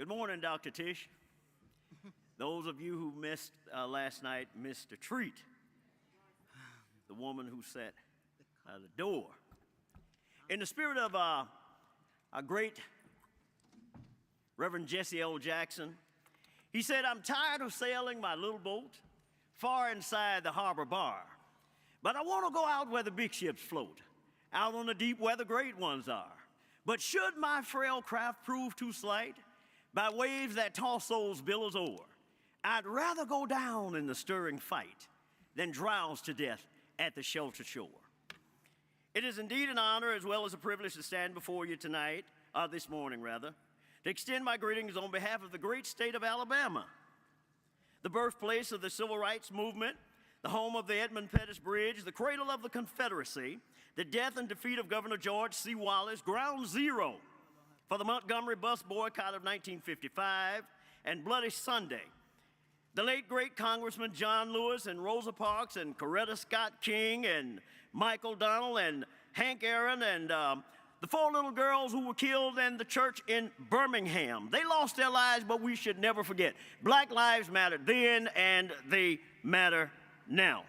Good morning, Dr. Tish. Those of you who missed last night missed a treat. The woman who sat at the door. In the spirit of our great Reverend Jesse L. Jackson, he said, "I'm tired of sailing my little boat far inside the harbor bar, but I want to go out where the big ships float, out on the deep where the great ones are. But should my frail craft prove too slight, by waves that toss those billows o'er, I'd rather go down in the stirring fight than drowse to death at the sheltered shore." It is indeed an honor as well as a privilege to stand before you tonight, this morning rather, to extend my greetings on behalf of the great state of Alabama, the birthplace of the Civil Rights Movement, the home of the Edmund Pettus Bridge, the cradle of the Confederacy, the death and defeat of Governor George C. Wallace, ground zero for the Montgomery bus boycott of 1955, and Bloody Sunday. The late great Congressman John Lewis and Rosa Parks and Coretta Scott King and Michael Donnell and Hank Aaron and the 4 little girls who were killed in the church in Birmingham. They lost their lives, but we should never forget. Black lives mattered then, and they matter now.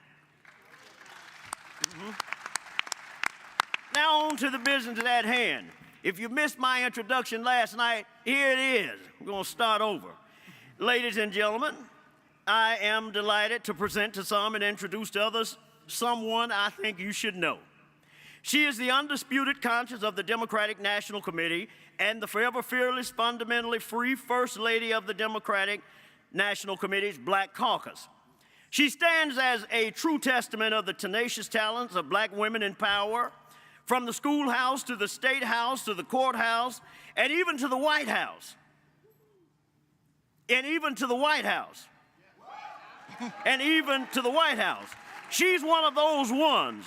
Now on to the business at hand. If you missed my introduction last night, here it is. We're going to start over. Ladies and gentlemen, I am delighted to present to some and introduce to others someone I think you should know. She is the undisputed conscience of the Democratic National Committee and the forever fearless, fundamentally free First Lady of the Democratic National Committee's Black Caucus. She stands as a true testament of the tenacious talents of black women in power, from the schoolhouse to the state house to the courthouse and even to the White House. And even to the White House. And even to the White House. She's one of those ones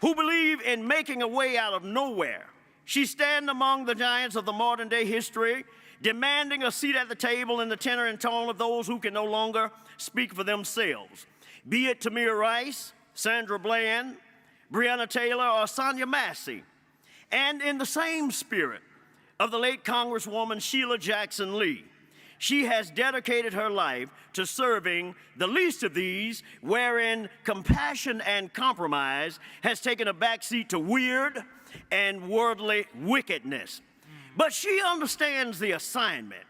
who believe in making a way out of nowhere. She stands among the giants of the modern day history, demanding a seat at the table in the tenor and tone of those who can no longer speak for themselves. Be it Tamir Rice, Sandra Bland, Breonna Taylor, or Sonia Massey. And in the same spirit of the late Congresswoman Sheila Jackson Lee, she has dedicated her life to serving the least of these, wherein compassion and compromise has taken a backseat to weird and worldly wickedness. But she understands the assignment.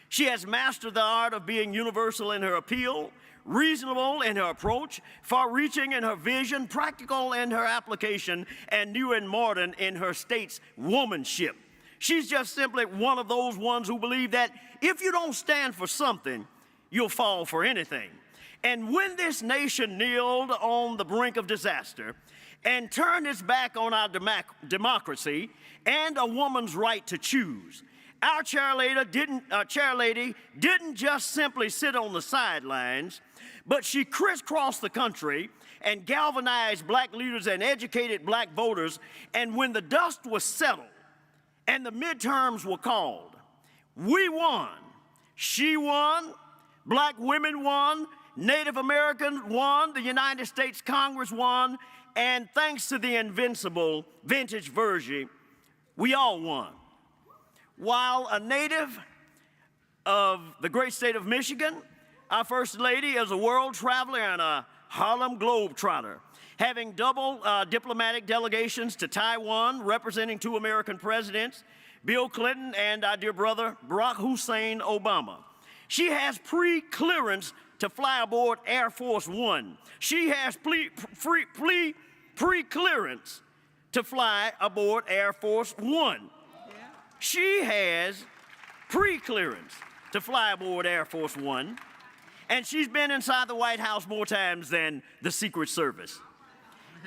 She has mastered the art of being universal in her appeal, reasonable in her approach, far-reaching in her vision, practical in her application, and new and modern in her state's womanship. She's just simply one of those ones who believe that if you don't stand for something, you'll fall for anything. And when this nation kneeled on the brink of disaster and turned its back on our democracy and a woman's right to choose, our chairlady didn't just simply sit on the sidelines, but she crisscrossed the country and galvanized black leaders and educated black voters. And when the dust was settled and the midterms were called, we won. She won. Black women won. Native Americans won. The United States Congress won. And thanks to the invincible vintage version, we all won. While a native of the great state of Michigan, our First Lady is a world traveler and a Harlem Globetrotter, having double diplomatic delegations to Taiwan, representing 2 American presidents, Bill Clinton and our dear brother, Barack Hussein Obama. She has pre-clearance to fly aboard Air Force One. She has pre-clearance to fly aboard Air Force One. She has pre-clearance to fly aboard Air Force One, and she's been inside the White House more times than the Secret Service.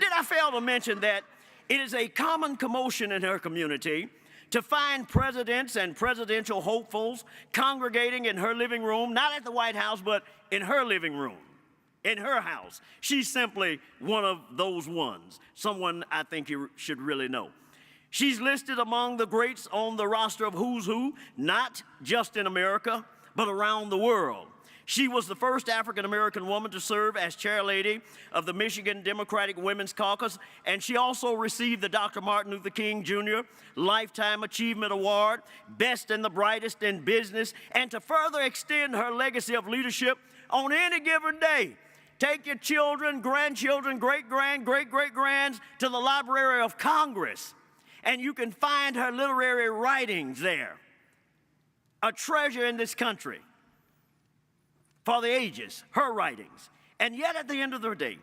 Did I fail to mention that it is a common commotion in her community to find presidents and presidential hopefuls congregating in her living room, not at the White House, but in her living room, in her house? She's simply one of those ones, someone I think you should really know. She's listed among the greats on the roster of who's who, not just in America, but around the world. She was the first African-American woman to serve as chairlady of the Michigan Democratic Women's Caucus, and she also received the Dr. Martin Luther King Jr. Lifetime Achievement Award, Best and the Brightest in Business. And to further extend her legacy of leadership, on any given day, take your children, grandchildren, great-great-grands to the Library of Congress, and you can find her literary writings there. A treasure in this country for the ages, her writings. And yet at the end of the day,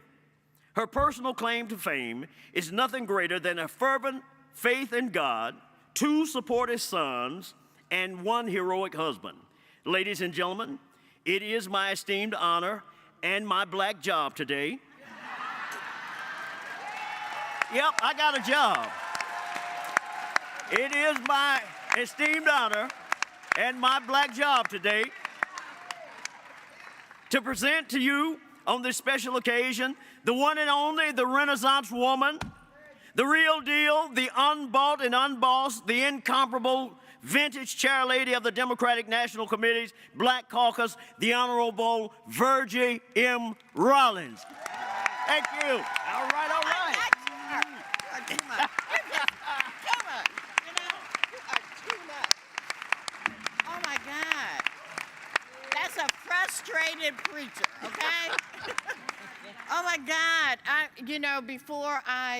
her personal claim to fame is nothing greater than a fervent faith in God, 2 supportive sons, and 1 heroic husband. Ladies and gentlemen, it is my esteemed honor and my black job today. Yep, I got a job. It is my esteemed honor and my black job today to present to you on this special occasion the one and only, the Renaissance woman, the real deal, the unbought and unbossed, the incomparable vintage chairlady of the Democratic National Committee's Black Caucus, the Honorable Virgie M. Rollins. Thank you. All right, all right. Come on. You know, you are too much. Oh, my God. That's a frustrated preacher, okay? Oh, my God.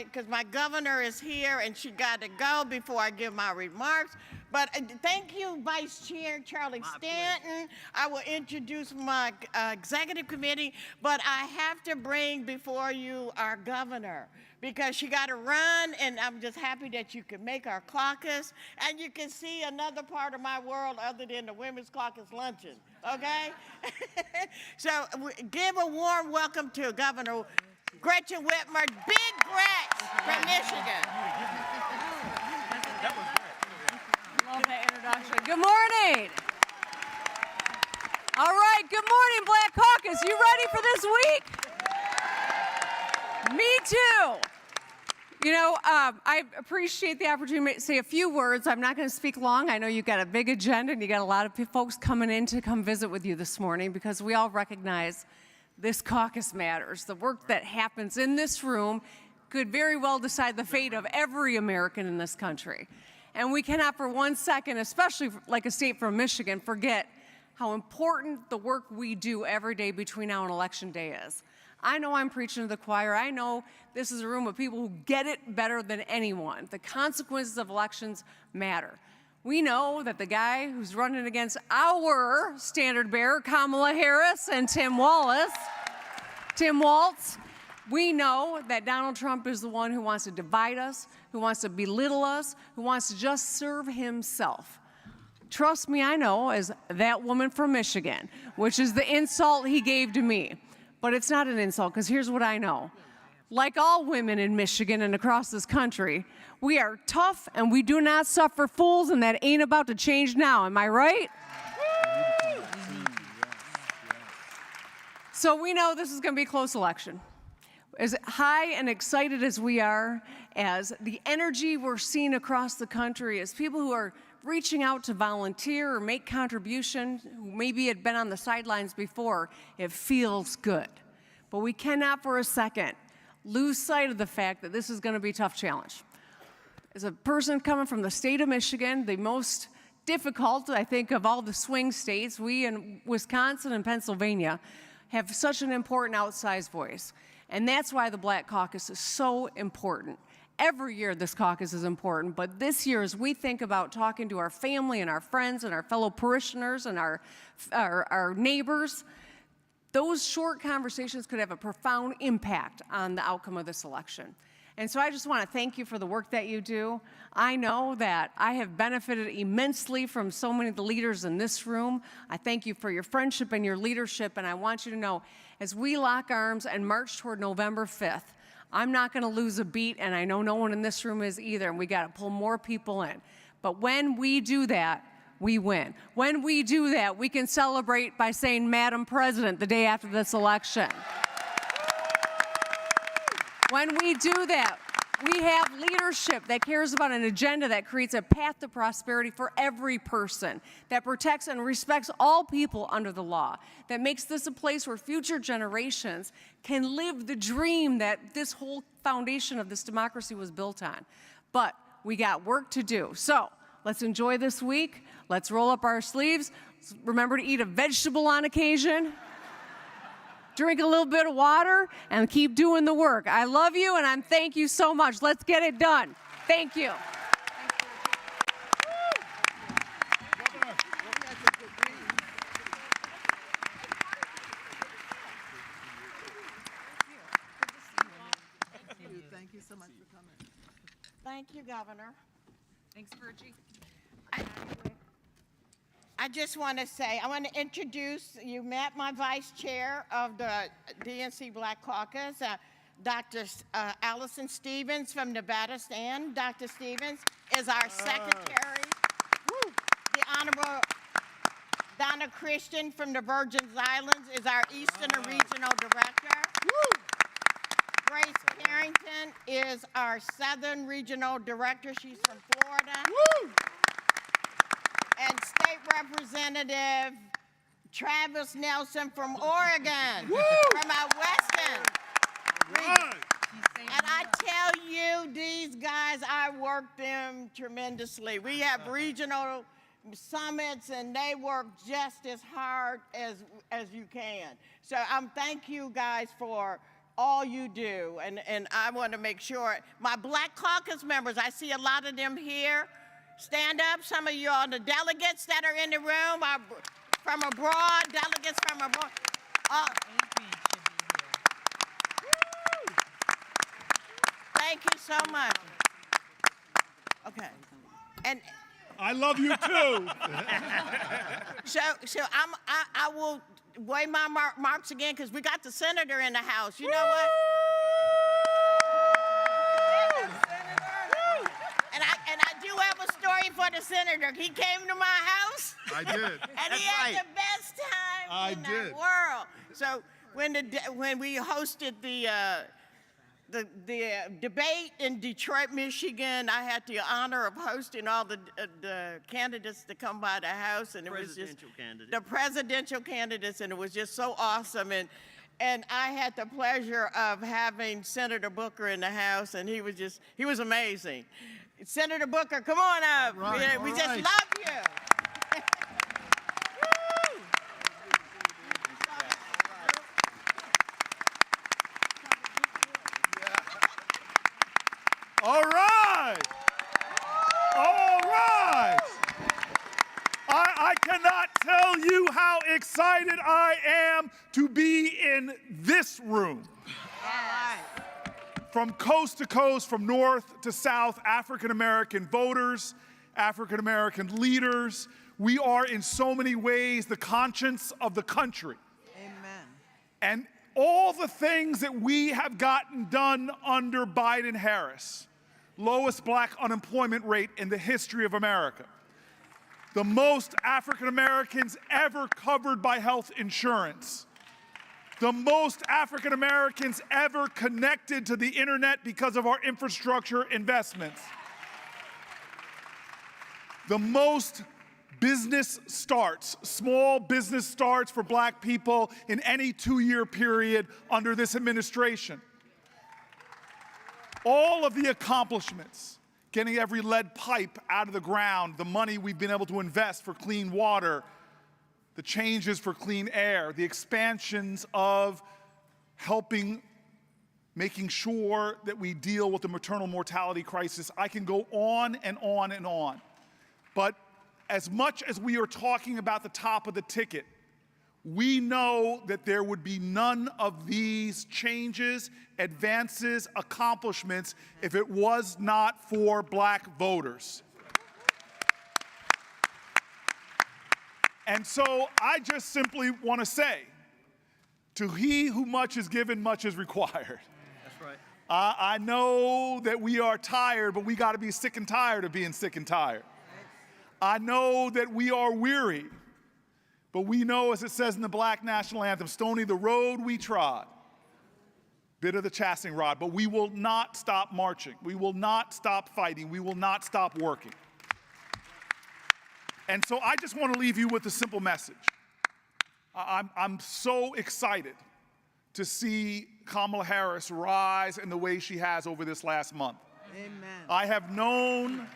Because my governor is here and she got to go before I give my remarks. But thank you, Vice Chair Charlie Stanton. I will introduce my executive committee, but I have to bring before you our governor because she got to run, and I'm just happy that you can make our caucus, and you can see another part of my world other than the Women's Caucus luncheon, okay? So give a warm welcome to Governor Gretchen Whitmer, Big Gretch from Michigan. Love that introduction. Good morning. All right, good morning, Black Caucus. You ready for this week? Me too. You know, I appreciate the opportunity to say a few words. I'm not going to speak long. I know you've got a big agenda and you got a lot of folks coming in to come visit with you this morning because we all recognize this caucus matters. The work that happens in this room could very well decide the fate of every American in this country. And we cannot for 1 second, especially like a state from Michigan, forget how important the work we do every day between now and Election Day is. I know I'm preaching to the choir. I know this is a room of people who get it better than anyone. The consequences of elections matter. We know that the guy who's running against our standard bearer, Kamala Harris, and Tim Walz, we know that Donald Trump is the one who wants to divide us, who wants to belittle us, who wants to just serve himself. Trust me, I know, as that woman from Michigan, which is the insult he gave to me. But it's not an insult, because here's what I know. Like all women in Michigan and across this country, we are tough and we do not suffer fools, and that ain't about to change now. Am I right? So we know this is going to be a close election. As high and excited as we are, as the energy we're seeing across the country, as people who are reaching out to volunteer or make contribution, who maybe had been on the sidelines before, it feels good. But we cannot for a second lose sight of the fact that this is going to be a tough challenge. As a person coming from the state of Michigan, the most difficult, I think, of all the swing states, we in Wisconsin and Pennsylvania have such an important outsized voice. And that's why the Black Caucus is so important. Every year this caucus is important, but this year as we think about talking to our family and our friends and our fellow parishioners and our neighbors, those short conversations could have a profound impact on the outcome of this election. And so I just want to thank you for the work that you do. I know that I have benefited immensely from so many of the leaders in this room. I thank you for your friendship and your leadership, and I want you to know, as we lock arms and march toward November 5th, I'm not going to lose a beat, and I know no one in this room is either, and we got to pull more people in. But when we do that, we win. When we do that, we can celebrate by saying, Madam President, the day after this election. When we do that, We have leadership that cares about an agenda that creates a path to prosperity for every person, that protects and respects all people under the law, that makes this a place where future generations can live the dream that this whole foundation of this democracy was built on. But we got work to do. So let's enjoy this week. Let's roll up our sleeves. Remember to eat a vegetable on occasion. Drink a little bit of water and keep doing the work. I love you and I'm thank you so much. Let's get it done. Thank you. Thank you so much for coming. Thank you, Governor. Thanks, Virgie. I just want to say, I want to introduce, you met my vice chair of the DNC Black Caucus, Dr. Allison Stevens from Nevada Stand. Dr. Stevens is our secretary. The Honorable Donna Christian from the Virgin Islands is our Eastern Regional Director. Grace Carrington is our Southern Regional Director. She's from Florida. And State Representative Travis Nelson from Oregon, from our Western region. And I tell you, these guys, I work them tremendously. We have regional summits, and they work just as hard as you can. So thank you guys for all you do. And I want to make sure, my Black Caucus members, I see a lot of them here. Stand up. Some of you are the delegates that are in the room are from abroad, delegates from abroad. Thank you so much. Okay. And I love you too. so I will weigh my marks again because we got the senator in the house. You know what? And I do have a story for the senator. He came to my house. I did. And he had the best time in the world. So when we hosted the debate in Detroit, Michigan, I had the honor of hosting all the candidates to come by the house, and it was just the presidential candidates, and it was just so awesome. And I had the pleasure of having Senator Booker in the house, and he was amazing. Senator Booker, come on up. Right, we all just right. love you. All right. All right. I cannot tell you how excited I am to be in this room. From coast to coast, from north to south, African-American voters, African-American leaders, we are in so many ways the conscience of the country. Amen. And all the things that we have gotten done under Biden-Harris, lowest black unemployment rate in the history of America, the most African Americans ever covered by health insurance, the most African Americans ever connected to the internet because of our infrastructure investments, the most business starts, small business starts for black people in any 2-year period under this administration. All of the accomplishments, getting every lead pipe out of the ground, the money we've been able to invest for clean water, the changes for clean air, the expansions of making sure that we deal with the maternal mortality crisis. I can go on and on and on. But as much as we are talking about the top of the ticket, we know that there would be none of these changes, advances, accomplishments if it was not for black voters. And so I just simply want to say, to he who much is given, much is required. That's right. I know that we are tired, but we got to be sick and tired of being sick and tired. I know that we are weary, but we know, as it says in the Black National Anthem, stony the road we trod, bit of the chastening rod, but we will not stop marching. We will not stop fighting. We will not stop working. And so I just want to leave you with a simple message. I'm so excited to see Kamala Harris rise in the way she has over this last month. Amen. I have known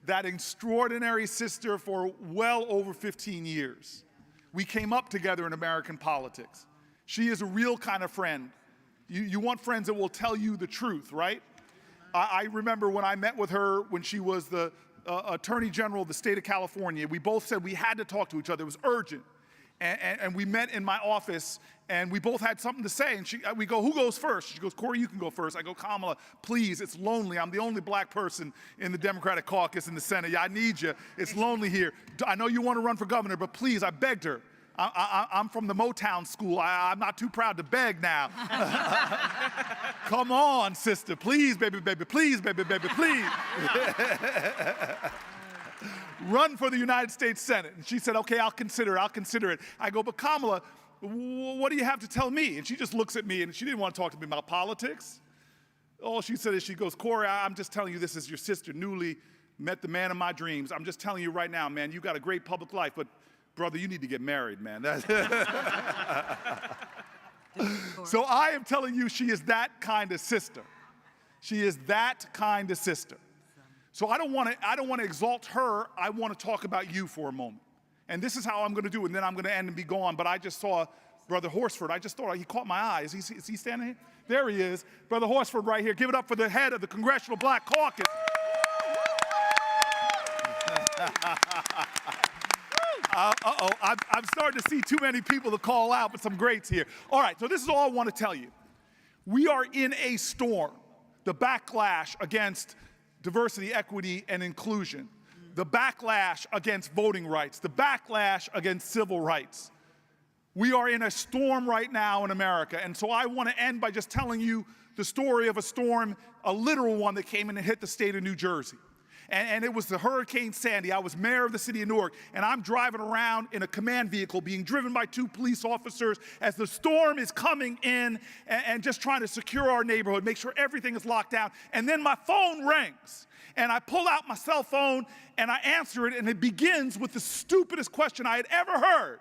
that extraordinary sister for well over 15 years. We came up together in American politics. She is a real kind of friend. You want friends that will tell you the truth, right? I remember when I met with her when she was the Attorney General of the state of California. We both said we had to talk to each other. It was urgent. And we met in my office, and we both had something to say. And we go, who goes first? She goes, Corey, you can go first. I go, Kamala, please, it's lonely. I'm the only black person in the Democratic caucus in the Senate. Yeah, I need you. It's lonely here. I know you want to run for governor, but please, I begged her. I'm from the Motown school. I'm not too proud to beg now. Come on, sister. Please, baby, baby. Please, baby, baby, please. Run for the United States Senate. And she said, okay, I'll consider it. I go, but Kamala, what do you have to tell me? And she just looks at me, and she didn't want to talk to me about politics. All she said is, she goes, Corey, I'm just telling you this is your sister, newly met the man of my dreams. I'm just telling you right now, man, you got a great public life, but brother, you need to get married, man. So I am telling you, she is that kind of sister. She is that kind of sister. So I don't want to exalt her. I want to talk about you for a moment. And this is how I'm going to do it, and then I'm going to end and be gone. But I just saw Brother Horsford. I just thought he caught my eye. Is he standing here? There he is. Brother Horsford right here. Give it up for the head of the Congressional Black Caucus. I'm starting to see too many people to call out, but some greats here. All right, so this is all I want to tell you. We are in a storm. The backlash against diversity, equity, and inclusion. The backlash against voting rights. The backlash against civil rights. We are in a storm right now in America. And so I want to end by just telling you the story of a storm, a literal one that came in and hit the state of New Jersey. And it was the Hurricane Sandy. I was mayor of the city of Newark, and I'm driving around in a command vehicle being driven by 2 police officers as the storm is coming in and just trying to secure our neighborhood, make sure everything is locked down. And then my phone rings, and I pull out my cell phone, and I answer it, and it begins with the stupidest question I had ever heard.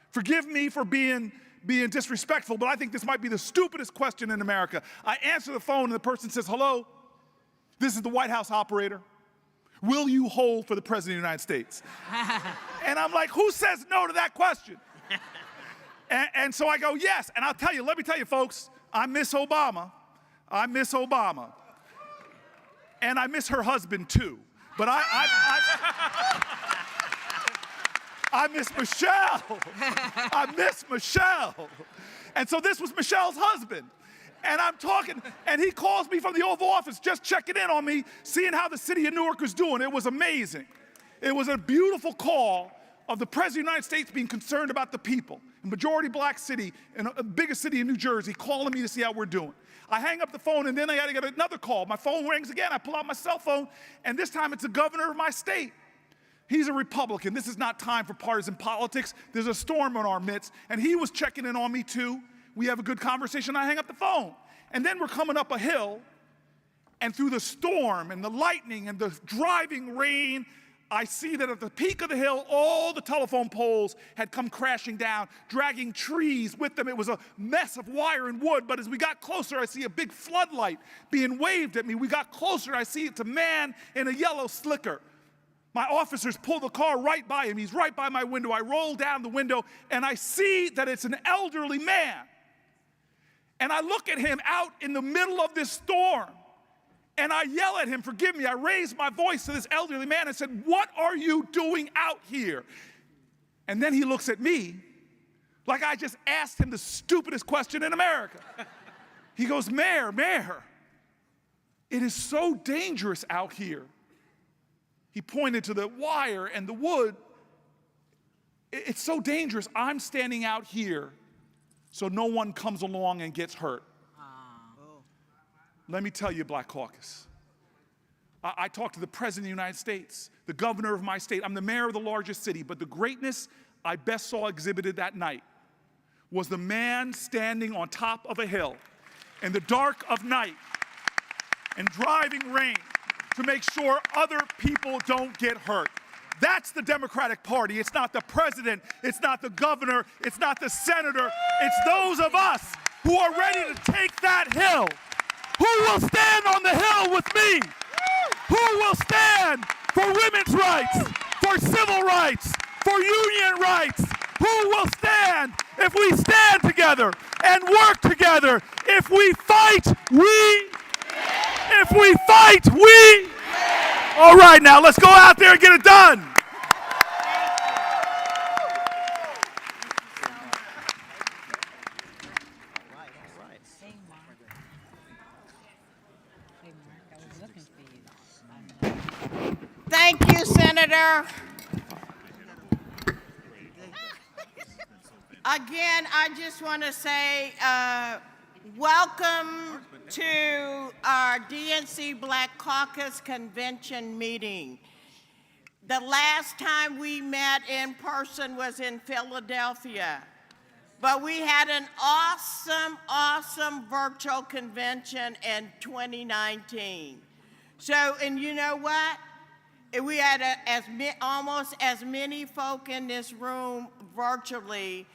Forgive me for being disrespectful, but I think this might be the stupidest question in America. I answer the phone, and the person says, hello, this is the White House operator. Will you hold for the President of the United States? And I'm like, who says no to that question? And so I go, yes. And let me tell you, folks, I miss Obama. I miss Obama. And I miss her husband, too. But I miss Michelle. I miss Michelle. And so this was Michelle's husband. And I'm talking, and he calls me from the Oval Office, just checking in on me, seeing how the city of Newark was doing. It was amazing. It was a beautiful call of the President of the United States being concerned about the people. A majority black city, and the biggest city in New Jersey, calling me to see how we're doing. I hang up the phone, and then I got to get another call. My phone rings again. I pull out my cell phone, and this time it's the governor of my state. He's a Republican. This is not time for partisan politics. There's a storm in our midst, and he was checking in on me too. We have a good conversation. I hang up the phone. And then we're coming up a hill, and through the storm and the lightning and the driving rain, I see that at the peak of the hill, all the telephone poles had come crashing down, dragging trees with them. It was a mess of wire and wood, but as we got closer, I see a big floodlight being waved at me. We got closer, I see it's a man in a yellow slicker. My officers pull the car right by him. He's right by my window. I roll down the window, and I see that it's an elderly man. And I look at him out in the middle of this storm, and I yell at him, forgive me. I raised my voice to this elderly man and said, what are you doing out here? And then he looks at me like I just asked him the stupidest question in America. He goes, Mayor, it is so dangerous out here. He pointed to the wire and the wood. It's so dangerous. I'm standing out here so no one comes along and gets hurt. Let me tell you, Black Caucus. I talked to the President of the United States, the governor of my state. I'm the mayor of the largest city, but the greatness I best saw exhibited that night was the man standing on top of a hill in the dark of night and driving rain to make sure other people don't get hurt. That's the Democratic Party. It's not the president, it's not the governor, it's not the senator, it's those of us who are ready to take that hill. Who will stand on the hill with me? Who will stand for women's rights, for civil rights, for union rights? Who will stand if we stand together and work together? If we fight, we. If we fight, we. All right, now let's go out there and get it done. Thank you, Senator. Again, I just want to say welcome to our DNC Black Caucus Convention meeting. The last time we met in person was in Philadelphia, but we had an awesome virtual convention in 2019. So, and you know what? We had almost as many folk in this room virtually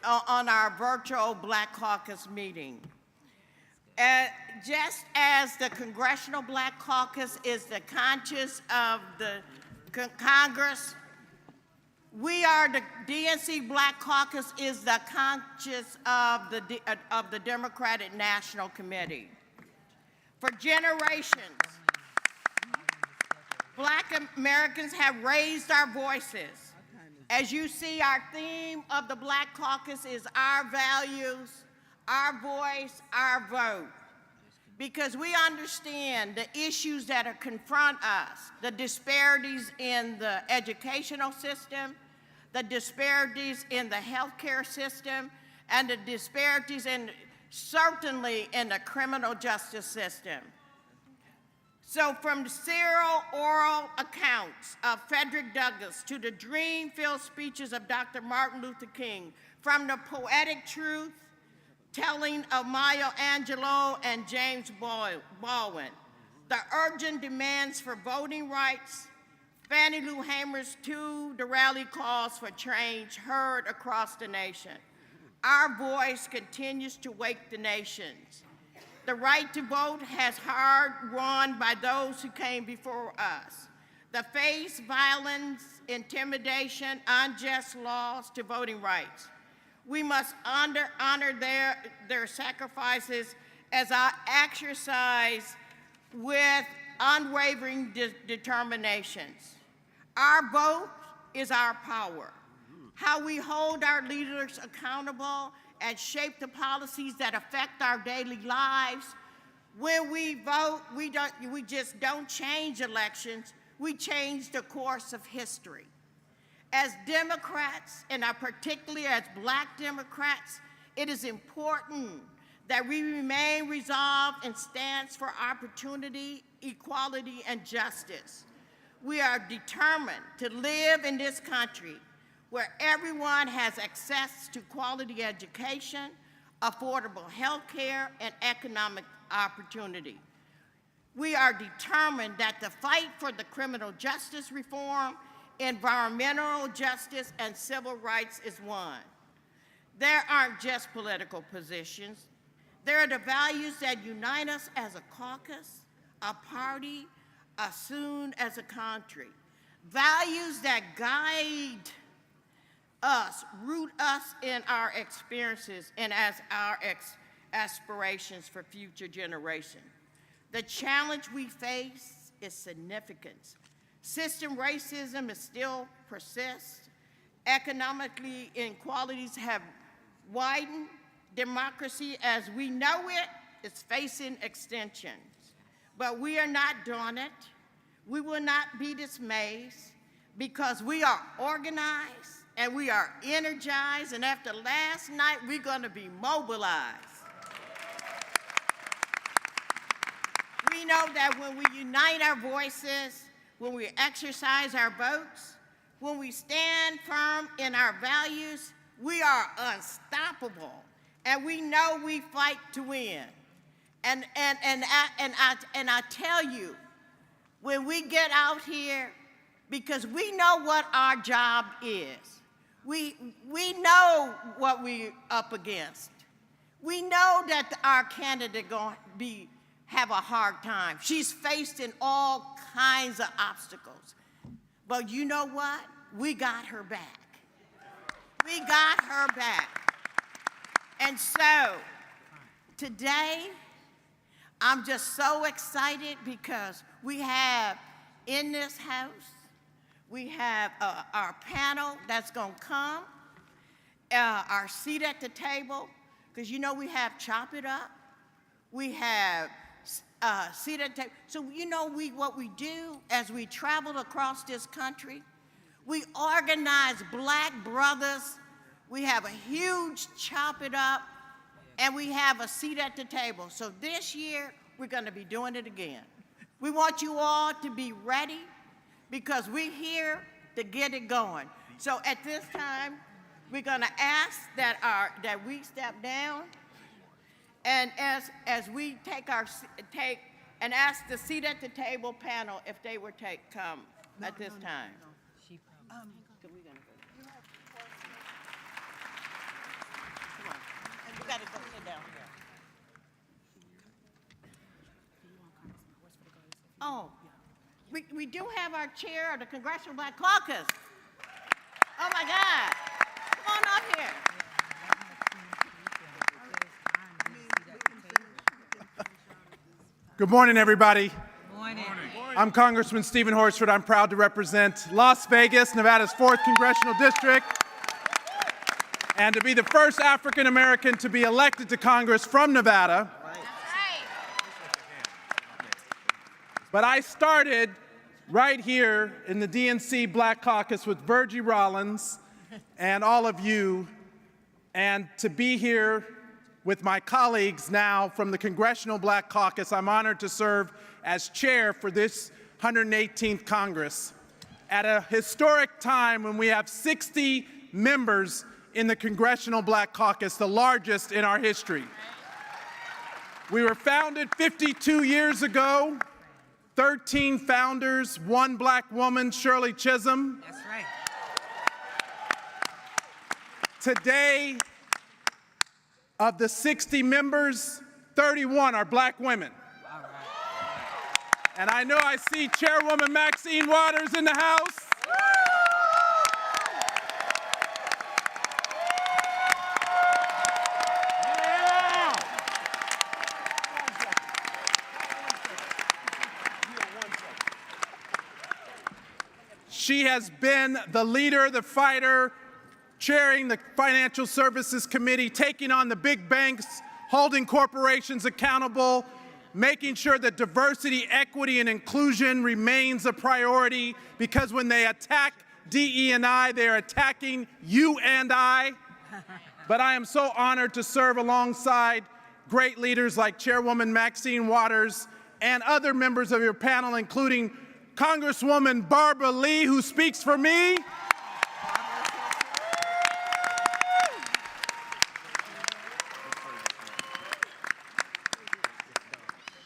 on our virtual Black Caucus meeting. Just as the Congressional Black Caucus is the conscience of the Congress, we are the DNC Black Caucus is the conscience of the Democratic National Committee. For generations, Black Americans have raised our voices. As you see, our theme of the Black Caucus is our values, our voice, our vote. Because we understand the issues that confront us, the disparities in the educational system, the disparities in the healthcare system, and the disparities certainly in the criminal justice system. So from the serial oral accounts of Frederick Douglass to the dream-filled speeches of Dr. Martin Luther King, from the poetic truth telling of Maya Angelou and James Baldwin, the urgent demands for voting rights, Fannie Lou Hamer's to the rally calls for change heard across the nation. Our voice continues to wake the nations. The right to vote has hard-won by those who came before us. The face violence, intimidation, unjust laws to voting rights. We must honor their sacrifices as I exercise with unwavering determinations. Our vote is our power. How we hold our leaders accountable and shape the policies that affect our daily lives. When we vote, we just don't change elections, we change the course of history. As Democrats, and particularly as Black Democrats, it is important that we remain resolved and stands for opportunity, equality, and justice. We are determined to live in this country where everyone has access to quality education, affordable health care, and economic opportunity. We are determined that the fight for the criminal justice reform, environmental justice, and civil rights is won. There aren't just political positions. There are the values that unite us as a caucus, a party, as soon as a country. Values that guide us, root us in our experiences and as our aspirations for future generations. The challenge we face is significant. System racism still persists. Economically, inequalities have widened. Democracy as we know it is facing extensions. But we are not daunted. We will not be dismayed because we are organized and we are energized, and after last night, we're going to be mobilized. We know that when we unite our voices, when we exercise our votes, when we stand firm in our values, We are unstoppable, and we know we fight to win. And I tell you, when we get out here, because we know what our job is. We know what we're up against. We know that our candidate going to have a hard time. She's faced in all kinds of obstacles. But you know what? We got her back. We got her back. And so today, I'm just so excited because we have in this house, we have our panel that's going to come, our seat at the table, because you know we have Chop It Up, we have seat at the table. So you know what we do as we travel across this country, we organize Black brothers, we have a huge Chop It Up, and we have a seat at the table. So this year, we're going to be doing it again. We want you all to be ready because we're here to get it going. So at this time, we're going to ask that we step down, and as we take and ask the seat at the table panel if they would come at this time. Come on, you got to go sit down here. Oh, we do have our chair of the Congressional Black Caucus. Oh my God, come on up here. Good morning, everybody. Morning. I'm Congressman Stephen Horsford. I'm proud to represent Las Vegas, Nevada's 4th Congressional District, and to be the first African American to be elected to Congress from Nevada. But I started right here in the DNC Black Caucus with Virgie Rollins and all of you, and to be here with my colleagues now from the Congressional Black Caucus. I'm honored to serve as chair for this 118th Congress at a historic time when we have 60 members in the Congressional Black Caucus, the largest in our history. We were founded 52 years ago. 13 founders, 1 Black woman, Shirley Chisholm. That's right. Today, of the 60 members, 31 are Black women. All right. And I know I see Chairwoman Maxine Waters in the house. She has been the leader, the fighter, chairing the Financial Services Committee, taking on the big banks, holding corporations accountable, making sure that diversity, equity, and inclusion remains a priority, because when they attack DE&I, they're attacking you and I. But I am so honored to serve alongside great leaders like Chairwoman Maxine Waters and other members of your panel, including Congresswoman Barbara Lee, who speaks for me.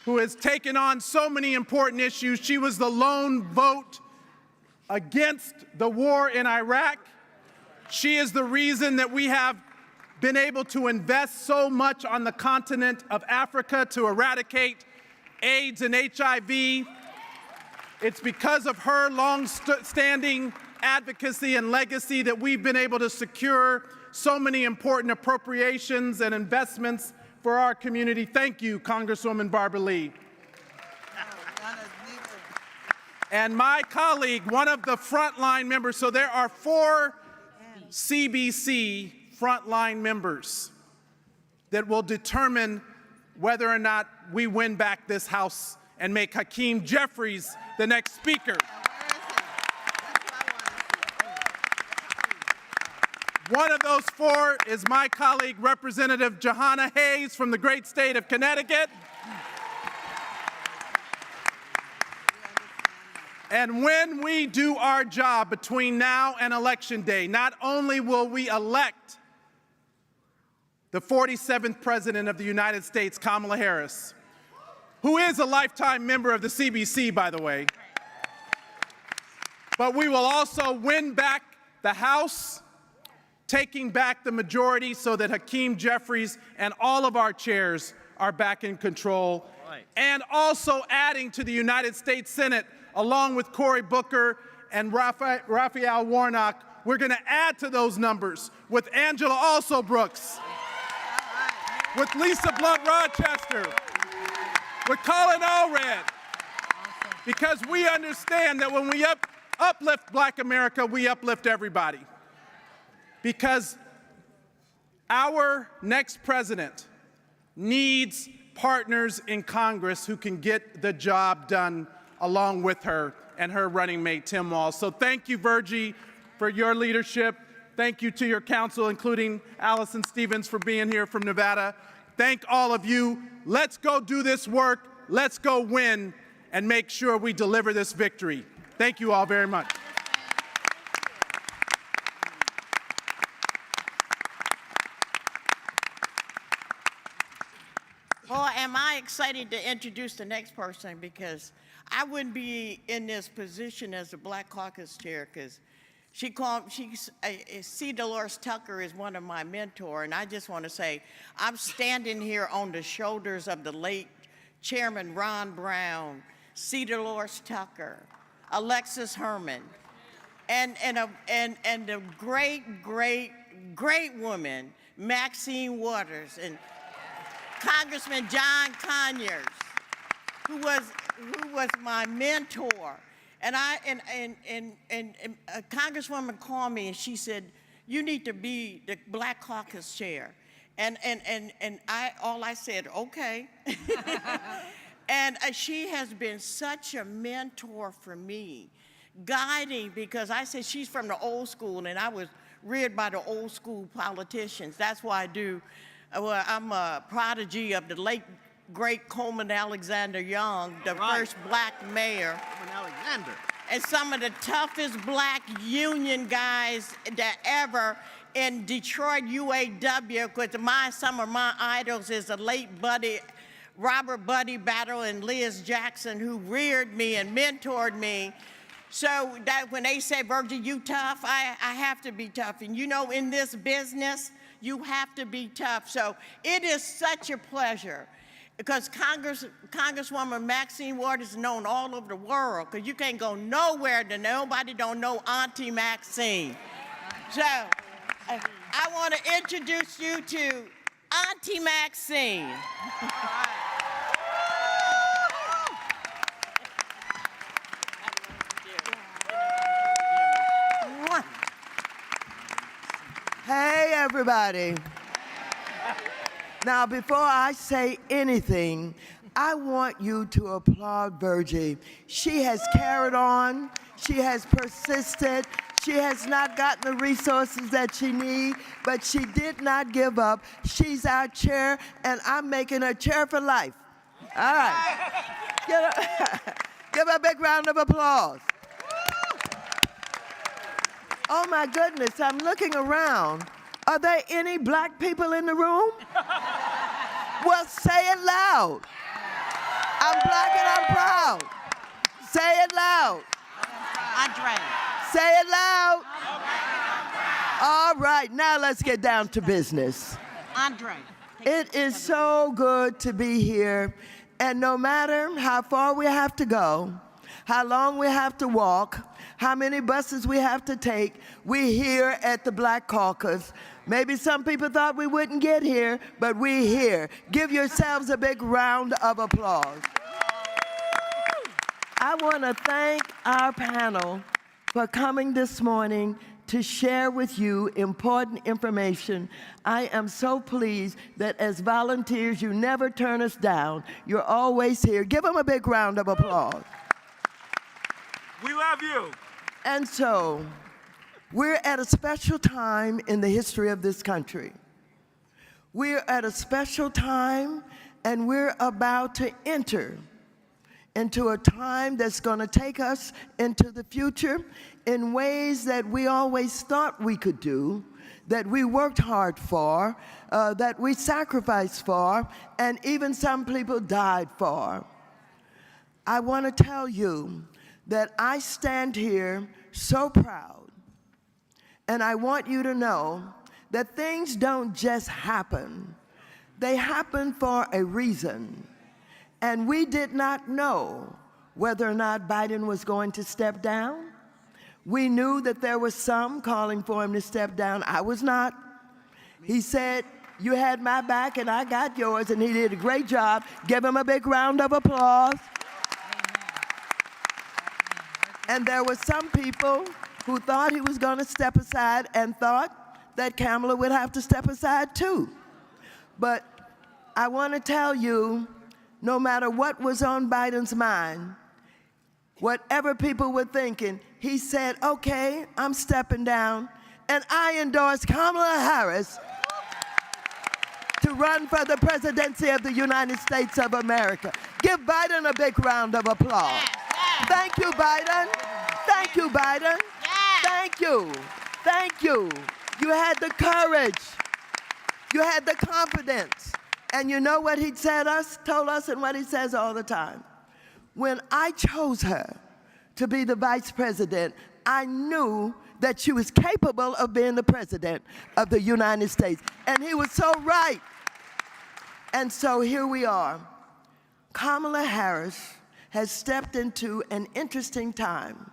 Who has taken on so many important issues. She was the lone vote against the war in Iraq. She is the reason that we have been able to invest so much on the continent of Africa to eradicate AIDS and HIV. It's because of her long-standing advocacy and legacy that we've been able to secure so many important appropriations and investments for our community. Thank you, Congresswoman Barbara Lee. And my colleague, one of the frontline members, so there are 4 CBC frontline members that will determine whether or not we win back this House and make Hakeem Jeffries the next speaker. One of those 4 is my colleague, Representative Johanna Hayes from the great state of Connecticut. And when we do our job between now and Election Day, not only will we elect the 47th President of the United States, Kamala Harris, who is a lifetime member of the CBC, by the way. But we will also win back the House, taking back the majority so that Hakeem Jeffries and all of our chairs are back in control, and also adding to the United States Senate, along with Cory Booker and Raphael Warnock. We're going to add to those numbers with Angela Also Brooks, with Lisa Blunt Rochester, with Colin Allred, because we understand that when we uplift Black America, we uplift everybody. Because our next president needs partners in Congress who can get the job done along with her and her running mate, Tim Walz. So thank you, Virgie, for your leadership. Thank you to your council, including Allison Stevens, for being here from Nevada. Thank all of you. Let's go do this work. Let's go win and make sure we deliver this victory. Thank you all very much. Boy, am I excited to introduce the next person, because I wouldn't be in this position as the Black Caucus chair, because C. Dolores Tucker is one of my mentors, and I just want to say I'm standing here on the shoulders of the late Chairman Ron Brown, C. Dolores Tucker, Alexis Herman, and the great woman, Maxine Waters, and Congressman John Conyers, who was my mentor. And a Congresswoman called me and she said, "You need to be the Black Caucus chair." And all I said, "Okay." And she has been such a mentor for me, guiding, because I said she's from the old school and I was reared by the old school politicians. That's why I do. Well, I'm a prodigy of the late, great Coleman Alexander Young, the first Black mayor. Coleman Alexander. And some of the toughest Black union guys that ever in Detroit UAW, because some of my idols is the late Robert Buddy Battle and Liz Jackson, who reared me and mentored me. So that when they say, "Virgie, you tough," I have to be tough. And you know, in this business, you have to be tough. So it is such a pleasure, because Congresswoman Maxine Waters is known all over the world, because you can't go nowhere that nobody don't know Auntie Maxine. So I want to introduce you to Auntie Maxine. Hey, everybody. Now, before I say anything, I want you to applaud Virgie. She has carried on. She has persisted. She has not gotten the resources that she needs, but she did not give up. She's our chair, and I'm making her chair for life. All right. Give her a big round of applause. Oh, my goodness, I'm looking around. Are there any Black people in the room? Well, say it loud. I'm Black and I'm proud. Say it loud. Andre. Say it loud. All right, now let's get down to business. Andre. It is so good to be here, and no matter how far we have to go, how long we have to walk, how many buses we have to take, we're here at the Black Caucus. Maybe some people thought we wouldn't get here, but we're here. Give yourselves a big round of applause. I want to thank our panel for coming this morning to share with you important information. I am so pleased that as volunteers, you never turn us down. You're always here. Give them a big round of applause. We love you. And so, we're at a special time in the history of this country. We're at a special time, and we're about to enter into a time that's going to take us into the future in ways that we always thought we could do, that we worked hard for, that we sacrificed for, and even some people died for. I want to tell you that I stand here so proud, and I want you to know that things don't just happen. They happen for a reason. And we did not know whether or not Biden was going to step down. We knew that there was some calling for him to step down. I was not. He said, "You had my back and I got yours," and he did a great job. Give him a big round of applause. And there were some people who thought he was going to step aside and thought that Kamala would have to step aside too. But I want to tell you, no matter what was on Biden's mind, whatever people were thinking, he said, "Okay, I'm stepping down, and I endorse Kamala Harris to run for the presidency of the United States of America." Give Biden a big round of applause. Thank you, Biden. Thank you, Biden. Thank you. Thank you. You had the courage. You had the confidence. And you know what he told us, and what he says all the time? When I chose her to be the vice president, I knew that she was capable of being the president of the United States. And he was so right. And so here we are. Kamala Harris has stepped into an interesting time.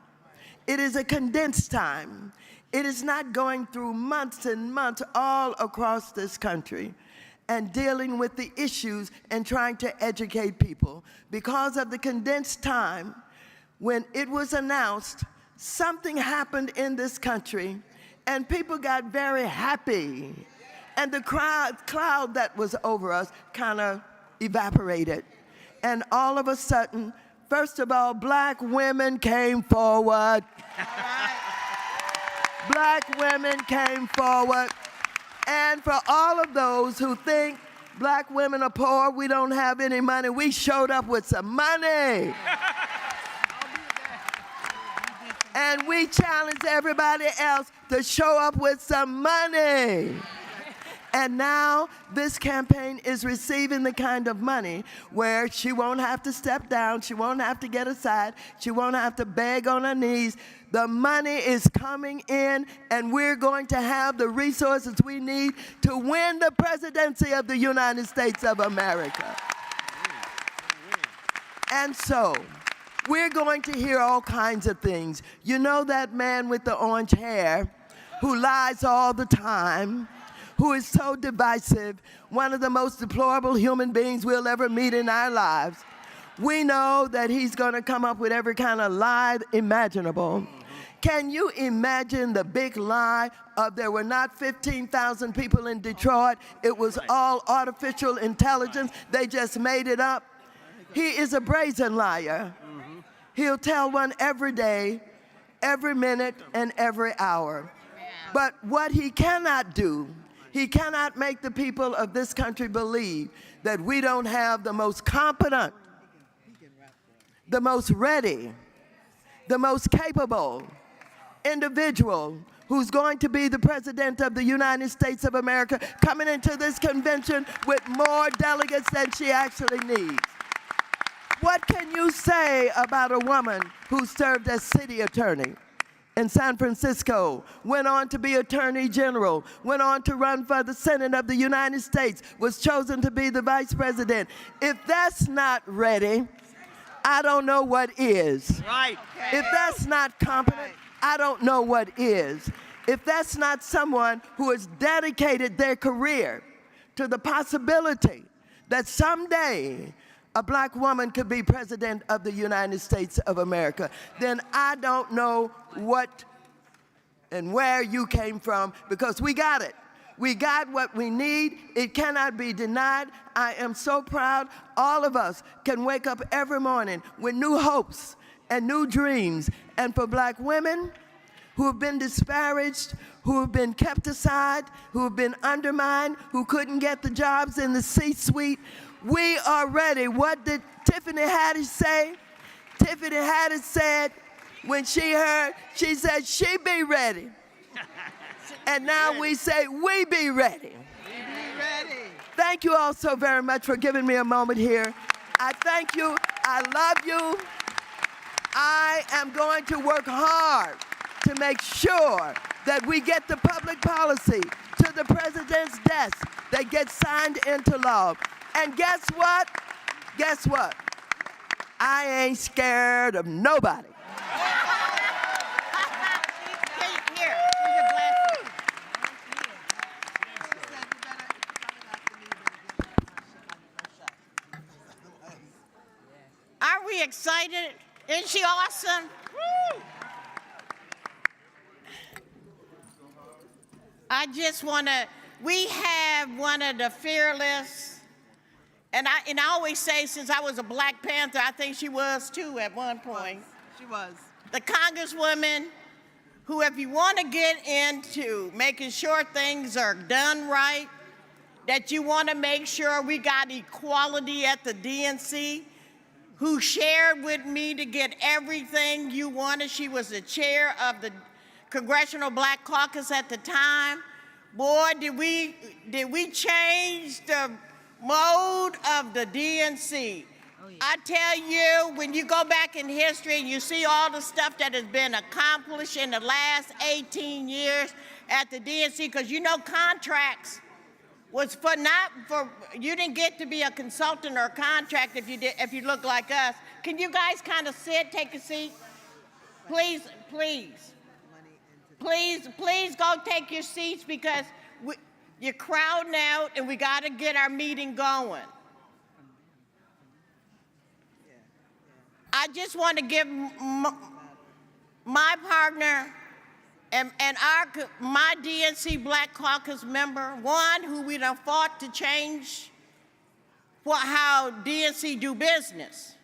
It is a condensed time. It is not going through months and months all across this country and dealing with the issues and trying to educate people. Because of the condensed time, when it was announced, something happened in this country, and people got very happy. And the cloud that was over us kind of evaporated. And all of a sudden, first of all, black women came forward. Black women came forward. And for all of those who think black women are poor, we don't have any money, we showed up with some money. And we challenged everybody else to show up with some money. And now this campaign is receiving the kind of money where she won't have to step down, she won't have to get aside, she won't have to beg on her knees. The money is coming in, and we're going to have the resources we need to win the presidency of the United States of America. And so, we're going to hear all kinds of things. You know that man with the orange hair who lies all the time, who is so divisive, one of the most deplorable human beings we'll ever meet in our lives. We know that he's going to come up with every kind of lie imaginable. Can you imagine the big lie of there were not 15,000 people in Detroit? It was all artificial intelligence. They just made it up. He is a brazen liar. He'll tell one every day, every minute, and every hour. But what he cannot do, he cannot make the people of this country believe that we don't have the most competent, the most ready, the most capable individual who's going to be the president of the United States of America, coming into this convention with more delegates than she actually needs. What can you say about a woman who served as city attorney in San Francisco, went on to be attorney general, went on to run for the Senate of the United States, was chosen to be the vice president? If that's not ready, I don't know what is. Right. If that's not competent, I don't know what is. If that's not someone who has dedicated their career to the possibility that someday a black woman could be president of the United States of America, then I don't know what and where you came from, because we got it. We got what we need. It cannot be denied. I am so proud. All of us can wake up every morning with new hopes and new dreams. And for black women who have been disparaged, who have been kept aside, who have been undermined, who couldn't get the jobs in the C-suite, we are ready. What did Tiffany Haddish say? Tiffany Haddish said, when she heard, she said, she be ready. And now we say, we be ready. Thank you all so very much for giving me a moment here. I thank you. I love you. I am going to work hard to make sure that we get the public policy to the president's desk that gets signed into law. And guess what? Guess what? I ain't scared of nobody. Here, here's your glasses. Are we excited? Isn't she awesome? Woo! I just want to, we have one of the fearless, and I always say since I was a Black Panther, I think she was too at one point. She was. The Congresswoman who, if you want to get into making sure things are done right, that you want to make sure we got equality at the DNC, who shared with me to get everything you wanted. She was the chair of the Congressional Black Caucus at the time. Boy, did we change the mode of the DNC. Oh, yeah. I tell you, when you go back in history and you see all the stuff that has been accomplished in the last 18 years at the DNC, because you know contracts was for not for, you didn't get to be a consultant or a contract if you look like us. Can you guys kind of sit, take a seat? Please, please. Please go take your seats because you're crowding out and we got to get our meeting going. I just want to give my partner and my DNC Black Caucus member, one who we done fought to change how DNC do business.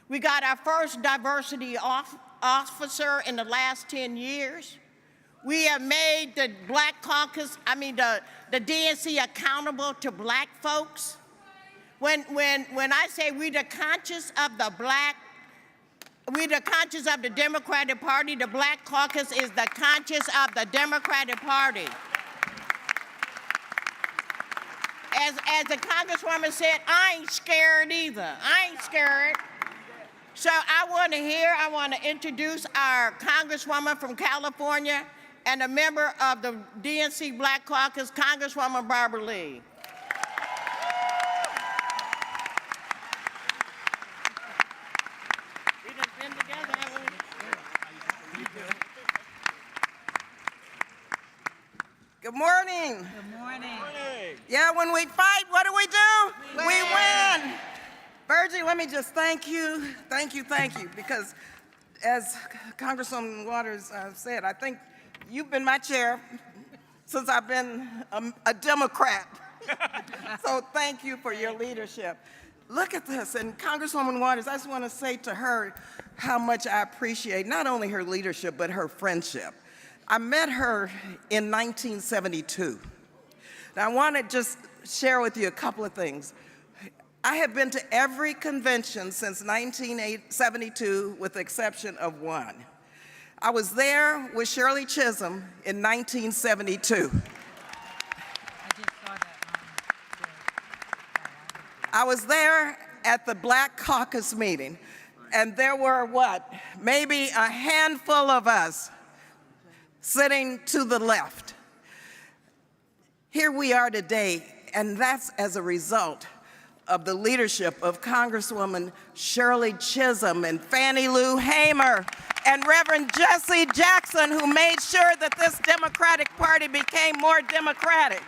We got our first diversity officer in the last 10 years. We have made the Black Caucus, the DNC accountable to Black folks. When I say we the conscience of the Democratic Party, the Black Caucus is the conscience of the Democratic Party. As the Congresswoman said, I ain't scared either. I ain't scared. So I want to introduce our Congresswoman from California and a member of the DNC Black Caucus, Congresswoman Barbara Lee. We done been together, haven't we? Good morning. Good morning. Yeah, when we fight, what do? We win. Virgie, let me just thank you, because as Congresswoman Waters said, I think you've been my chair since I've been a Democrat. So thank you for your leadership. Look at this, and Congresswoman Waters, I just want to say to her how much I appreciate not only her leadership, but her friendship. I met her in 1972. Now I want to just share with you a couple of things. I have been to every convention since 1972 with the exception of one. I was there with Shirley Chisholm in 1972. I was there at the Black Caucus meeting, and there were maybe a handful of us sitting to the left. Here we are today, and that's as a result of the leadership of Congresswoman Shirley Chisholm and Fannie Lou Hamer and Reverend Jesse Jackson, who made sure that this Democratic Party became more democratic.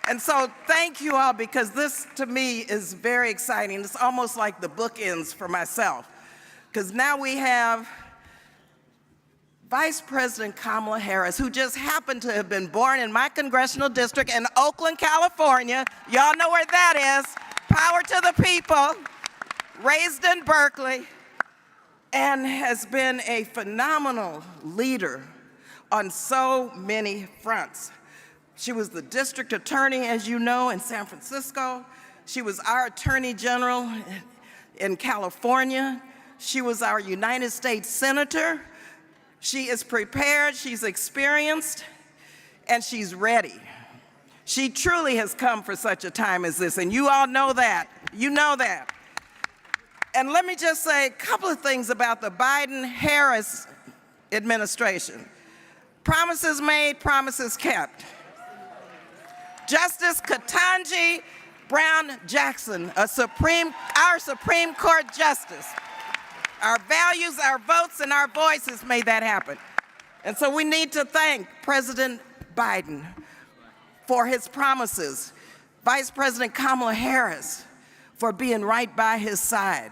And so thank you all, because this to me is very exciting. It's almost like the bookends for myself, because now we have Vice President Kamala Harris, who just happened to have been born in my congressional district in Oakland, California. Y'all know where that is. Power to the people, raised in Berkeley, and has been a phenomenal leader on so many fronts. She was the district attorney, as you know, in San Francisco. She was our attorney general in California. She was our United States Senator. She is prepared, she's experienced, and she's ready. She truly has come for such a time as this, and you all know that. You know that. And let me just say a couple of things about the Biden-Harris administration. Promises made, promises kept. Justice Ketanji Brown Jackson, our Supreme Court justice. Our values, our votes, and our voices made that happen. And so we need to thank President Biden for his promises, Vice President Kamala Harris for being right by his side.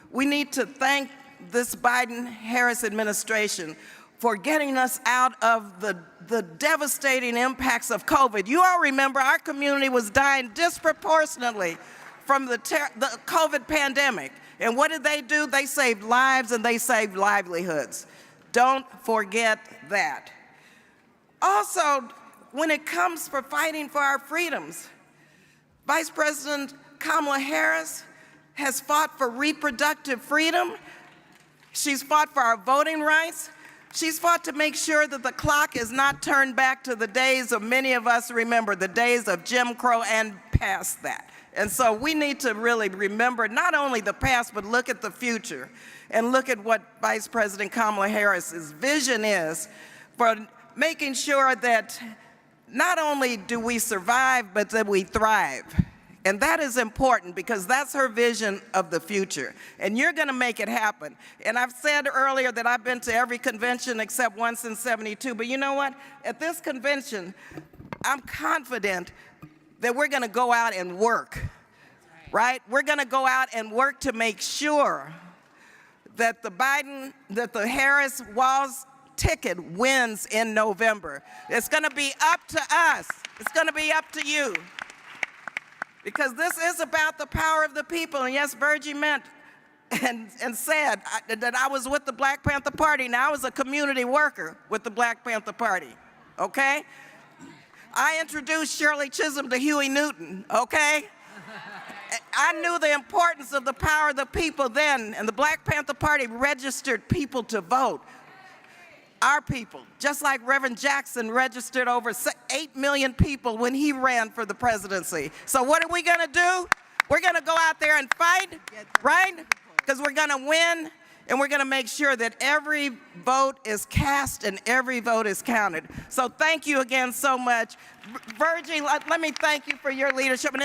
We need to thank this Biden-Harris administration for getting us out of the devastating impacts of COVID. You all remember our community was dying disproportionately from the COVID pandemic. And what did they do? They saved lives and they saved livelihoods. Don't forget that. Also, when it comes for fighting for our freedoms, Vice President Kamala Harris has fought for reproductive freedom. She's fought for our voting rights. She's fought to make sure that the clock is not turned back to the days of many of us remember, the days of Jim Crow and past that. And so we need to really remember not only the past, but look at the future and look at what Vice President Kamala Harris's vision is for making sure that not only do we survive, but that we thrive. And that is important because that's her vision of the future. And you're going to make it happen. And I've said earlier that I've been to every convention except one since '72. But you know what? At this convention, I'm confident that we're going to go out and work, right? We're going to go out and work to make sure that the Harris-Walz ticket wins in November. It's going to be up to us. It's going to be up to you. Because this is about the power of the people. And yes, Virgie meant and said that I was with the Black Panther Party. Now I was a community worker with the Black Panther Party, okay? I introduced Shirley Chisholm to Huey Newton, okay? I knew the importance of the power of the people then, and the Black Panther Party registered people to vote. Our people, just like Reverend Jackson registered over 8 million people when he ran for the presidency. So what are we gonna do? We're gonna go out there and fight, right? Because we're gonna win, and we're gonna make sure that every vote is cast and every vote is counted. So thank you again so much. Virgie, let me thank you for your leadership, and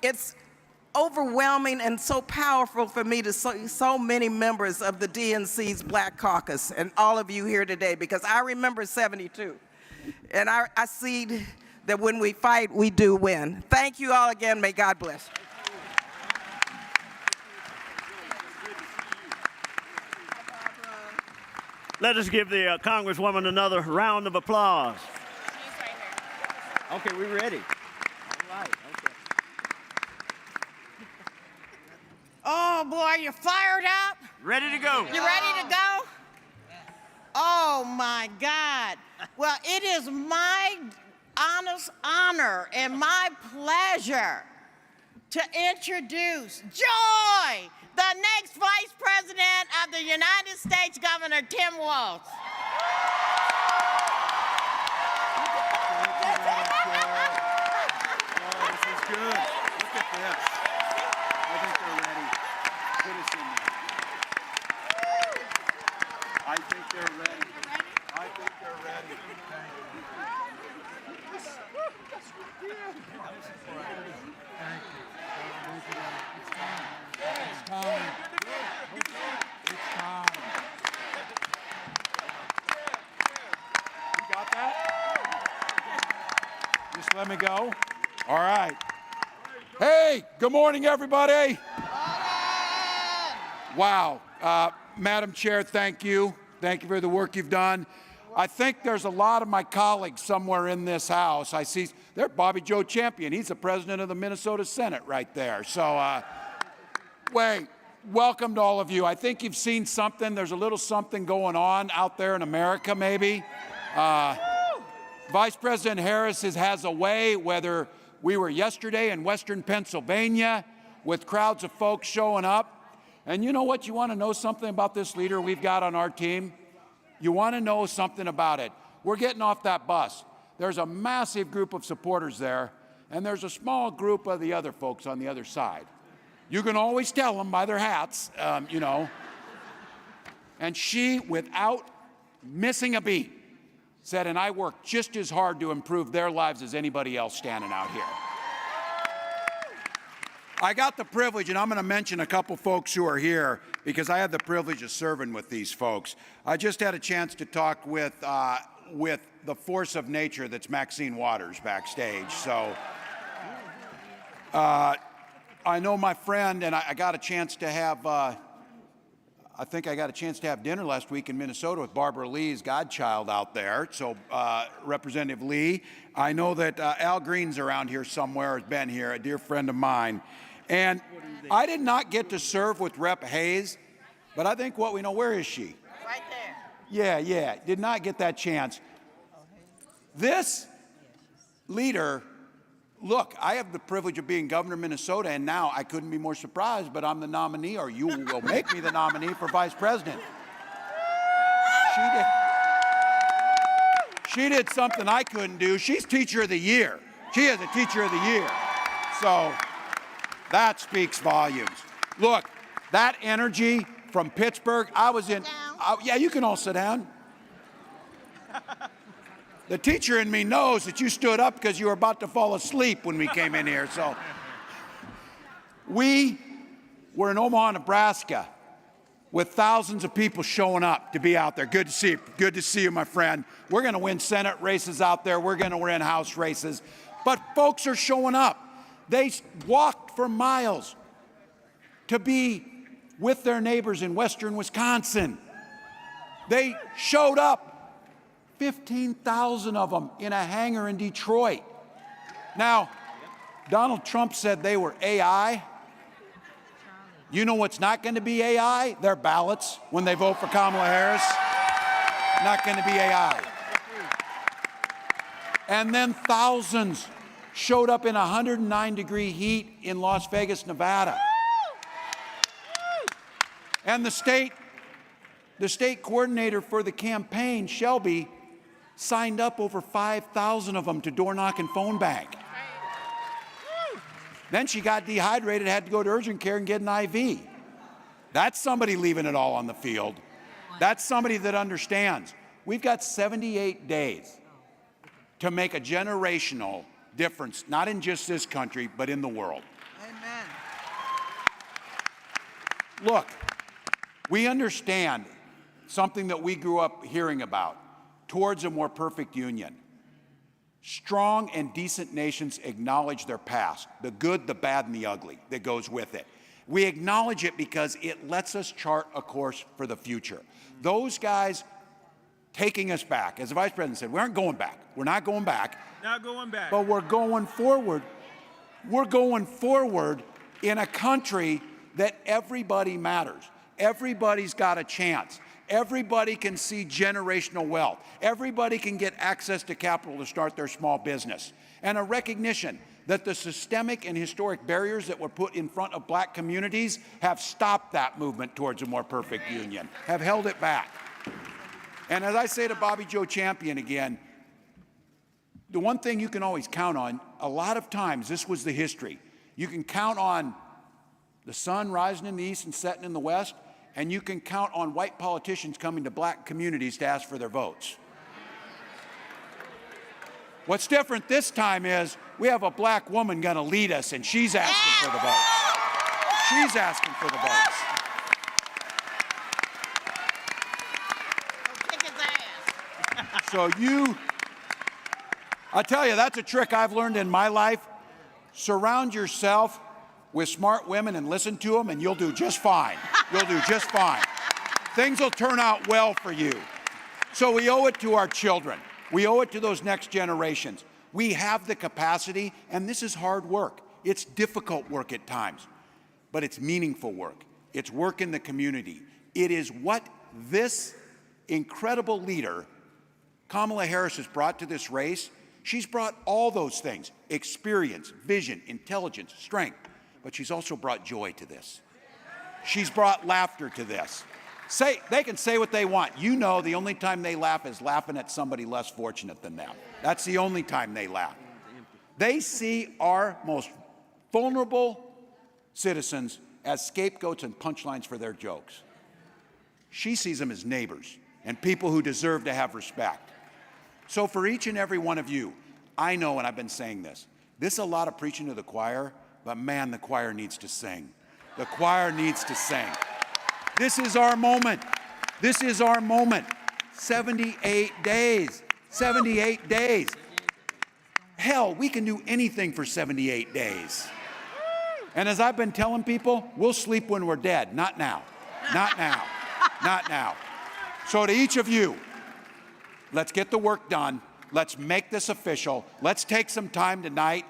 it's overwhelming and so powerful for me to see so many members of the DNC's Black Caucus and all of you here today, because I remember '72, and I see that when we fight, we do win. Thank you all again. May God bless. Let us give the Congresswoman another round of applause. Okay, we're ready. All right, okay. Oh, boy, you fired up? Ready to go. You ready to go? Oh, my God. Well, it is my honest honor and my pleasure to introduce Joy, the next Vice President of the United States, Governor Tim Walz. Let me go. All right. Hey, good morning, everybody. Wow. Madam Chair, thank you. Thank you for the work you've done. I think there's a lot of my colleagues somewhere in this house. I see there, Bobby Joe Champion. He's the president of the Minnesota Senate right there. So, welcome to all of you. I think you've seen something. There's a little something going on out there in America, maybe. Vice President Harris has a way, whether we were yesterday in Western Pennsylvania with crowds of folks showing up, And you know what? You want to know something about this leader we've got on our team? You want to know something about it? We're getting off that bus. There's a massive group of supporters there, and there's a small group of the other folks on the other side. You can always tell them by their hats, you know. And she, without missing a beat, said, and I work just as hard to improve their lives as anybody else standing out here. I got the privilege, and I'm going to mention a couple folks who are here because I had the privilege of serving with these folks. I just had a chance to talk with the force of nature that's Maxine Waters backstage. So I know my friend, and I got a chance to have, I think I got a chance to have dinner last week in Minnesota with Barbara Lee's godchild out there. So Representative Lee, I know that Al Green's around here somewhere, has been here, a dear friend of mine. And I did not get to serve with Rep. Hayes, but I think what we know, where is she? Right there. Yeah, did not get that chance. This leader, look, I have the privilege of being governor of Minnesota, and now I couldn't be more surprised, but I'm the nominee, or you will make me the nominee for vice president. She did something I couldn't do. She's teacher of the year. She is a teacher of the year. So that speaks volumes. Look, that energy from Pittsburgh, yeah, you can all sit down. The teacher in me knows that you stood up because you were about to fall asleep when we came in here. So we were in Omaha, Nebraska, with thousands of people showing up to be out there. Good to see you. Good to see you, my friend. We're going to win Senate races out there. We're going to win House races. But folks are showing up. They walked for miles to be with their neighbors in western Wisconsin. They showed up, 15,000 of them in a hangar in Detroit. Now, Donald Trump said they were AI. You know what's not going to be AI? Their ballots when they vote for Kamala Harris. Not going to be AI. And then thousands showed up in 109-degree heat in Las Vegas, Nevada. And the state coordinator for the campaign, Shelby, signed up over 5,000 of them to door knock and phone bank. Then she got dehydrated, had to go to urgent care and get an IV. That's somebody leaving it all on the field. That's somebody that understands. We've got 78 days to make a generational difference, not in just this country, but in the world. Amen. Look, we understand something that we grew up hearing about, towards a more perfect union. Strong and decent nations acknowledge their past, the good, the bad, and the ugly that goes with it. We acknowledge it because it lets us chart a course for the future. Those guys taking us back, as the vice president said, we aren't going back. We're not going back. Not going back. But we're going forward. We're going forward in a country that everybody matters. Everybody's got a chance. Everybody can see generational wealth. Everybody can get access to capital to start their small business. And a recognition that the systemic and historic barriers that were put in front of black communities have stopped that movement towards a more perfect union, have held it back. And as I say to Bobby Joe Champion again, the one thing you can always count on, a lot of times, this was the history, you can count on the sun rising in the east and setting in the west, and you can count on white politicians coming to black communities to ask for their votes. What's different this time is we have a black woman going to lead us, and she's asking for the votes. She's asking for the votes. Kick his ass. So I tell you, that's a trick I've learned in my life. Surround yourself with smart women and listen to them, and you'll do just fine. You'll do just fine. Things will turn out well for you. So we owe it to our children. We owe it to those next generations. We have the capacity, and this is hard work. It's difficult work at times, but it's meaningful work. It's work in the community. It is what this incredible leader, Kamala Harris, has brought to this race. She's brought all those things: experience, vision, intelligence, strength. But she's also brought joy to this. She's brought laughter to this. They can say what they want. You know the only time they laugh is laughing at somebody less fortunate than them. That's the only time they laugh. They see our most vulnerable citizens as scapegoats and punchlines for their jokes. She sees them as neighbors and people who deserve to have respect. So for each and every one of you, I know, and I've been saying this is a lot of preaching to the choir, but man, the choir needs to sing. The choir needs to sing. This is our moment. This is our moment. 78 days. 78 days. Hell, we can do anything for 78 days. And as I've been telling people, we'll sleep when we're dead. Not now. Not now. Not now. So to each of you, let's get the work done. Let's make this official. Let's take some time tonight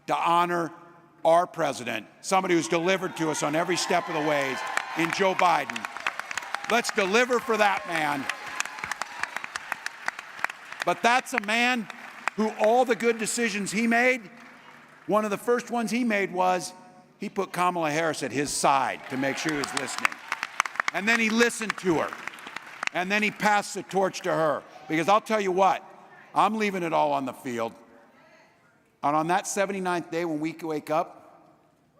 to honor our president, somebody who's delivered to us on every step of the ways in Joe Biden. Let's deliver for that man. But that's a man who all the good decisions he made, one of the first ones he made was he put Kamala Harris at his side to make sure he was listening. And then he listened to her. And then he passed the torch to her. Because I'll tell you what, I'm leaving it all on the field. And on that 79th day when we wake up,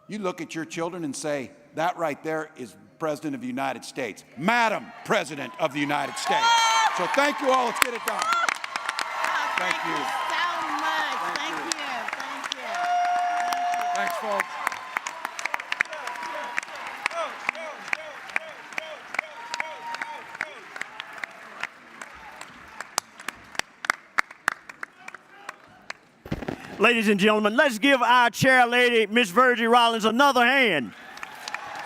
you look at your children and say, that right there is President of the United States. Madam President of the United States. So thank you all. Let's get it done. Oh, thank you so much. Thank you. Thanks, folks. Ladies and gentlemen, let's give our chair lady, Miss Virgie Rollins, another hand.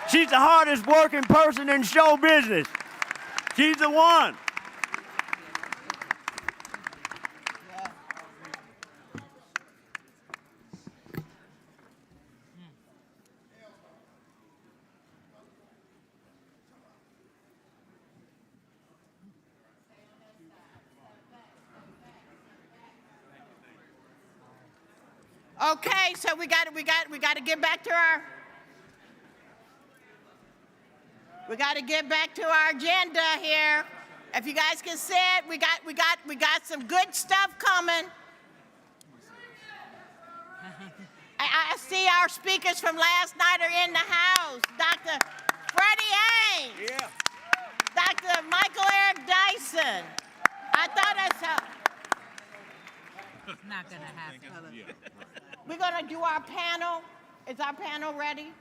She's the hardest working person in show business. She's the one. Okay, so we got to get back to our. We got to get back to our agenda here. If you guys can sit, we got some good stuff coming. I see our speakers from last night are in the house. Dr. Freddie Haynes. Yeah. Dr. Michael Eric Dyson. I thought I saw. Not gonna happen. We're gonna do our panel. Is our panel ready?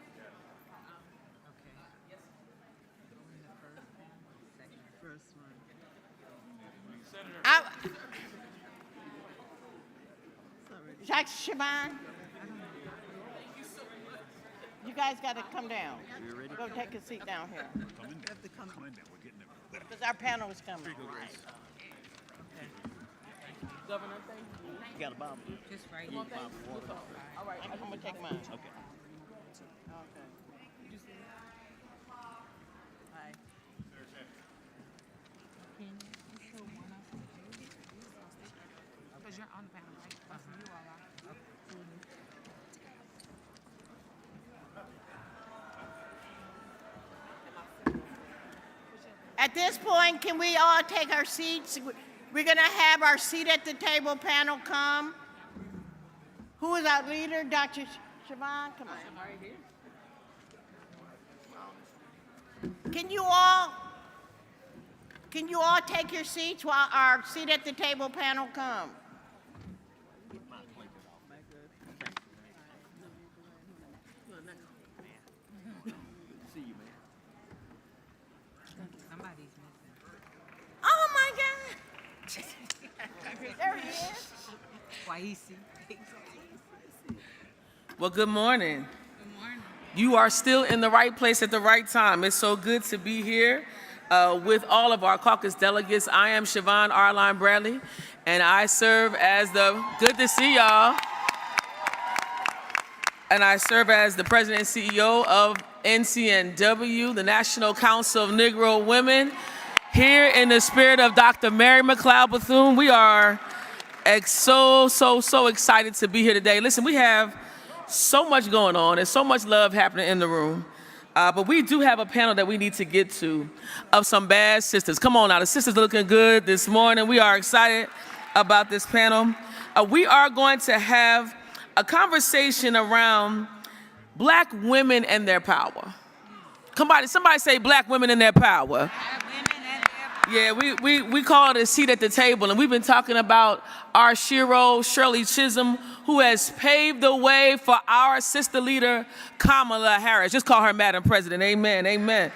First one. Dr. Siobhan, you guys got to come down. Go take a seat down here. Because our panel is coming. Governor, thank you. You got a bomb. Just right. All right, I'm gonna take mine. Okay. Can you show one of them? Because you're on the panel, right? That's who you all are. At this point, can we all take our seats? We're gonna have our seat at the table panel come. Who is our leader? Dr. Siobhan, come on. Can you all take your seats while our seat at the table panel come? Somebody's missing. Oh my God! There he is. Waisi. Well, good morning. Good morning. You are still in the right place at the right time. It's so good to be here with all of our caucus delegates. I am Siobhan Arline Bradley, and I serve as good to see y'all. And I serve as the president and CEO of NCNW, the National Council of Negro Women. Here in the spirit of Dr. Mary McLeod Bethune, we are so excited to be here today. Listen, we have so much going on. There's so much love happening in the room. But we do have a panel that we need to get to of some bad sisters. Come on now, the sisters are looking good this morning. We are excited about this panel. We are going to have a conversation around black women and their power. Somebody say black women and their power. Yeah, we call it a seat at the table, and we've been talking about our Shiro, Shirley Chisholm, who has paved the way for our sister leader, Kamala Harris. Just call her Madam President. Amen, amen.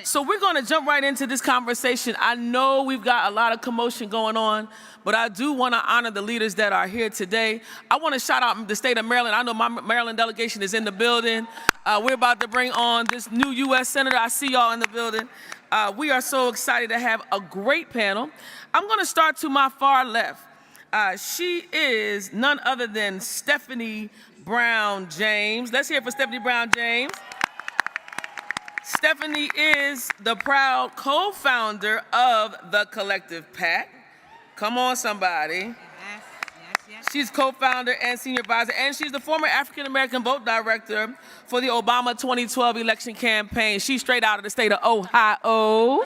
So we're going to jump right into this conversation. I know we've got a lot of commotion going on, but I do want to honor the leaders that are here today. I want to shout out the state of Maryland. I know my Maryland delegation is in the building. We're about to bring on this new U.S. Senator. I see y'all in the building. We are so excited to have a great panel. I'm going to start to my far left. She is none other than Stephanie Brown James. Let's hear it for Stephanie Brown James. Stephanie is the proud co-founder of the Collective PAC. Come on, somebody. She's co-founder and senior advisor, and she's the former African-American vote director for the Obama 2012 election campaign. She's straight out of the state of Ohio.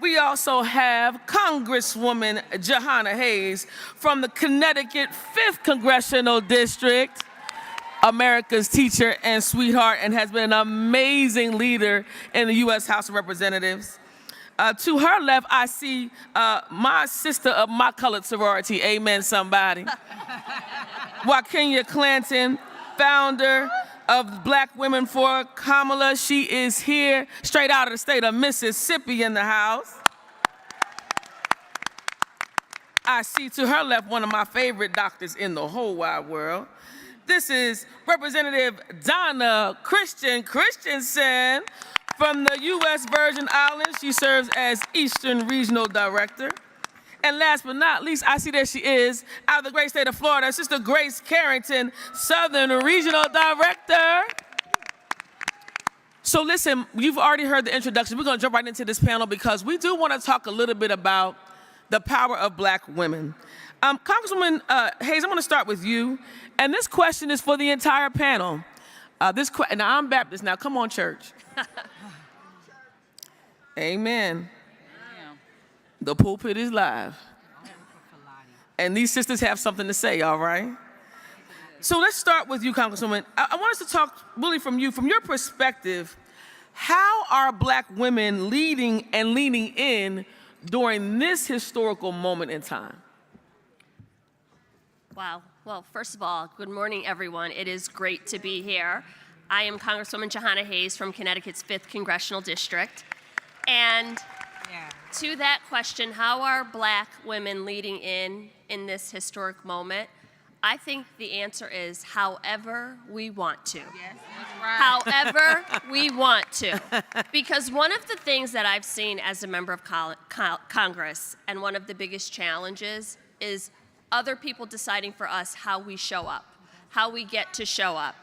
We also have Congresswoman Jahana Hayes from the Connecticut 5th Congressional District, America's teacher and sweetheart, and has been an amazing leader in the U.S. House of Representatives. To her left, I see my sister of my colored sorority, amen somebody. Wakenya Clanton, founder of Black Women for Kamala. She is here, straight out of the state of Mississippi in the house. I see to her left one of my favorite doctors in the whole wide world. This is Representative Donna Christensen from the U.S. Virgin Islands. She serves as Eastern Regional Director. And last but not least, I see there she is, out of the great state of Florida, Sister Grace Carrington, Southern Regional Director. So listen, you've already heard the introduction. We're going to jump right into this panel because we do want to talk a little bit about the power of black women. Congresswoman Hayes, I'm going to start with you. And this question is for the entire panel. Now, I'm Baptist. Now, come on, church. Amen. The pulpit is live. And these sisters have something to say, all right? So let's start with you, Congresswoman. I want us to talk really from you, from your perspective. How are black women leading and leaning in during this historical moment in time? Wow. Well, first of all, good morning, everyone. It is great to be here. I am Congresswoman Jahana Hayes from Connecticut's 5th Congressional District. And to that question, how are black women leading in this historic moment? I think the answer is however we want to. Yes, that's right. However we want to. Because one of the things that I've seen as a member of Congress, and one of the biggest challenges, is other people deciding for us how we show up, how we get to show up.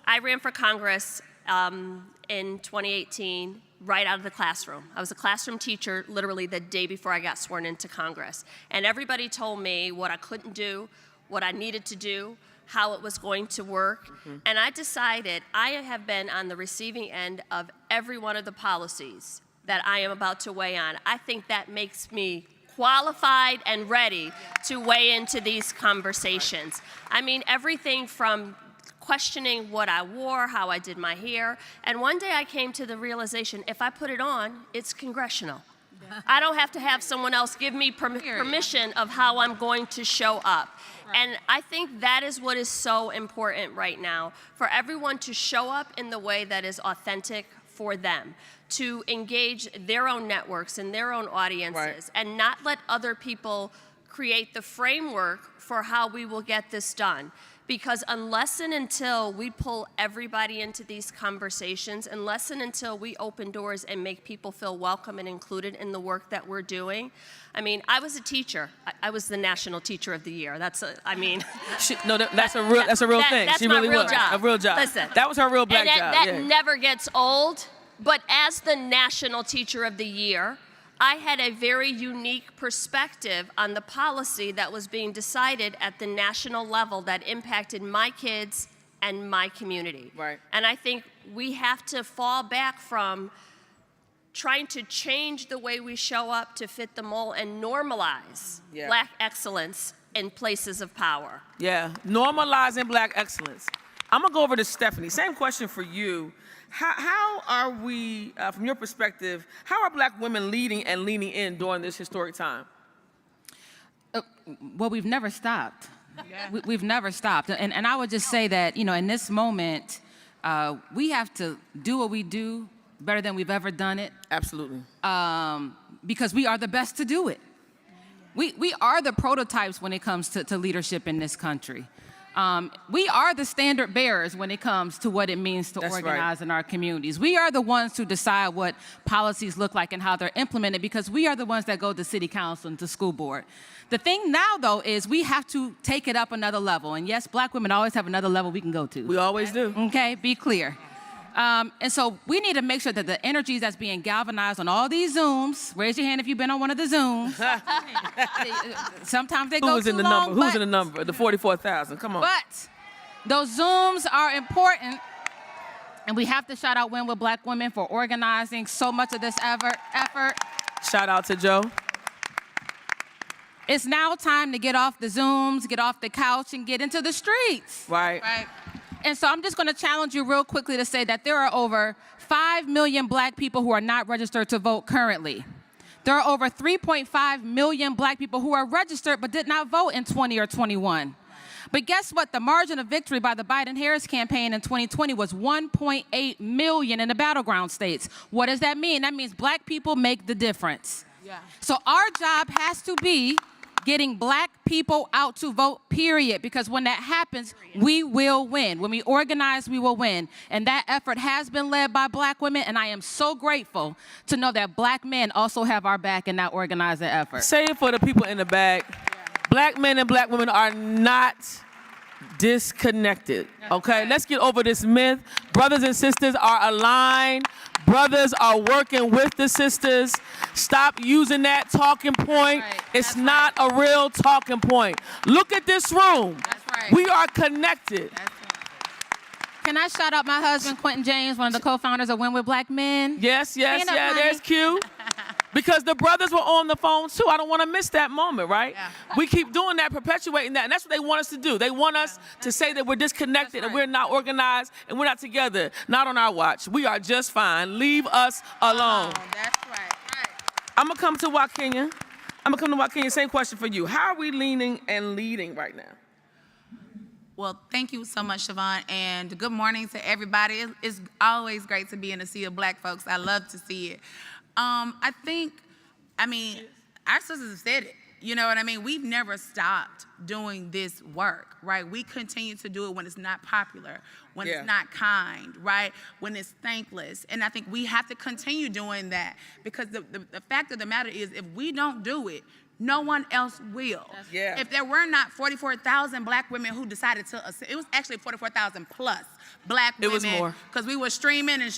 I ran for Congress in 2018 right out of the classroom. I was a classroom teacher literally the day before I got sworn into Congress. And everybody told me what I couldn't do, what I needed to do, how it was going to work. And I decided I have been on the receiving end of every one of the policies that I am about to weigh on. I think that makes me qualified and ready to weigh into these conversations. I mean, everything from questioning what I wore, how I did my hair, and one day I came to the realization, if I put it on, it's congressional. I don't have to have someone else give me permission of how I'm going to show up. And I think that is what is so important right now, for everyone to show up in the way that is authentic for them, to engage their own networks and their own audiences, and not let other people create the framework for how we will get this done. Because unless and until we pull everybody into these conversations, unless and until we open doors and make people feel welcome and included in the work that we're doing. I mean, I was a teacher. I was the National Teacher of the Year. That's a real thing. That's She my really real was. job. A real job. Listen, that was her real black and job. that never gets old. But as the National Teacher of the Year, I had a very unique perspective on the policy that was being decided at the national level that impacted my kids and my community. Right. And I think we have to fall back from trying to change the way we show up to fit the mold and normalize Black excellence in places of power. Yeah, normalizing Black excellence. I'm gonna go over to Stephanie. Same question for you. How are we, from your perspective, how are Black women leading and leaning in during this historic time? Well, we've never stopped. We've never stopped. And I would just say that, in this moment, we have to do what we do better than we've ever done it. Absolutely. Because we are the best to do it. We are the prototypes when it comes to leadership in this country. We are the standard bearers when it comes to what it means to organize in our communities. We are the ones who decide what policies look like and how they're implemented because we are the ones that go to city council and to school board. The thing now, though, is we have to take it up another level. And yes, Black women always have another level we can go to. We always do. Okay, be clear. And so we need to make sure that the energies that's being galvanized on all these Zooms, raise your hand if you've been on one of the Zooms. Sometimes they go too long. Who's in the number? The 44,000, come on. But those Zooms are important. And we have to shout out Win with Black Women for organizing so much of this effort. Shout out to Joe. It's now time to get off the Zooms, get off the couch, and get into the streets. Right. And so I'm just going to challenge you real quickly to say that there are over 5 million Black people who are not registered to vote currently. There are over 3.5 million Black people who are registered but did not vote in 20 or 21. But guess what? The margin of victory by the Biden-Harris campaign in 2020 was 1.8 million in the battleground states. What does that mean? That means Black people make the difference. Yeah. So our job has to be getting Black people out to vote, period, because when that happens, we will win. When we organize, we will win. And that effort has been led by Black women, and I am so grateful to know that Black men also have our back in that organizing effort. Say it for the people in the back. Black men and Black women are not disconnected, okay? Let's get over this myth. Brothers and sisters are aligned. Brothers are working with the sisters. Stop using that talking point. It's not a real talking point. Look at this room. We are connected. Can I shout out my husband, Quentin James, one of the co-founders of Win with Black Men? Yes, Stand up, honey. there's Q. Because the brothers were on the phone too. I don't want to miss that moment, right? Yeah. We keep doing that, perpetuating that, and that's what they want us to do. They want us to say that we're disconnected and we're not organized and we're not together. Not on our watch. We are just fine. Leave us alone. That's right. I'm going to come to Joaquin. Same question for you. How are we leaning and leading right now? Well, thank you so much, Siobhan, and good morning to everybody. It's always great to be in a sea of Black folks. I love to see it. Our sisters have said it. You know what I mean? We've never stopped doing this work, right? We continue to do it when it's not popular, when it's not kind, right? When it's thankless. And I think we have to continue doing that because the fact of the matter is if we don't do it, no one else will. Yeah. If there were not 44,000 Black women who decided to, it was actually 44,000 plus Black women. It was more. Because we were streaming and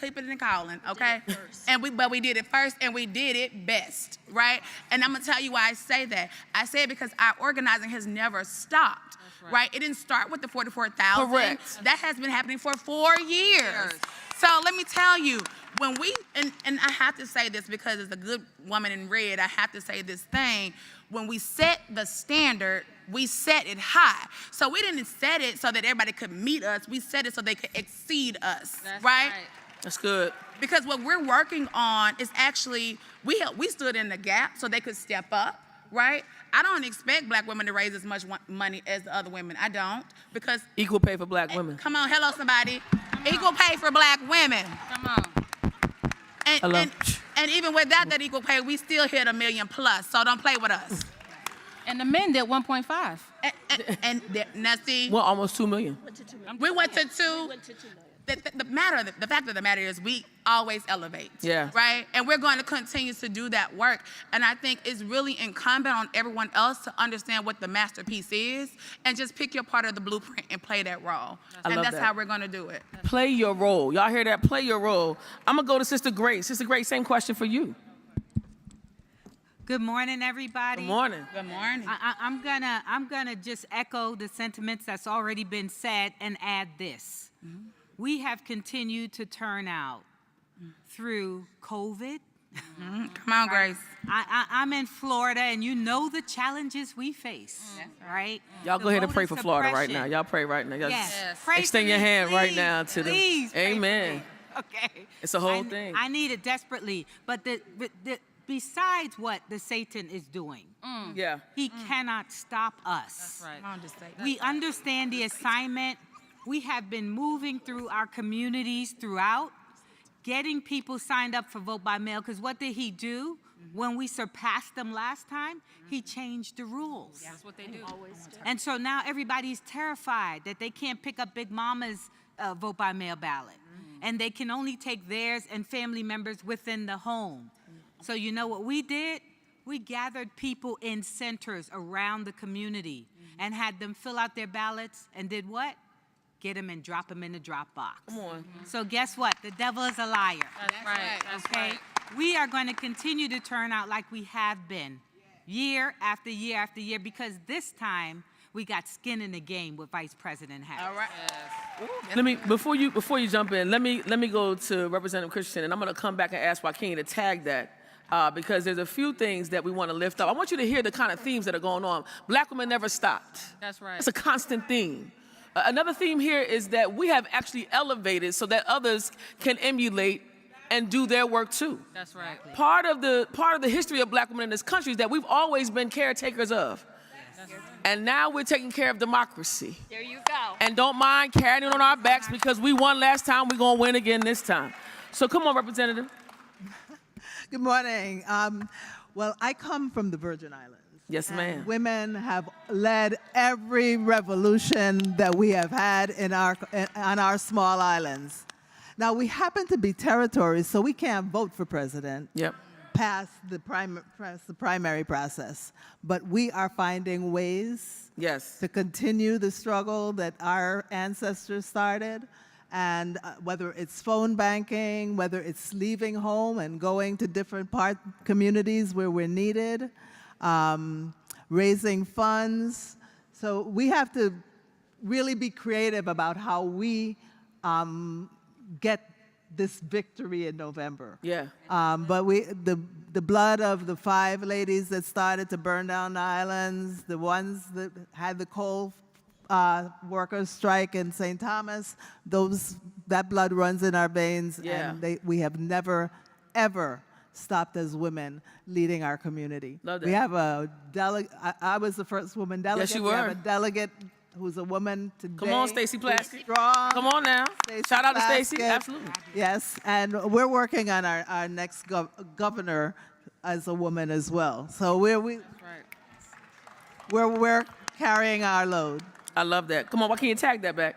keeping it and calling, okay? But we did it first and we did it best, right? And I'm gonna tell you why I say that. I say it because our organizing has never stopped, right? It didn't start with the 44,000. Correct. That has been happening for 4 years. So let me tell you, when we, and I have to say this because as a good woman in red, I have to say this thing. When we set the standard, we set it high. So we didn't set it so that everybody could meet us. We set it so they could exceed us, right? That's good. Because what we're working on is actually, we stood in the gap so they could step up, right? I don't expect Black women to raise as much money as the other women. I don't, because Equal pay for Black women. come on, hello somebody. Equal pay for Black women. Come on. And even without that equal pay, we still hit 1 million plus. So don't play with us. And the men did 1.5. Now see, Well, almost 2 million. we went to 2. The fact of the matter is we always elevate, right? And we're going to continue to do that work. And I think it's really incumbent on everyone else to understand what the masterpiece is and just pick your part of the blueprint and play that role. And that's how we're going to do it. Play your role. Y'all hear that? Play your role. I'm going to go to Sister Grace. Sister Grace, same question for you. Good morning, everybody. Good morning. Good morning. I'm gonna just echo the sentiments that's already been said and add this. We have continued to turn out through COVID. Come on, Grace. I'm in Florida, and you know the challenges we face, right? Y'all The go ahead and pray voter for Florida right now. suppression. Y'all pray right now. Y'all Yes. Pray extend for your me, hand right please, now to them. please pray for Amen. me. Okay. It's a whole thing. I need it desperately. But besides what the Satan is doing, Yeah. he cannot stop us. That's right. Come on, just say We understand the assignment. We have been moving through our communities throughout, getting people signed up for vote by mail, because what did he do? When we surpassed them last time, he changed the rules. That's what they do. And so now everybody's terrified that they can't pick up Big Mama's vote by mail ballot. And they can only take theirs and family members within the home. So you know what we did? We gathered people in centers around the community and had them fill out their ballots and did what? Get them and drop them in the drop box. Come on. So guess what? The devil is a liar. That's right. That's Okay? right. We are going to continue to turn out like we have been, year after year after year, because this time we got skin in the game with Vice President Harris. All right. Let me before you jump in. Let me go to Representative Christensen, and I'm going to come back and ask Joaquin to tag that. Because there's a few things that we want to lift up. I want you to hear the kind of themes that are going on. Black women never stopped. That's right. It's a constant theme. Another theme here is that we have actually elevated so that others can emulate and do their work too. That's right. Part of the history of black women in this country is that we've always been caretakers of. And now we're taking care of democracy. There you go. And don't mind carrying it on our backs because we won last time, we're going to win again this time. So come on, Representative. Good morning. Well, I come from the Virgin Islands. Yes, ma'am. Women have led every revolution that we have had on our small islands. Now, we happen to be territories, so we can't vote for president. Yep. Past the primary process. But we are finding ways Yes. to continue the struggle that our ancestors started. And whether it's phone banking, whether it's leaving home and going to different communities where we're needed, raising funds. So we have to really be creative about how we get this victory in November. Yeah. But the blood of the 5 ladies that started to burn down the islands, the ones that had the coal workers strike in St. Thomas, that blood runs in our veins, Yeah. and we have never, ever stopped as women leading our community. Love that. We have a delegate. I was the first woman delegate. Yes, you We have were. a delegate who's a woman today. Come on, Stacey who's Plaskett. Strong. Come on now. Stacey Shout out to Stacey. Plaskett. Absolutely. Yes, and we're working on our next governor as a woman as well. So we're carrying our load. I love that. Come on, why can't you tag that back?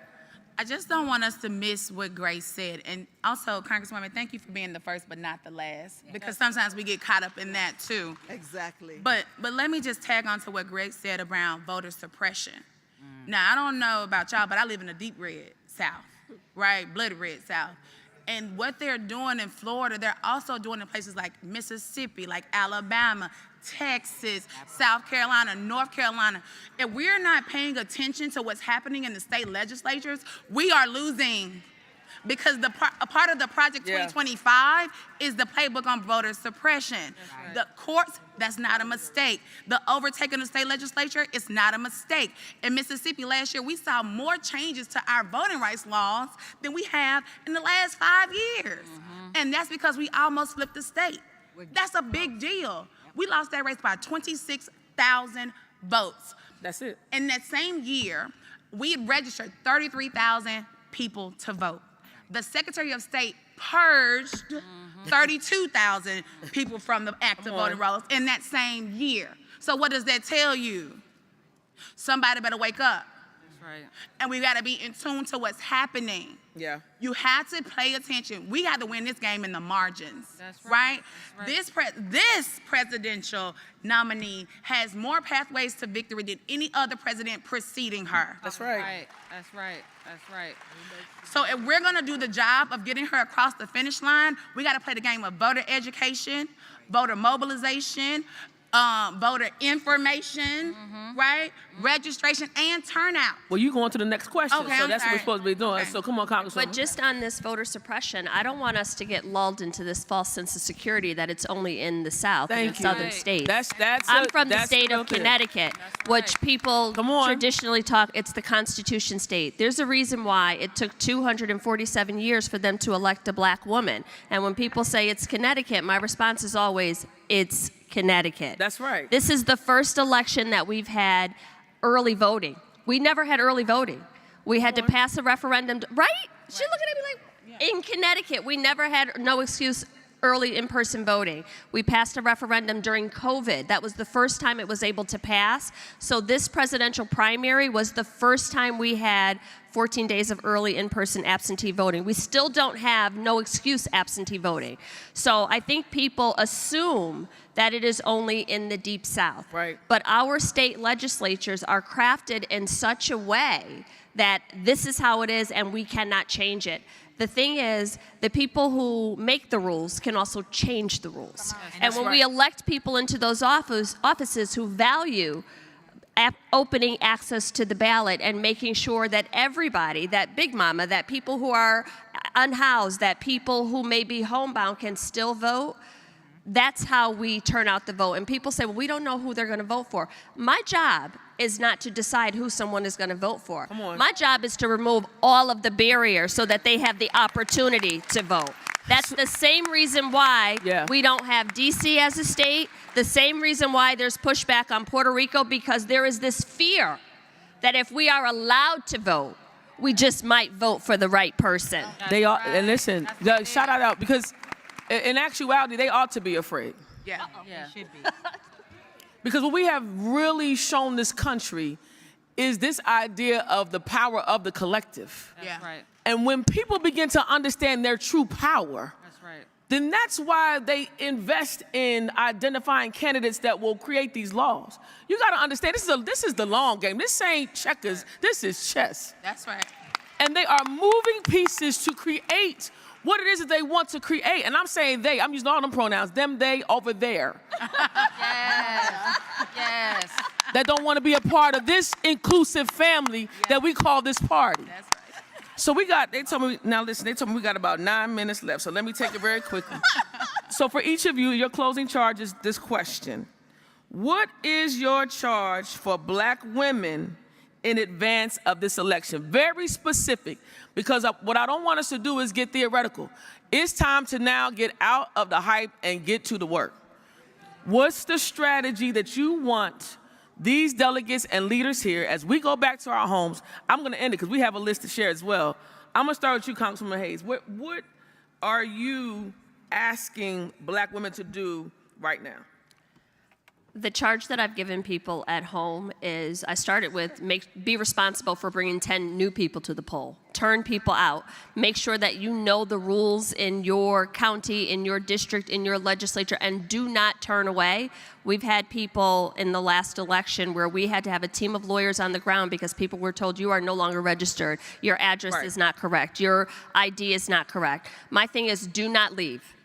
I just don't want us to miss what Grace said. And also, Congresswoman, thank you for being the first but not the last, because sometimes we get caught up in that too. Exactly. But let me just tag on to what Grace said around voter suppression. Now, I don't know about y'all, but I live in a deep red South, right? Blood red South. And what they're doing in Florida, they're also doing in places like Mississippi, like Alabama, Texas, South Carolina, North Carolina. If we're not paying attention to what's happening in the state legislatures, we are losing. Because a part of the Project 2025 is the playbook on voter suppression. The courts, that's not a mistake. The overtaking of the state legislature is not a mistake. In Mississippi last year, we saw more changes to our voting rights laws than we have in the last 5 years. And that's because we almost flipped the state. That's a big deal. We lost that race by 26,000 votes. That's it. In that same year, we had registered 33,000 people to vote. The Secretary of State purged 32,000 people from the active voting rolls in that same year. So what does that tell you? Somebody better wake up. That's right. And we gotta be in tune to what's happening. Yeah. You have to pay attention. We got to win this game in the margins. That's right. right. That's right. This presidential nominee has more pathways to victory than any other president preceding her. That's right. That's right. That's right. So if we're gonna do the job of getting her across the finish line, we gotta play the game of voter education, voter mobilization, voter information, right? Registration and turnout. Well, you going to the next question, Okay, so I'm that's what sorry. we're supposed to be doing. Okay. So come on, Congresswoman. But just on this voter suppression, I don't want us to get lulled into this false sense of security that it's only in the South and Thank in you. southern states. I'm I'm from the state of Connecticut, which people traditionally talk, it's the Constitution state. There's a reason why it took 247 years for them to elect a black woman. And when people say it's Connecticut, my response is always, it's Connecticut. That's right. This is the first election that we've had early voting. We never had early voting. We had to pass a referendum, right? She's looking at me like, in Connecticut, we never had, no excuse, early in-person voting. We passed a referendum during COVID. That was the first time it was able to pass. So this presidential primary was the first time we had 14 days of early in-person absentee voting. We still don't have no excuse absentee voting. So I think people assume that it is only in the Deep South. Right. But our state legislatures are crafted in such a way that this is how it is and we cannot change it. The thing is, the people who make the rules can also change the rules. And when we elect people into those offices who value opening access to the ballot and making sure that everybody, that big mama, that people who are unhoused, that people who may be homebound can still vote, that's how we turn out the vote. And people say, well, we don't know who they're going to vote for. My job is not to decide who someone is going to vote for. Come on. My job is to remove all of the barriers so that they have the opportunity to vote. That's the same reason why we don't have D.C. as a state, the same reason why there's pushback on Puerto Rico, because there is this fear that if we are allowed to vote, we just might vote for the right person. They are, and listen, shout out, because in actuality, they ought to be afraid. Yeah. Should be. Because what we have really shown this country is this idea of the power of the collective. Yeah. Right. And when people begin to understand their true power, That's right. then that's why they invest in identifying candidates that will create these laws. You got to understand, this is the long game. This ain't checkers, this is chess. That's right. And they are moving pieces to create what it is that they want to create. And I'm saying they, I'm using all them pronouns, them, they, over there. Yes. That don't want to be a part of this inclusive family that we call this party. That's right. So they told me we got about 9 minutes left, so let me take it very quickly. So for each of you, your closing charge is this question. What is your charge for black women in advance of this election? Very specific, because what I don't want us to do is get theoretical. It's time to now get out of the hype and get to the work. What's the strategy that you want these delegates and leaders here, as we go back to our homes? I'm going to end it because we have a list to share as well. I'm going to start with you, Congresswoman Hayes. What are you asking black women to do right now? The charge that I've given people at home is, I started with be responsible for bringing 10 new people to the poll. Turn people out. Make sure that you know the rules in your county, in your district, in your legislature, and do not turn away. We've had people in the last election where we had to have a team of lawyers on the ground because people were told you are no longer registered, your address is not correct, your ID is not correct. My thing is, do not leave.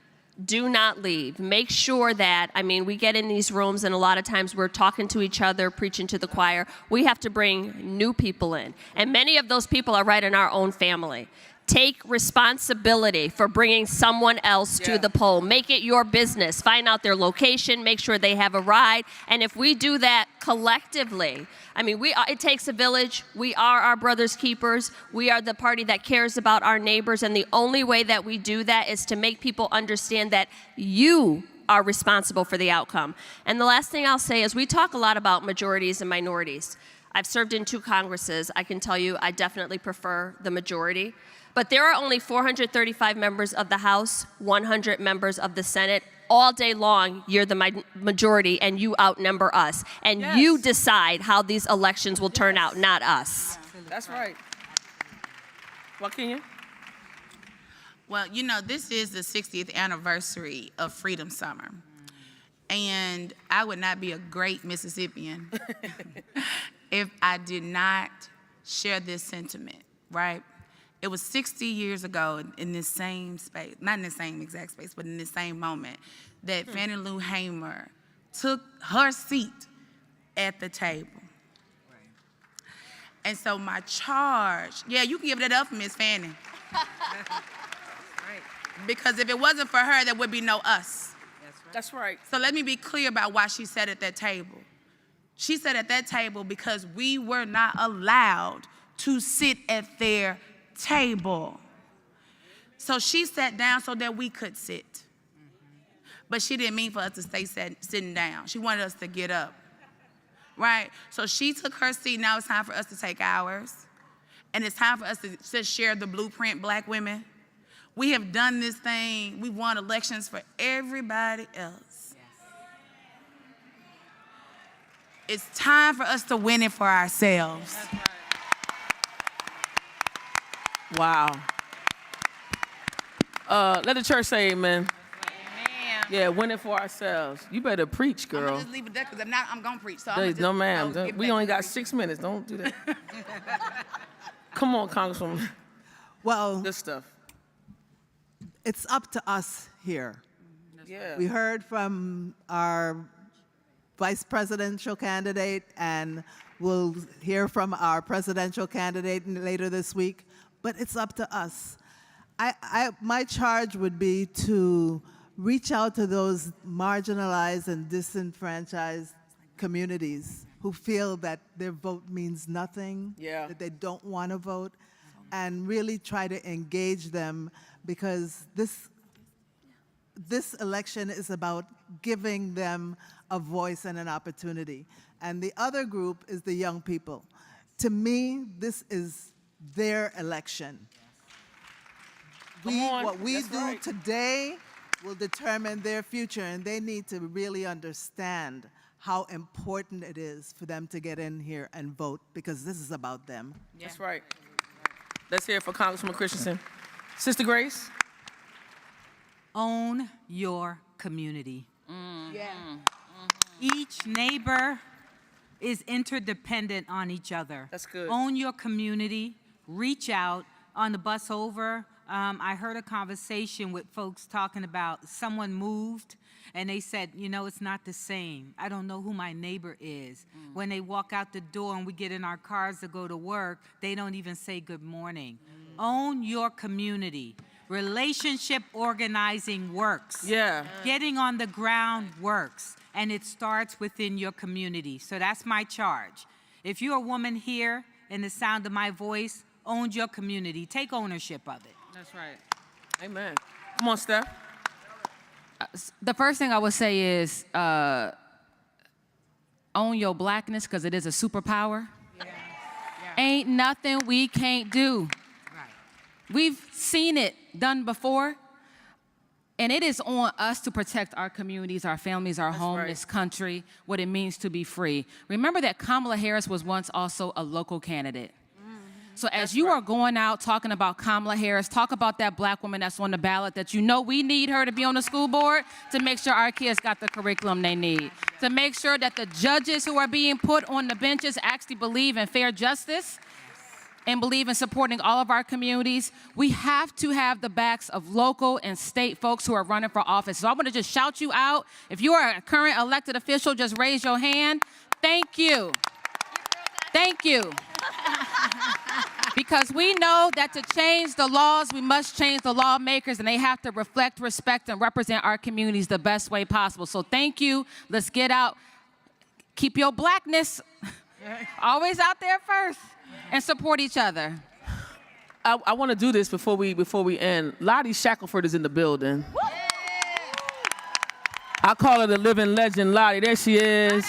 Do not leave. Make sure that, we get in these rooms and a lot of times we're talking to each other, preaching to the choir. We have to bring new people in. And many of those people are right in our own family. Take responsibility for bringing someone else to the poll. Make it your business. Find out their location, make sure they have a ride. And if we do that collectively, it takes a village. We are our brother's keepers. We are the party that cares about our neighbors. And the only way that we do that is to make people understand that you are responsible for the outcome. And the last thing I'll say is we talk a lot about majorities and minorities. I've served in 2 Congresses. I can tell you I definitely prefer the majority. But there are only 435 members of the House, 100 members of the Senate. All day long, you're the majority and you outnumber us. And you decide how these elections will turn out, not us. That's right. Joaquin? Well, this is the 60th anniversary of Freedom Summer. And I would not be a great Mississippian if I did not share this sentiment, right? It was 60 years ago in this same space, not in the same exact space, but in the same moment, that Fannie Lou Hamer took her seat at the table. And so my charge, yeah, you can give that up for Miss Fanning. Because if it wasn't for her, there would be no us. That's right. So let me be clear about why she sat at that table. She sat at that table because we were not allowed to sit at their table. So she sat down so that we could sit. But she didn't mean for us to stay sitting down. She wanted us to get up, right? So she took her seat. Now it's time for us to take ours. And it's time for us to share the blueprint, Black women. We have done this thing. We've won elections for everybody else. It's time for us to win it for ourselves. Wow. Let the church say amen. Yeah, win it for ourselves. You better preach, girl. I'm gonna just leave it there because if not, I'm gonna preach. So No, ma'am. We only got 6 minutes. Don't do that. Come on, Congresswoman. Well, Good stuff. it's up to us here. Yeah. We heard from our vice presidential candidate, and we'll hear from our presidential candidate later this week, but it's up to us. My charge would be to reach out to those marginalized and disenfranchised communities who feel that their vote means nothing, that they don't want to vote, and really try to engage them, because this election is about giving them a voice and an opportunity. And the other group is the young people. To me, this is their election. What we do today will determine their future, and they need to really understand how important it is for them to get in here and vote, because this is about them. That's right. Let's hear it for Congresswoman Christensen. Sister Grace? Own your community. Each neighbor is interdependent on each other. That's good. Own your community. Reach out. On the bus over, I heard a conversation with folks talking about someone moved and they said, you know, it's not the same. I don't know who my neighbor is. When they walk out the door and we get in our cars to go to work, they don't even say good morning. Own your community. Relationship organizing works. Yeah. Getting on the ground works, and it starts within your community. So that's my charge. If you're a woman here in the sound of my voice, own your community. Take ownership of it. That's right. Amen. Come on, Steph. The first thing I would say is own your Blackness, because it is a superpower. Ain't nothing we can't do. We've seen it done before, and it is on us to protect our communities, our families, our home, this country, what it means to be free. Remember that Kamala Harris was once also a local candidate. So as you are going out talking about Kamala Harris, talk about that Black woman that's on the ballot, that you know we need her to be on the school board to make sure our kids got the curriculum they need, to make sure that the judges who are being put on the benches actually believe in fair justice and believe in supporting all of our communities. We have to have the backs of local and state folks who are running for office. So I want to just shout you out. If you are a current elected official, just raise your hand. Thank you. Thank you. Because we know that to change the laws, we must change the lawmakers, and they have to reflect, respect, and represent our communities the best way possible. So thank you. Let's get out. Keep your Blackness always out there first, and support each other. I want to do this before we end. Lottie Shackelford is in the building. I call her the living legend, Lottie. There she is.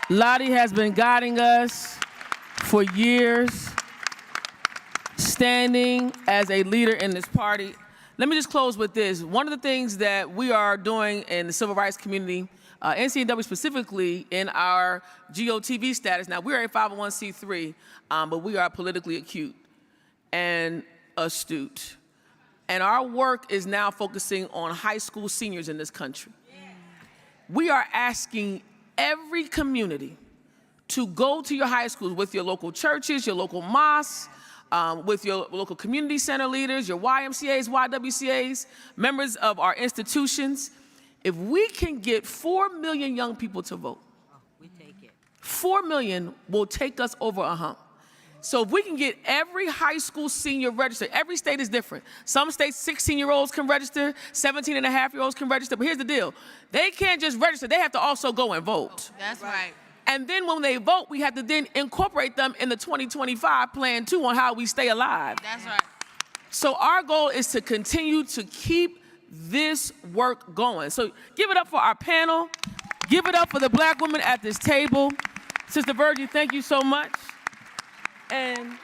Lottie has been guiding us for years, standing as a leader in this party. Let me just close with this. One of the things that we are doing in the civil rights community, NCAW specifically, in our GOTV status. Now, we are a 501c3, but we are politically acute and astute. And our work is now focusing on high school seniors in this country. We are asking every community to go to your high schools with your local churches, your local mosques, with your local community center leaders, your YMCAs, YWCAs, members of our institutions, If we can get 4 million young people to vote, 4 million will take us over a hump. So if we can get every high school senior registered, every state is different. Some states 16-year-olds can register, 17-and-a-half-year-olds can register, but here's the deal. They can't just register, they have to also go and vote. That's right. And then when they vote, we have to then incorporate them in the 2025 plan too on how we stay alive. That's right. So our goal is to continue to keep this work going. So give it up for our panel. Give it up for the black women at this table. Sister Virgie, thank you so much. And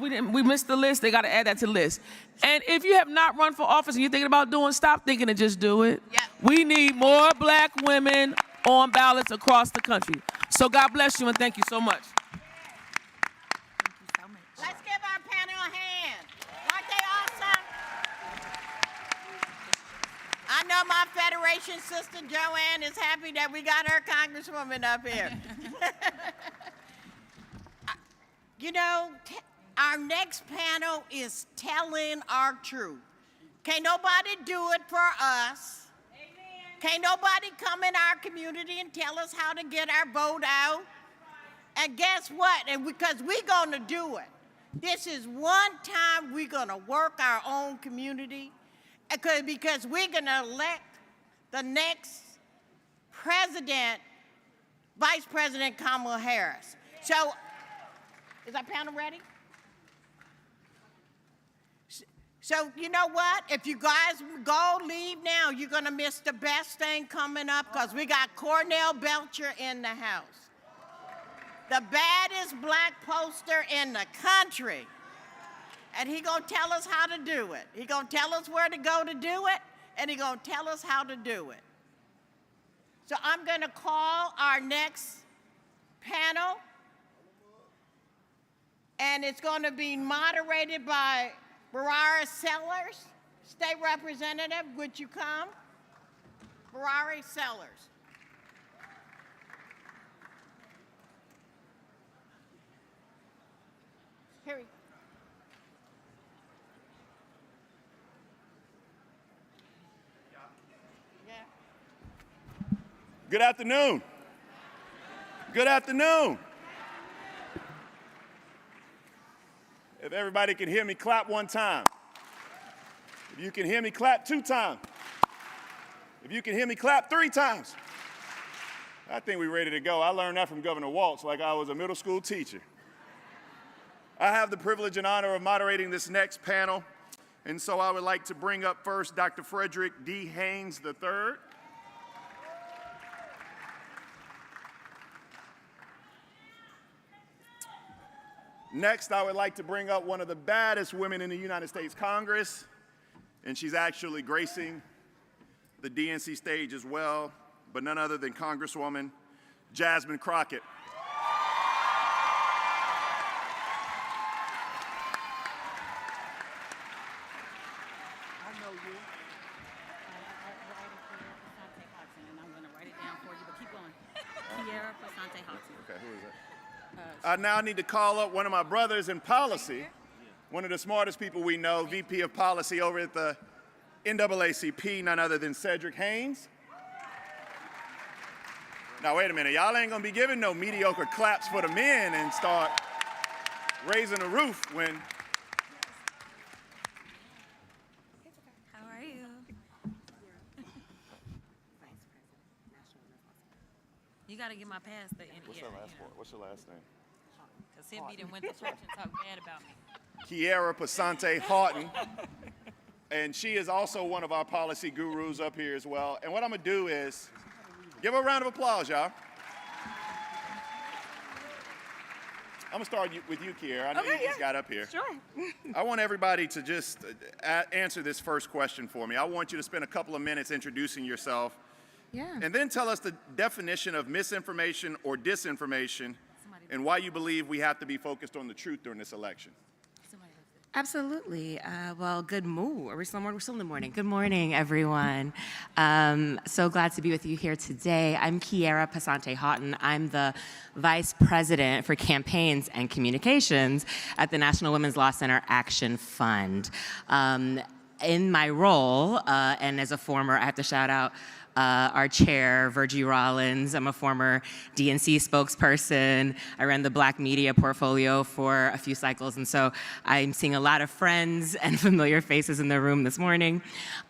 we missed the list. They got to add that to the list. And if you have not run for office and you're thinking about doing, stop thinking and just do it. Yeah. We need more black women on ballots across the country. So God bless you and thank you so much. Let's give our panel a hand. Aren't they awesome? I know my Federation sister Joanne is happy that we got her Congresswoman up here. You know, our next panel is telling our truth. Can't nobody do it for us. Amen. Can't nobody come in our community and tell us how to get our vote out. And guess what? And because we're going to do it. This is one time we're going to work our own community because we're going to elect the next president, Vice President Kamala Harris. So, is our panel ready? So, you know what? If you guys leave now, you're going to miss the best thing coming up because we got Cornell Belcher in the house. The baddest black poster in the country. And he going to tell us how to do it. He going to tell us where to go to do it, and he going to tell us how to do it. So I'm going to call our next panel. And it's going to be moderated by Barara Sellers, State Representative. Would you come? Barara Sellers. Here we go. Yeah. Good afternoon. Good afternoon. If everybody can hear me, clap one time. If you can hear me, clap 2 times. If you can hear me, clap 3 times. I think we're ready to go. I learned that from Governor Walz like I was a middle school teacher. I have the privilege and honor of moderating this next panel, and so I would like to bring up first Dr. Frederick D. Haynes III. Next, I would like to bring up one of the baddest women in the United States Congress, and she's actually gracing the DNC stage as well, but none other than Congresswoman Jasmine Crockett. I know you. And I'm going to write it down for you, but keep going. Kiera Pasante Hudson. Okay, who is that? I now need to call up one of my brothers in policy, one of the smartest people we know, VP of Policy over at the NAACP, none other than Cedric Haynes. Now, wait a minute. Y'all ain't going to be giving no mediocre claps for the men and start raising the roof when... How are you? You got to get my pastor in What's here. her last part? What's her last name? Because him be done went to church and talk bad about me. Kiera Pasante Houghton. And she is also one of our policy gurus up here as well. And what I'm going to do is give her a round of applause, y'all. I'm going to start with you, Kiera. I know you just got up here. Sure. I want everybody to just answer this first question for me. I want you to spend a couple of minutes introducing yourself. Yeah. And then tell us the definition of misinformation or disinformation and why you believe we have to be focused on the truth during this election. Absolutely. Well, good morning. We're still in the morning. Good morning, everyone. So glad to be with you here today. I'm Kiera Pasante Houghton. I'm the Vice President for Campaigns and Communications at the National Women's Law Center Action Fund. in my role, and as a former, I have to shout out our chair, Virgie Rollins. I'm a former DNC spokesperson. I ran the Black media portfolio for a few cycles, and so I'm seeing a lot of friends and familiar faces in the room this morning.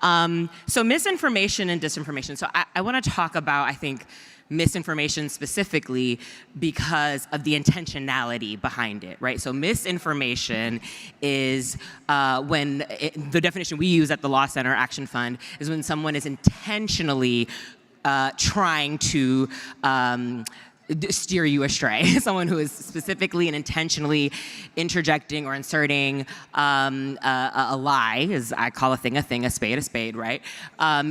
So misinformation and disinformation. So I want to talk about, I think, misinformation specifically because of the intentionality behind it, right? So misinformation is the definition we use at the Law Center Action Fund is when someone is intentionally trying to steer you astray. Someone who is specifically and intentionally interjecting or inserting a lie, as I call a thing, a spade, right?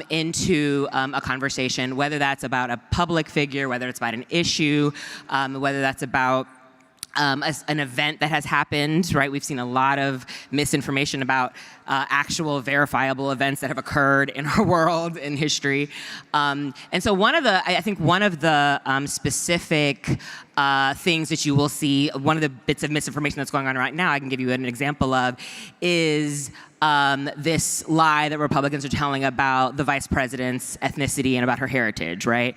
Into a conversation, whether that's about a public figure, whether it's about an issue, whether that's about an event that has happened, right? We've seen a lot of misinformation about actual verifiable events that have occurred in our world, in history. And so I think one of the specific things that you will see, one of the bits of misinformation that's going on right now, I can give you an example of, is this lie that Republicans are telling about the vice president's ethnicity and about her heritage, right?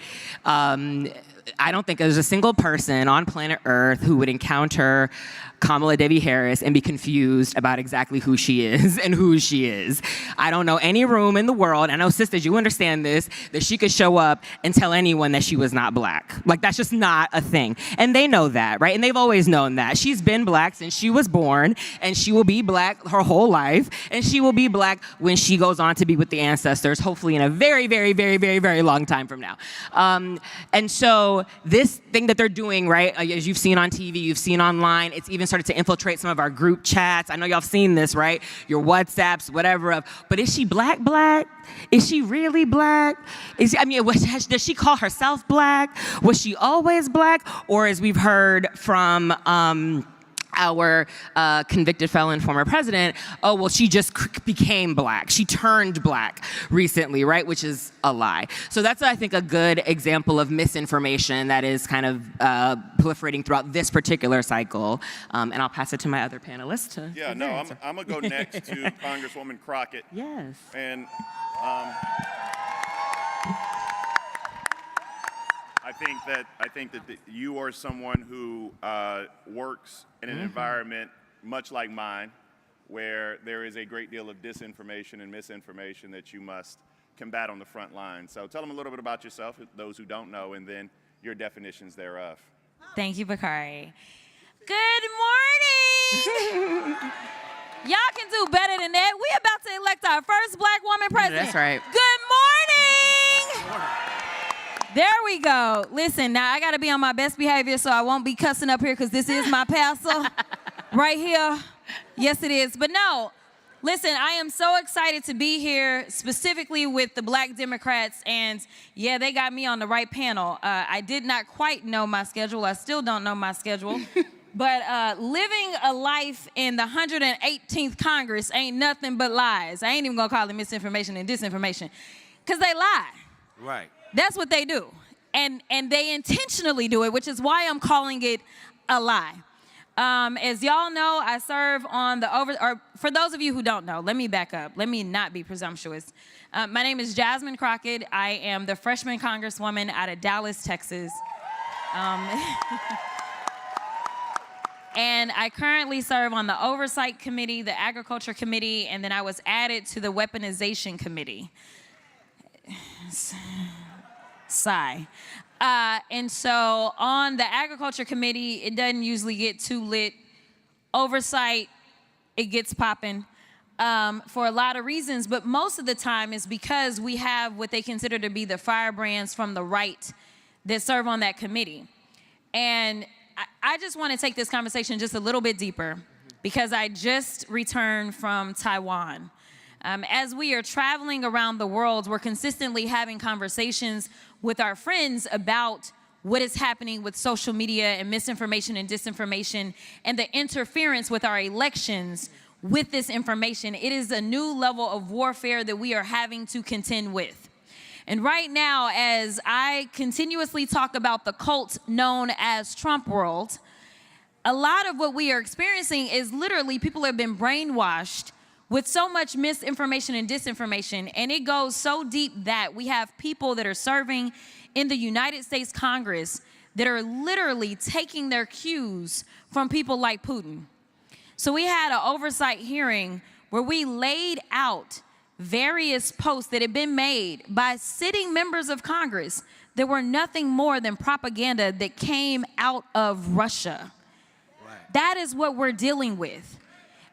I don't think there's a single person on planet Earth who would encounter Kamala Devi Harris and be confused about exactly who she is and who she is. I don't know any room in the world, I know sisters, you understand this, that she could show up and tell anyone that she was not black. Like, that's just not a thing. And they know that, right? And they've always known that. She's been black since she was born, and she will be black her whole life, and she will be black when she goes on to be with the ancestors, hopefully in a very, very, very, very, very long time from now. And so this thing that they're doing, right, as you've seen on TV, you've seen online, it's even started to infiltrate some of our group chats. I know y'all have seen this, right? Your WhatsApps, whatever. But is she black? Is she really black? Does she call herself black? Was she always black? Or as we've heard from our convicted felon former president, oh, well, she just became black. She turned black recently, right? Which is a lie. So that's, I think, a good example of misinformation that is kind of proliferating throughout this particular cycle. And I'll pass it to my other panelists to. Yeah, no, I'm going to go next to Congresswoman Crockett. Yes. And I think that you are someone who works in an environment much like mine, where there is a great deal of disinformation and misinformation that you must combat on the front line. So tell them a little bit about yourself, those who don't know, and then your definitions thereof. Thank you, Bakari. Good morning. Y'all can do better than that. We about to elect our first black woman president. That's right. Good morning. There we go. Listen, now I got to be on my best behavior so I won't be cussing up here because this is my pastor right here. Yes, it is. But no, listen, I am so excited to be here specifically with the Black Democrats. And yeah, they got me on the right panel. I did not quite know my schedule. I still don't know my schedule. But living a life in the 118th Congress ain't nothing but lies. I ain't even going to call it misinformation and disinformation because they lie. Right. That's what they do. And they intentionally do it, which is why I'm calling it a lie. As y'all know, I serve on or for those of you who don't know, let me back up. Let me not be presumptuous. My name is Jasmine Crockett. I am the freshman Congresswoman out of Dallas, Texas. And I currently serve on the Oversight Committee, the Agriculture Committee, and then I was added to the Weaponization Committee. Sigh. And so on the Agriculture Committee, it doesn't usually get too lit. Oversight, it gets popping for a lot of reasons, but most of the time is because we have what they consider to be the firebrands from the right that serve on that committee. And I just want to take this conversation just a little bit deeper because I just returned from Taiwan. As we are traveling around the world, we're consistently having conversations with our friends about what is happening with social media and misinformation and disinformation and the interference with our elections with this information. It is a new level of warfare that we are having to contend with. And right now, as I continuously talk about the cult known as Trump world, a lot of what we are experiencing is literally people have been brainwashed with so much misinformation and disinformation, and it goes so deep that we have people that are serving in the United States Congress that are literally taking their cues from people like Putin. So we had an oversight hearing where we laid out various posts that had been made by sitting members of Congress that were nothing more than propaganda that came out of Russia. Right. That is what we're dealing with.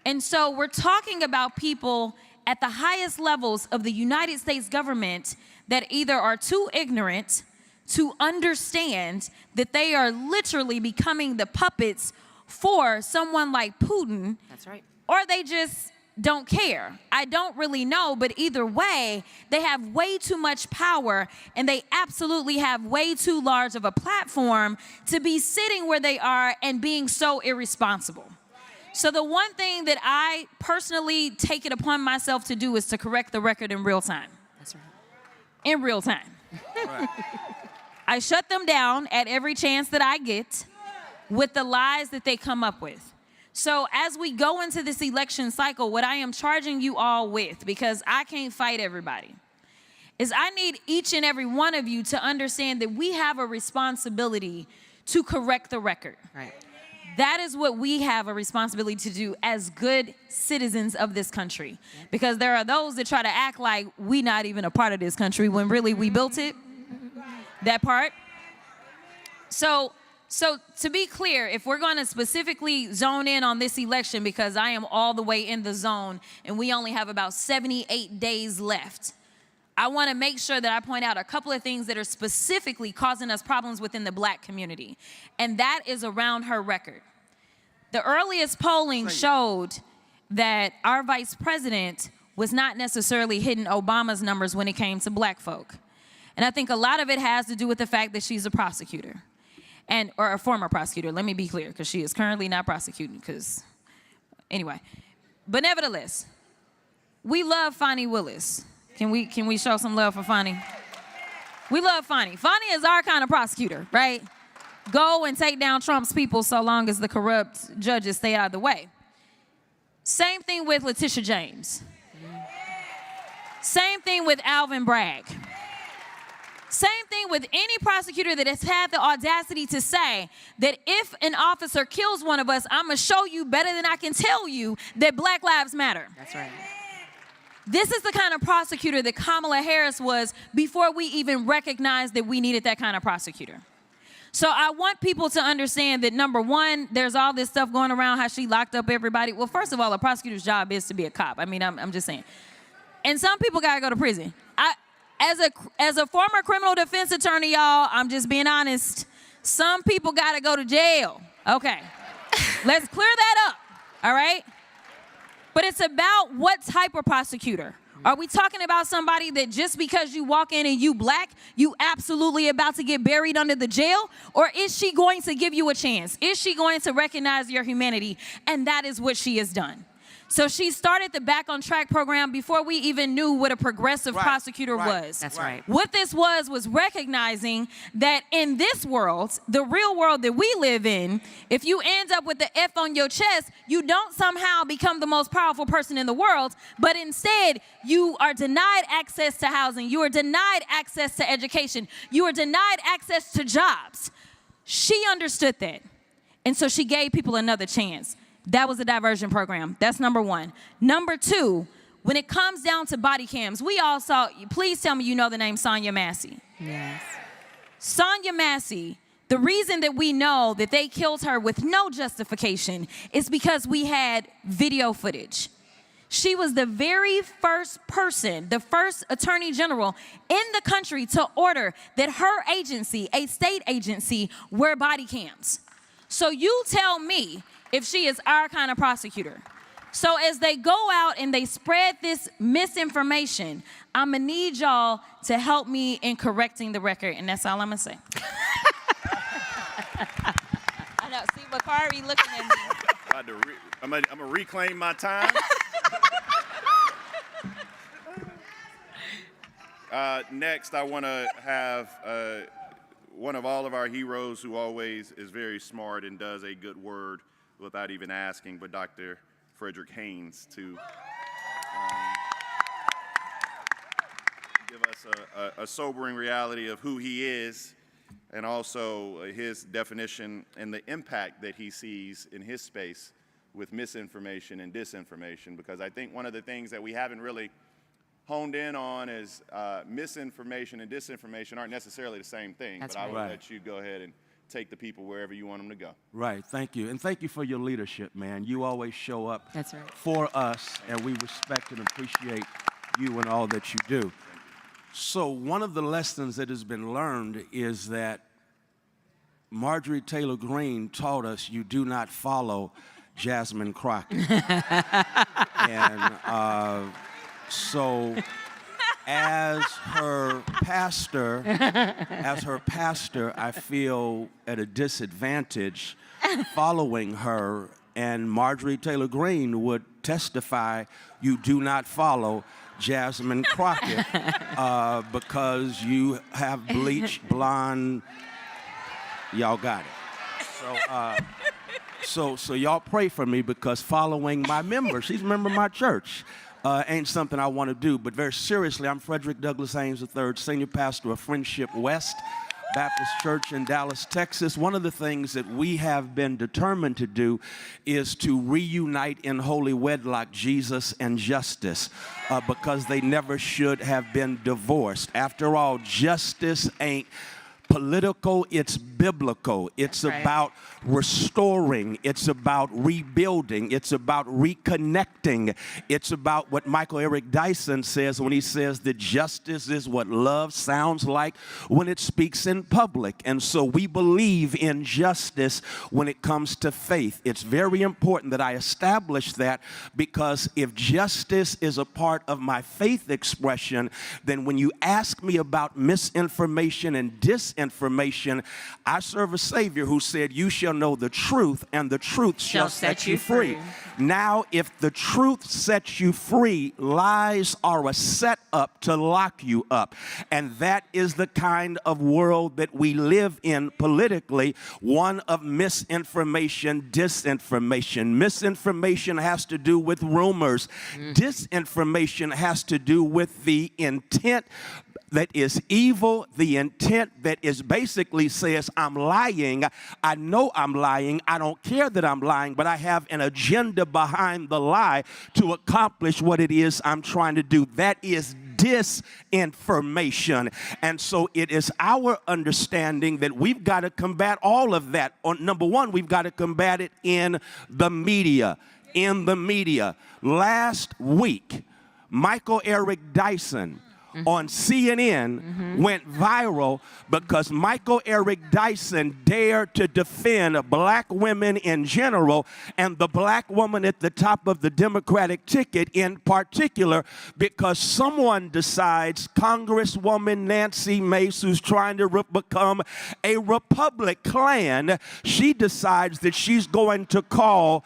And so we're talking about people at the highest levels of the United States government that either are too ignorant to understand that they are literally becoming the puppets for someone like Putin. That's right. Or they just don't care. I don't really know, but either way, they have way too much power and they absolutely have way too large of a platform to be sitting where they are and being so irresponsible. So the one thing that I personally take it upon myself to do is to correct the record in real time. That's right. In real time. Right. I shut them down at every chance that I get with the lies that they come up with. So as we go into this election cycle, what I am charging you all with, because I can't fight everybody, is I need each and every one of you to understand that we have a responsibility to correct the record. Right. That is what we have a responsibility to do as good citizens of this country. Because there are those that try to act like we not even a part of this country when really we built it, that part. So to be clear, if we're going to specifically zone in on this election, because I am all the way in the zone and we only have about 78 days left, I want to make sure that I point out a couple of things that are specifically causing us problems within the Black community, and that is around her record. The earliest polling showed that our vice president was not necessarily hitting Obama's numbers when it came to Black folk. And I think a lot of it has to do with the fact that she's a prosecutor, or a former prosecutor, let me be clear, because she is currently not prosecuting, because, anyway. But nevertheless, we love Fani Willis. Can we show some love for Fani? We love Fani. Fani is our kind of prosecutor, right? Go and take down Trump's people so long as the corrupt judges stay out of the way. Same thing with Letitia James. Same thing with Alvin Bragg. Same thing with any prosecutor that has had the audacity to say that if an officer kills one of us, I'm going to show you better than I can tell you that Black Lives Matter. That's right. This is the kind of prosecutor that Kamala Harris was before we even recognized that we needed that kind of prosecutor. So I want people to understand that, number one, there's all this stuff going around how she locked up everybody. Well, first of all, a prosecutor's job is to be a cop. I mean, I'm just saying. And some people got to go to prison. As a former criminal defense attorney, y'all, I'm just being honest. Some people got to go to jail. Okay. Let's clear that up, all right? But it's about what type of prosecutor. Are we talking about somebody that just because you walk in and you Black, you absolutely about to get buried under the jail? Or is she going to give you a chance? Is she going to recognize your humanity? And that is what she has done. So she started the Back on Track program before we even knew what a progressive prosecutor was. That's right. What this was recognizing that in this world, the real world that we live in, if you end up with the F on your chest, you don't somehow become the most powerful person in the world, but instead you are denied access to housing, you are denied access to education, you are denied access to jobs. She understood that, and so she gave people another chance. That was a diversion program. That's number one. Number two, when it comes down to body cams, we all saw, please tell me you know the name Sonia Massey. Yes. Sonia Massey, the reason that we know that they killed her with no justification is because we had video footage. She was the very first person, the first attorney general in the country to order that her agency, a state agency, wear body cams. So you tell me if she is our kind of prosecutor. So as they go out and they spread this misinformation, I'm gonna need y'all to help me in correcting the record, and that's all I'm gonna say. I know, see, Bakari looking at me. I'm gonna reclaim my time. Next, I wanna have one of all of our heroes who always is very smart and does a good word without even asking, but Dr. Frederick Haynes to a sobering reality of who he is and also his definition and the impact that he sees in his space with misinformation and disinformation, because I think one of the things that we haven't really honed in on is misinformation and disinformation aren't necessarily the same thing. That's but I will right. let you go ahead and take the people wherever you want them to go. Right, thank you. And thank you for your leadership, man. You always show up That's right. for us, and we respect and appreciate you and all that you do. So one of the lessons that has been learned is that Marjorie Taylor Greene taught us you do not follow Jasmine Crockett. And so as her pastor, I feel at a disadvantage following her, and Marjorie Taylor Greene would testify you do not follow Jasmine Crockett because you have bleached blonde. Y'all got it. So y'all pray for me, because following my member, she's a member of my church, ain't something I want to do. But very seriously, I'm Frederick Douglass Ames III, senior pastor of Friendship West Baptist Church in Dallas, Texas. One of the things that we have been determined to do is to reunite in holy wedlock Jesus and justice, because they never should have been divorced. After all, justice ain't political, it's biblical. It's about restoring. It's about rebuilding. It's about reconnecting. It's about what Michael Eric Dyson says when he says that justice is what love sounds like when it speaks in public. And so we believe in justice when it comes to faith. It's very important that I establish that, because if justice is a part of my faith expression, then when you ask me about misinformation and disinformation, I serve a Savior who said, you shall know the truth, and the truth shall set you free. Now, if the truth sets you free, lies are a setup to lock you up. And that is the kind of world that we live in politically, one of misinformation, disinformation. Misinformation has to do with rumors. Disinformation has to do with the intent that is evil, the intent that is basically says, I'm lying, I know I'm lying, I don't care that I'm lying, but I have an agenda behind the lie to accomplish what it is I'm trying to do. That is disinformation. And so it is our understanding that we've got to combat all of that. Number one, we've got to combat it in the media. In the media. Last week, Michael Eric Dyson on CNN went viral because Michael Eric Dyson dared to defend black women in general and the black woman at the top of the Democratic ticket in particular, because someone decides, Congresswoman Nancy Mace, who's trying to become a Republican, she decides that she's going to call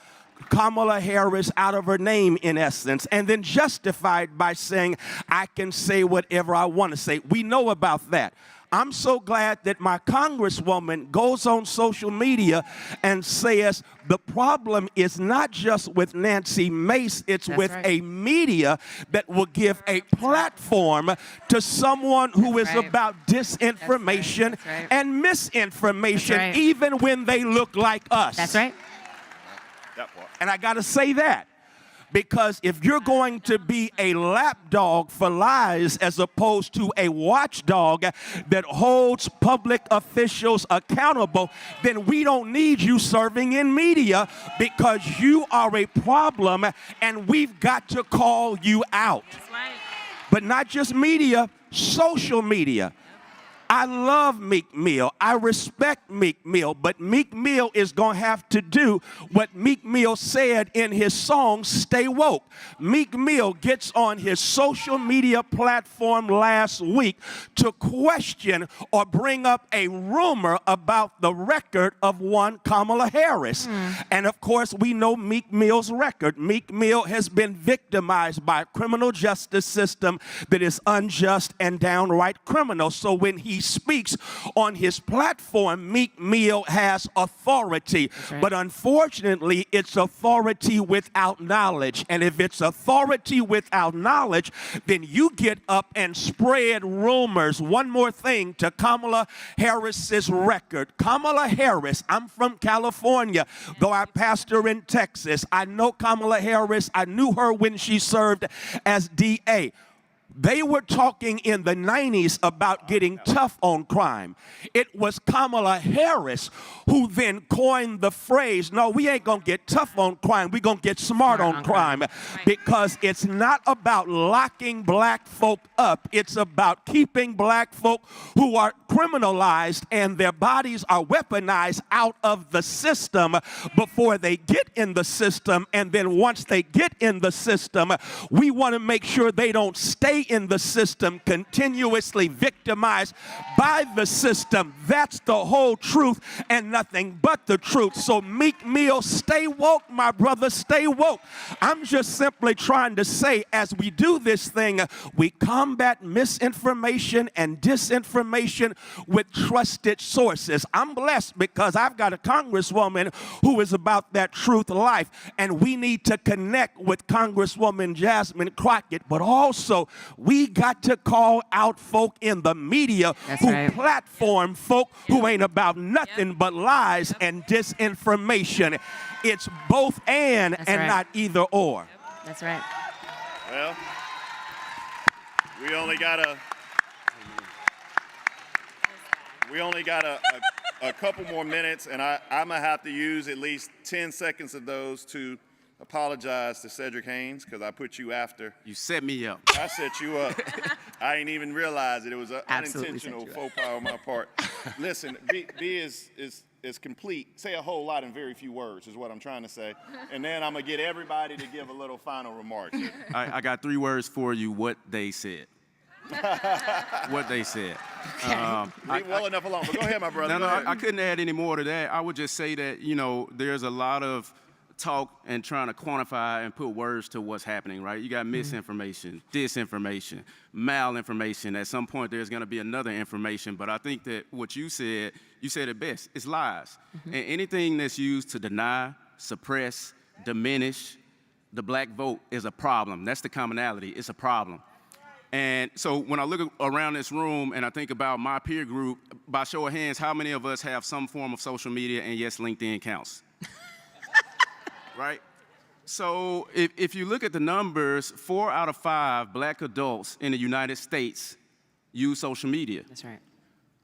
Kamala Harris out of her name, in essence, and then justified by saying, I can say whatever I want to say. We know about that. I'm so glad that my Congresswoman goes on social media and says the problem is not just with Nancy Mace, it's with a media that will give a platform to someone who is about disinformation and misinformation, even when they look like us. That's right. And I got to say that, because if you're going to be a lapdog for lies as opposed to a watchdog that holds public officials accountable, then we don't need you serving in media, because you are a problem and we've got to call you out. That's right. But not just media, social media. I love Meek Mill. I respect Meek Mill, but Meek Mill is going to have to do what Meek Mill said in his song, Stay Woke. Meek Mill gets on his social media platform last week to question or bring up a rumor about the record of one Kamala Harris. And of course, we know Meek Mill's record. Meek Mill has been victimized by a criminal justice system that is unjust and downright criminal. So when he he speaks on his platform, Meek Mill has authority. right. But unfortunately, it's authority without knowledge. And if it's authority without knowledge, then you get up and spread rumors. One more thing to Kamala Harris's record. Kamala Harris, I'm from California, though I pastor in Texas. I know Kamala Harris. I knew her when she served as DA. They were talking in the 90s about getting tough on crime. It was Kamala Harris who then coined the phrase, no, we ain't going to get tough on crime. We're going to get smart on crime. Because it's not about locking black folk up. It's about keeping black folk who are criminalized and their bodies are weaponized out of the system before they get in the system. And then once they get in the system, we want to make sure they don't stay in the system, continuously victimized by the system. That's the whole truth and nothing but the truth. So Meek Mill, stay woke, my brother, stay woke. I'm just simply trying to say, as we do this thing, we combat misinformation and disinformation with trusted sources. I'm blessed because I've got a Congresswoman who is about that truth life, and we need to connect with Congresswoman Jasmine Crockett, but also we got to call out folk in the media who platform folk who ain't about nothing but lies and disinformation. It's both and not either or. That's right. Well, we only got a couple more minutes, and I'm going to have to use at least 10 seconds of those to apologize to Cedric Haynes because I put you after. You set me up. I set you up. I didn't even realize it was an unintentional faux pas on my part. Listen, be is complete. Say a whole lot in very few words is what I'm trying to say. And then I'm going to get everybody to give a little final remark. I got 3 words for you, what they said. What they said. Leave well enough alone, but go ahead, my brother. No, I couldn't add any more to that. I would just say that, you know, there's a lot of talk and trying to quantify and put words to what's happening, right? You got misinformation, disinformation, malinformation. At some point, there's going to be another information. But I think that what you said it best. It's lies. And anything that's used to deny, suppress, diminish the black vote is a problem. That's the commonality. It's a problem. And so when I look around this room and I think about my peer group, by show of hands, how many of us have some form of social media? And yes, LinkedIn counts. Right? So if you look at the numbers, 4 out of 5 black adults in the United States use social media. That's right.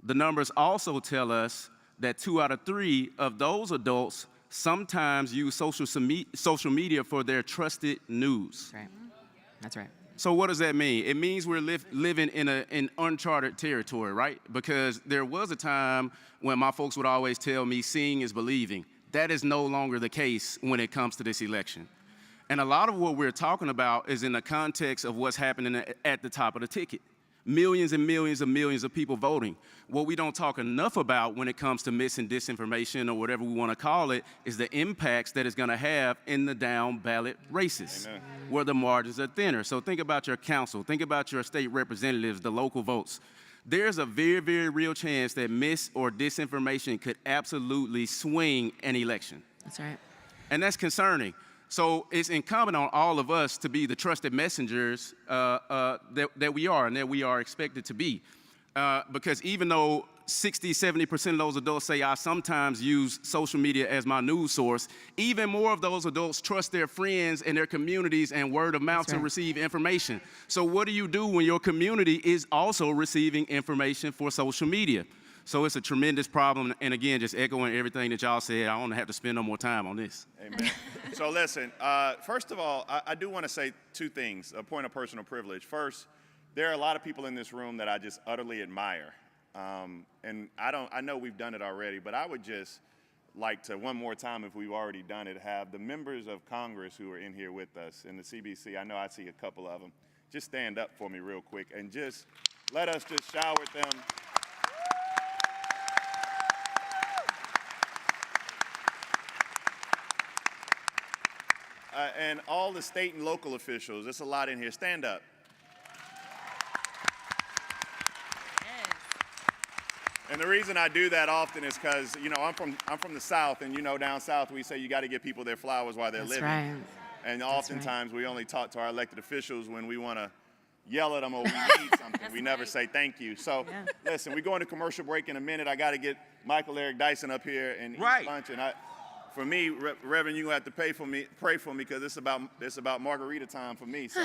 The numbers also tell us that 2 out of 3 of those adults sometimes use social media for their trusted news. That's right. That's right. So what does that mean? It means we're living in uncharted territory, right? Because there was a time when my folks would always tell me seeing is believing. That is no longer the case when it comes to this election. And a lot of what we're talking about is in the context of what's happening at the top of the ticket. Millions and millions and millions of people voting. What we don't talk enough about when it comes to mis and disinformation or whatever we want to call it is the impacts that it's going to have in the down ballot races. Amen. Where the margins are thinner. So think about your council, think about your state representatives, the local votes. There's a very, very real chance that mis or disinformation could absolutely swing an election. That's right. And that's concerning. So it's incumbent on all of us to be the trusted messengers that we are and that we are expected to be. Because even though 60, 70% of those adults say I sometimes use social media as my news source, even more of those adults trust their friends and their communities and word of mouth to receive information. So what do you do when your community is also receiving information for social media? So it's a tremendous problem. And again, just echoing everything that y'all said, I don't have to spend no more time on this. Amen. So listen, first of all, I do want to say 2 things, a point of personal privilege. First, there are a lot of people in this room that I just utterly admire. And I know we've done it already, but I would just like to, one more time, if we've already done it, have the members of Congress who are in here with us in the CBC, I know I see a couple of them, just stand up for me real quick and just let us just shower them. And all the state and local officials, there's a lot in here, stand up. And the reason I do that often is because, you know, I'm from the South, and you know, down South we say you got to give people their flowers while they're living. Right. And oftentimes we only talk to our elected officials when we want to yell at them or we need something. We never say thank you. So listen, we go into commercial break in a minute. I got to get Michael Eric Dyson up here and eat lunch. And for me, Reverend, you're going to have to pray for me because it's about margarita time for me. So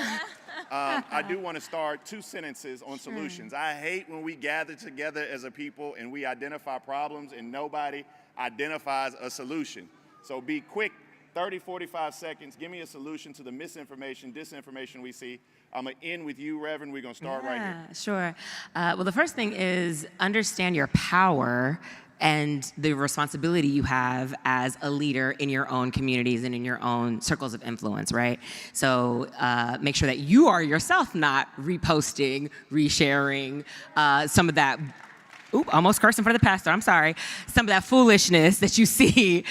I do want to start 2 sentences on solutions. I hate when we gather together as a people and we identify problems and nobody identifies a solution. So be quick, 30, 45 seconds. Give me a solution to the misinformation, disinformation we see. I'm going to end with you, Reverend. We're going to start right here. Sure. Well, the first thing is understand your power and the responsibility you have as a leader in your own communities and in your own circles of influence, right? So make sure that you are yourself not reposting, resharing some of that, almost cursing for the pastor, I'm sorry, some of that foolishness that you see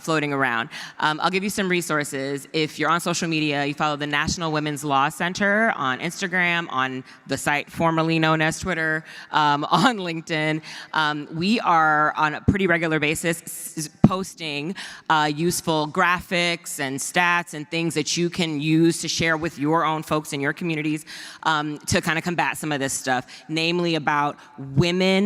floating around. I'll give you some resources. If you're on social media, you follow the National Women's Law Center on Instagram, on the site formerly known as Twitter, on LinkedIn. We are on a pretty regular basis posting useful graphics and stats and things that you can use to share with your own folks in your communities to kind of combat some of this stuff, namely about women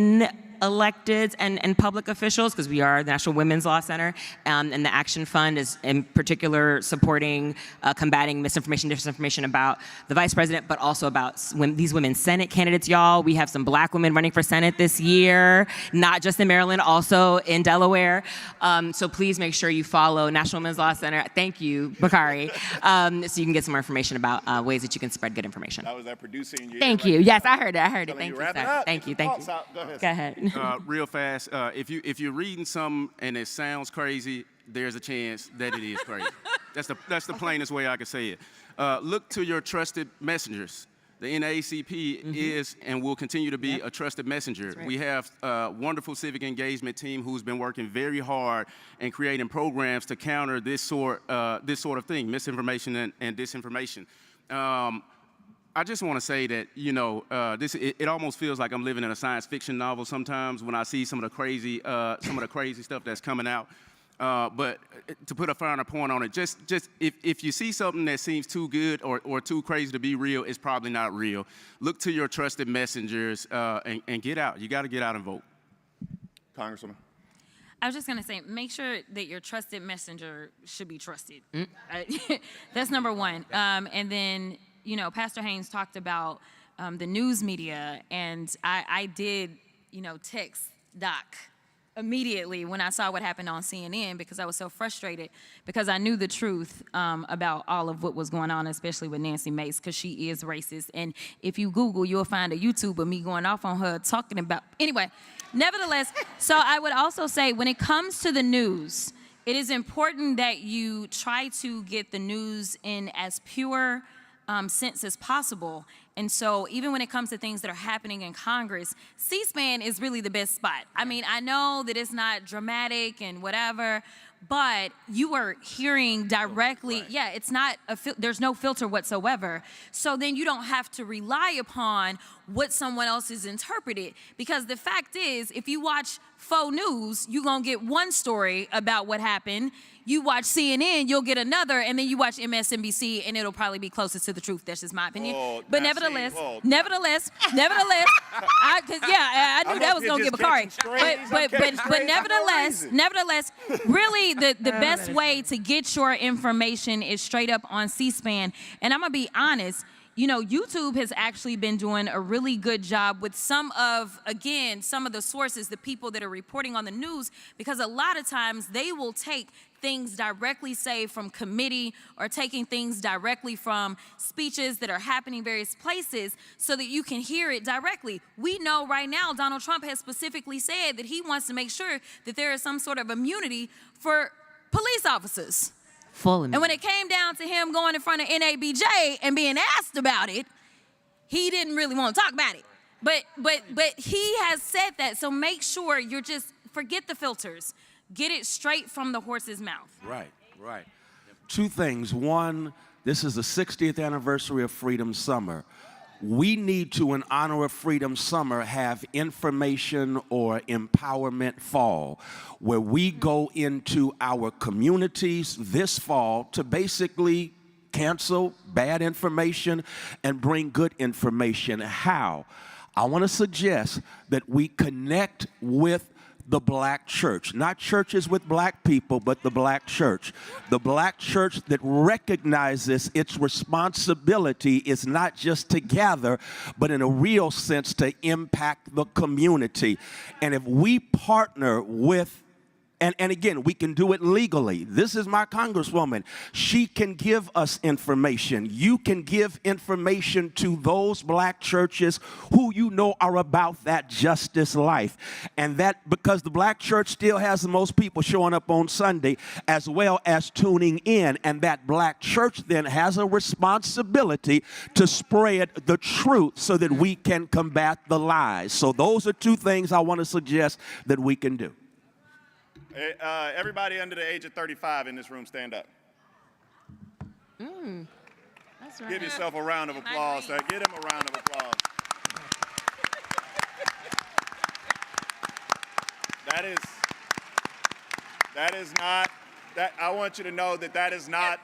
electeds and public officials, because we are the National Women's Law Center, and the Action Fund is in particular supporting combating misinformation, disinformation about the Vice President, but also about these women Senate candidates, y'all. We have some Black women running for Senate this year, not just in Maryland, also in Delaware. So please make sure you follow National Women's Law Center. Thank you, Bakari, so you can get some more information about ways that you can spread good information. That was that producing you. Thank you. Yes, I heard it. Thank you, wrap it sir. up. Thank you. Go ahead. Go ahead. Real fast, if you're reading something and it sounds crazy, there's a chance that it is crazy. That's the plainest way I can say it. Look to your trusted messengers. The NAACP is and will continue to be a trusted messenger. Right. We have a wonderful civic engagement team who's been working very hard and creating programs to counter this sort of thing, misinformation and disinformation. I just want to say that, you know, it almost feels like I'm living in a science fiction novel sometimes when I see some of the crazy stuff that's coming out. But to put a finer point on it, just if you see something that seems too good or too crazy to be real, it's probably not real. Look to your trusted messengers and get out. You got to get out and vote. Congresswoman. I was just going to say, make sure that your trusted messenger should be trusted. That's number one. And then, you know, Pastor Haynes talked about the news media, and I did, you know, text Doc immediately when I saw what happened on CNN because I was so frustrated because I knew the truth about all of what was going on, especially with Nancy Mace, because she is racist. And if you Google, you'll find a YouTube of me going off on her talking about, anyway, nevertheless, so I would also say when it comes to the news, it is important that you try to get the news in as pure sense as possible. And so even when it comes to things that are happening in Congress, C-SPAN is really the best spot. I mean, I know that it's not dramatic and whatever, but you are hearing directly, it's not, there's no filter whatsoever. So then you don't have to rely upon what someone else has interpreted. Because the fact is, if you watch faux news, you're gonna get one story about what happened. You watch CNN, you'll get another, and then you watch MSNBC, and it'll probably be closest to the truth. That's just my opinion. But nevertheless, I knew that was gonna get Bakari. But nevertheless, really the best way to get your information is straight up on C-SPAN. And I'm gonna be honest, you know, YouTube has actually been doing a really good job with some of the sources, the people that are reporting on the news, because a lot of times they will take things directly, say, from committee or taking things directly from speeches that are happening various places so that you can hear it directly. We know right now Donald Trump has specifically said that he wants to make sure that there is some sort of immunity for police officers. And when it came down to him going in front of NABJ and being asked about it, he didn't really want to talk about it. But he has said that, so make sure you're just, forget the filters. Get it straight from the horse's mouth. Right. Two things. One, this is the 60th anniversary of Freedom Summer. we need to, in honor of Freedom Summer, have information or empowerment fall, where we go into our communities this fall to basically cancel bad information and bring good information. How? I want to suggest that we connect with the black church, not churches with black people, but the black church. The black church that recognizes its responsibility is not just to gather, but in a real sense to impact the community. And if we partner with and again, we can do it legally. This is my Congresswoman. She can give us information. You can give information to those black churches who you know are about that justice life. And that because the black church still has the most people showing up on Sunday as well as tuning in. And that black church then has a responsibility to spread the truth so that we can combat the lies. So those are two things I want to suggest that we can do. Everybody under the age of 35 in this room, stand up. That's right. Give yourself a round of applause, sir. Give him a round of applause. I want you to know that's not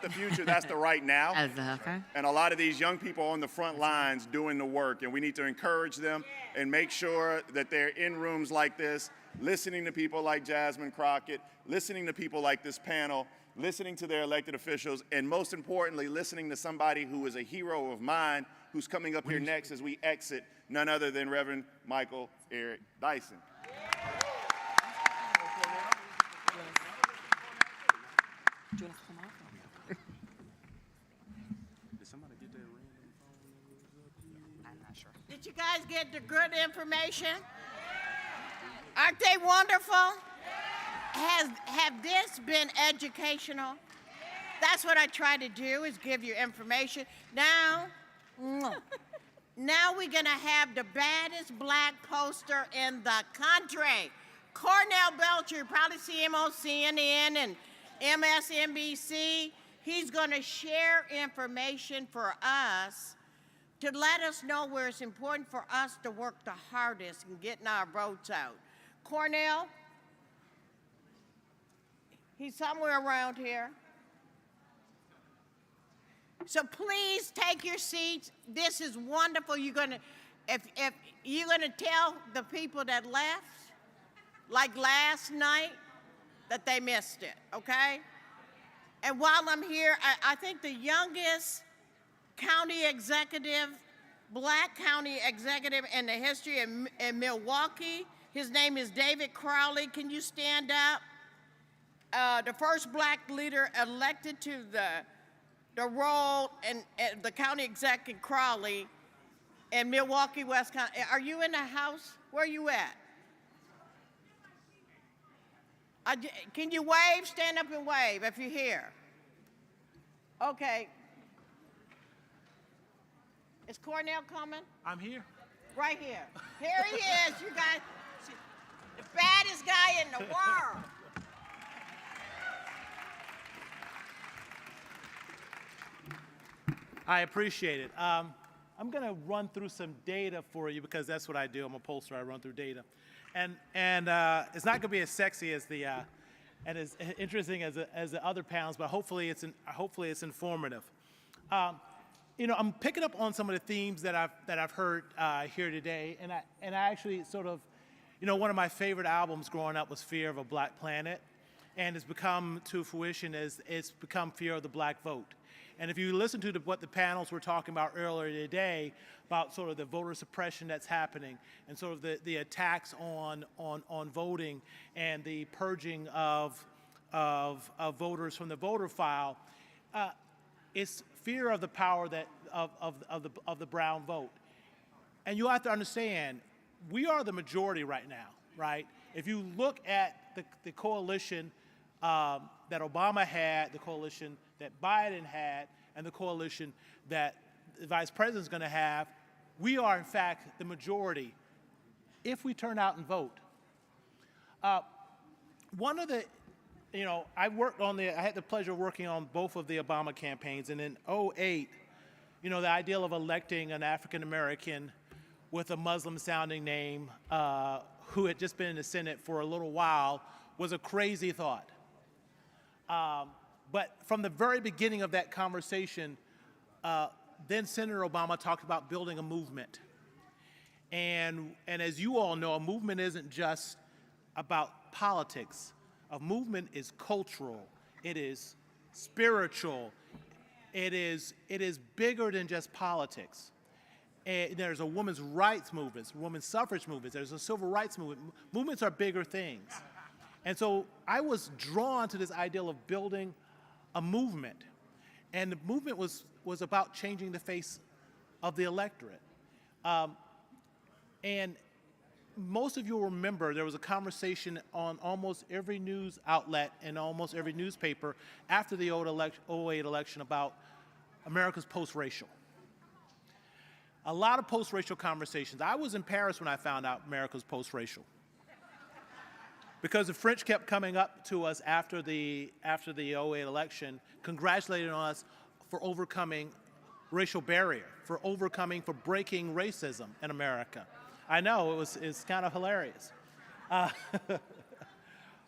the future, that's the right now. Okay. And a lot of these young people on the front lines doing the work, and we need to encourage them and make sure that they're in rooms like this, listening to people like Jasmine Crockett, listening to people like this panel, listening to their elected officials, and most importantly, listening to somebody who is a hero of mine who's coming up here next as we exit, none other than Reverend Michael Eric Dyson. Did you guys get the good information? Aren't they wonderful? Have this been educational? That's what I try to do, is give you information. Now we're gonna have the baddest black poster in the country. Cornell Belcher, you probably see him on CNN and MSNBC. He's gonna share information for us to let us know where it's important for us to work the hardest in getting our votes out. Cornell, he's somewhere around here. So please take your seats. This is wonderful. If you're gonna tell the people that left, like last night, that they missed it, okay? And while I'm here, I think the youngest county executive, black county executive in the history in Milwaukee, his name is David Crowley. Can you stand up? The first black leader elected to the role in the county executive Crowley in Milwaukee, Wisconsin. Are you in the house? Where are you at? Can you wave? Stand up and wave if you're here. Okay. Is Cornell coming? I'm here. Right here. Here he is, you guys. The baddest guy in the world. I appreciate it. I'm going to run through some data for you because that's what I do. I'm a pollster. I run through data. And it's not going to be as sexy as and as interesting as the other panels, but hopefully it's informative. You know, I'm picking up on some of the themes that I've heard here today, and I actually sort of, you know, one of my favorite albums growing up was Fear of a Black Planet, and it's become to fruition as it's become Fear of the Black Vote. And if you listen to what the panels were talking about earlier today about sort of the voter suppression that's happening and sort of the attacks on voting and the purging of voters from the voter file, it's fear of the power of the brown vote. And you have to understand, we are the majority right now, right? If you look at the coalition that Obama had, the coalition that Biden had, and the coalition that the vice president's going to have, we are, in fact, the majority if we turn out and vote. One of the, you know, I had the pleasure of working on both of the Obama campaigns, and in 2008, You know, the idea of electing an African American with a Muslim sounding name who had just been in the Senate for a little while was a crazy thought. But from the very beginning of that conversation, then Senator Obama talked about building a movement. And as you all know, a movement isn't just about politics. A movement is cultural, it is spiritual, it is bigger than just politics. And there's a women's rights movement, women's suffrage movement, there's a civil rights movement. Movements are bigger things. And so I was drawn to this ideal of building a movement. And the movement was about changing the face of the electorate. And most of you will remember there was a conversation on almost every news outlet and almost every newspaper after the 2008 election about America's post-racial. A lot of post-racial conversations. I was in Paris when I found out America's post-racial. Because the French kept coming up to us after the 2008 election, congratulating us for overcoming racial barrier, for breaking racism in America. I know, it's kind of hilarious.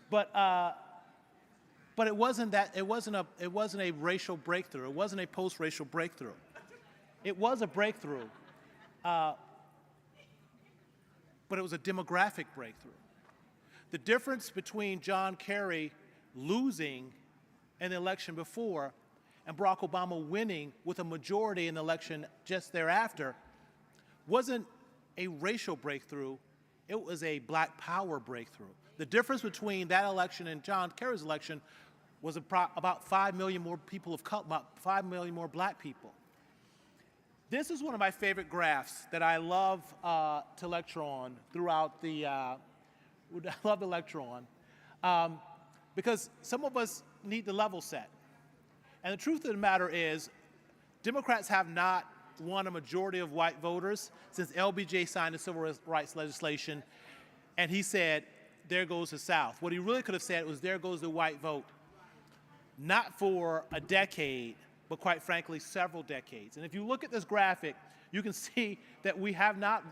But it wasn't a racial breakthrough. It wasn't a post-racial breakthrough. It was a breakthrough, but it was a demographic breakthrough. The difference between John Kerry losing an election before and Barack Obama winning with a majority in the election just thereafter wasn't a racial breakthrough, it was a black power breakthrough. The difference between that election and John Kerry's election was about 5 million more people of color, about 5 million more black people. This is one of my favorite graphs that I love to lecture on throughout I love to lecture on because some of us need to level set. And the truth of the matter is, Democrats have not won a majority of white voters since LBJ signed the civil rights legislation, and he said, there goes the South. What he really could have said was, there goes the white vote. Not for a decade, but quite frankly, several decades. And if you look at this graphic, you can see that we have not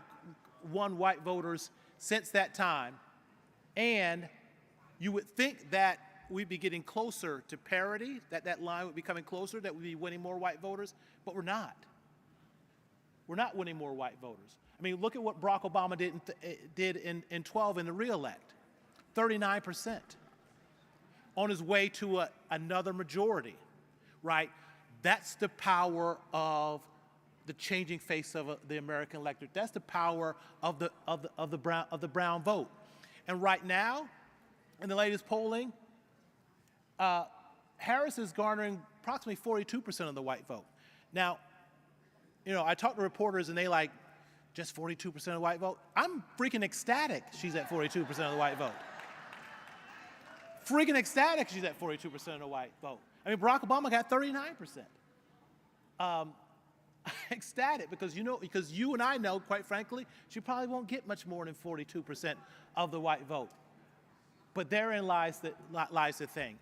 won white voters since that time. And you would think that we'd be getting closer to parity, that line would be coming closer, that we'd be winning more white voters, but we're not. We're not winning more white voters. I mean, look at what Barack Obama did in 12 in the re-elect, 39%, on his way to another majority, right? That's the power of the changing face of the American electorate. That's the power of the brown vote. And right now, in the latest polling, Harris is garnering approximately 42% of the white vote. Now, you know, I talk to reporters and they like, just 42% of the white vote? I'm freaking ecstatic she's at 42% of the white vote. Freaking ecstatic she's at 42% of the white vote. I mean, Barack Obama got 39%. Ecstatic because you and I know, quite frankly, she probably won't get much more than 42% of the white vote. But therein lies the thing.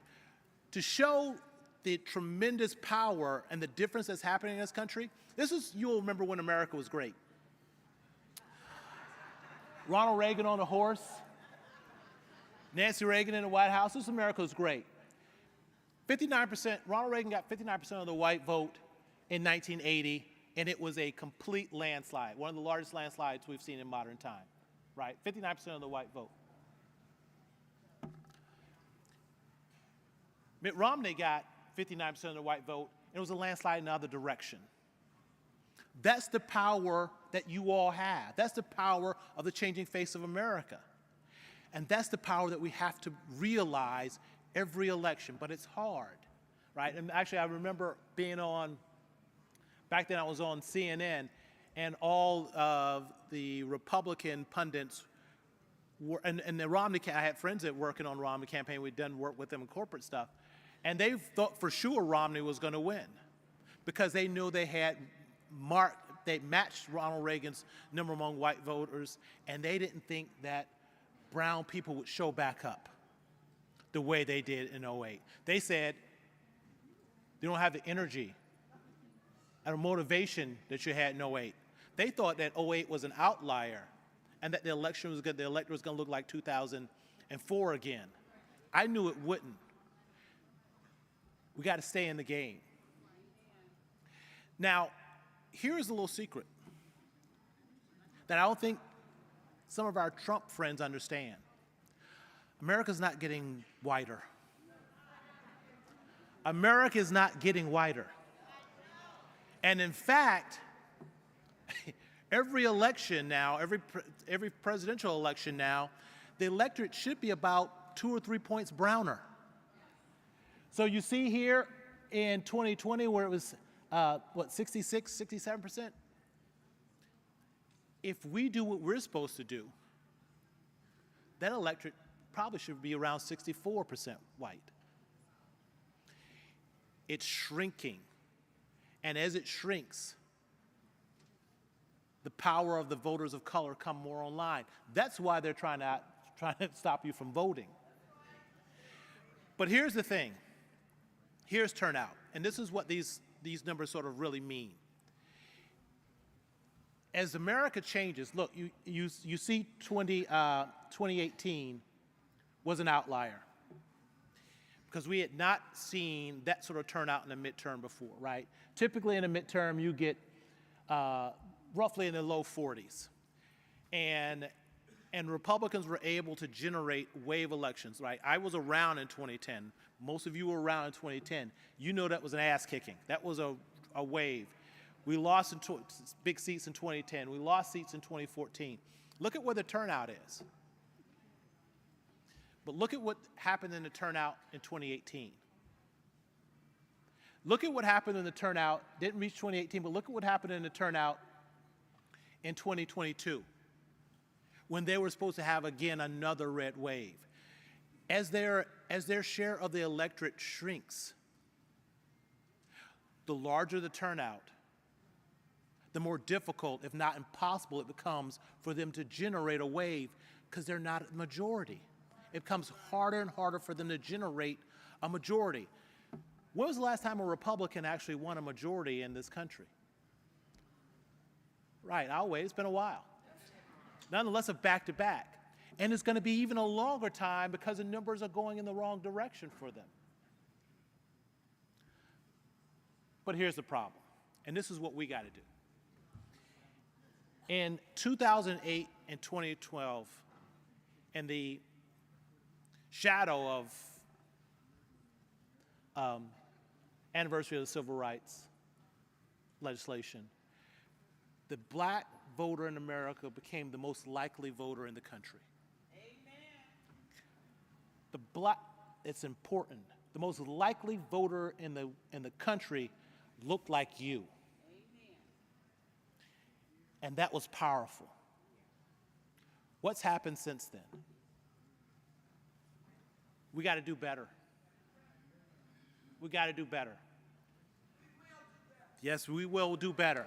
To show the tremendous power and the difference that's happening in this country, you'll remember when America was great. Ronald Reagan on a horse, Nancy Reagan in the White House, America was great. 59%, Ronald Reagan got 59% of the white vote in 1980, and it was a complete landslide, one of the largest landslides we've seen in modern time, right? 59% of the white vote. Mitt Romney got 59% of the white vote, and it was a landslide in the other direction. That's the power that you all have. That's the power of the changing face of America. And that's the power that we have to realize every election, but it's hard, right? And actually, I remember being back then I was on CNN, and all of the Republican pundits were, and the Romney, I had friends that were working on the Romney campaign, we'd done work with them in corporate stuff, and they thought for sure Romney was going to win because they knew they matched Ronald Reagan's number among white voters, and they didn't think that brown people would show back up the way they did in 2008. They said they don't have the energy a motivation that you had in '08. They thought that '08 was an outlier and that the election was good, the electorate was going to look like 2004 again. I knew it wouldn't. We got to stay in the game. Now, here's a little secret that I don't think some of our Trump friends understand. America's not getting whiter. America is not getting whiter. And in fact, every election now, every presidential election now, the electorate should be about 2 or 3 points browner. So you see here in 2020 where it was, 66, 67%? If we do what we're supposed to do, that electorate probably should be around 64% white. It's shrinking. And as it shrinks, the power of the voters of color come more online. That's why they're trying to stop you from voting. But here's the thing. Here's turnout. And this is what these numbers sort of really mean. As America changes, look, you see 2018 was an outlier because we had not seen that sort of turnout in a midterm before, right? Typically in a midterm, you get roughly in the low 40s. And Republicans were able to generate wave elections, right? I was around in 2010. Most of you were around in 2010. You know that was an ass kicking. That was a wave. We lost big seats in 2010. We lost seats in 2014. Look at where the turnout is. But look at what happened in the turnout in 2018. Look at what happened in the turnout, didn't reach 2018, but look at what happened in the turnout in 2022, when they were supposed to have, again, another red wave. As their share of the electorate shrinks, the larger the turnout, the more difficult, if not impossible, it becomes for them to generate a wave because they're not a majority. It becomes harder and harder for them to generate a majority. When was the last time a Republican actually won a majority in this country? Right, I'll wait, it's been a while. Nonetheless, a back-to-back. And it's going to be even a longer time because the numbers are going in the wrong direction for them. But here's the problem, and this is what we got to do. In 2008 and 2012, in the shadow of anniversary of the civil rights legislation, the black voter in America became the most likely voter in the country. Amen. It's important. The most likely voter in the country looked like you. Amen. And that was powerful. What's happened since then? We got to do better. We got to do better. Yes, we will do better.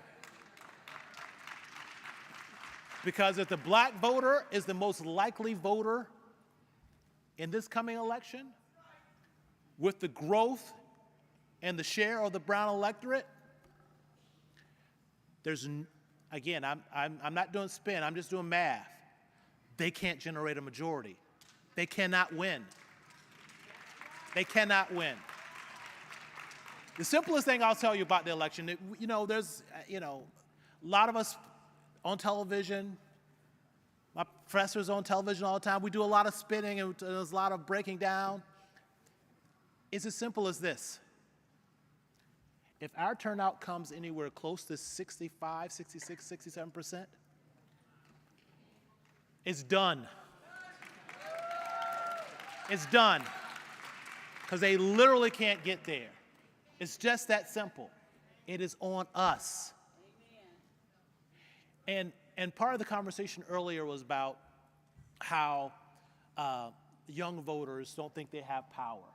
Because if the black voter is the most likely voter in this coming election, with the growth and the share of the brown electorate, again, I'm not doing spin, I'm just doing math. They can't generate a majority. They cannot win. They cannot win. The simplest thing I'll tell you about the election, there's, a lot of us on television, my professor's on television all the time, we do a lot of spinning and there's a lot of breaking down. It's as simple as this. If our turnout comes anywhere close to 65, 66, 67%, it's done. It's done. Because they literally can't get there. It's just that simple. It is on us. And part of the conversation earlier was about how young voters don't think they have power,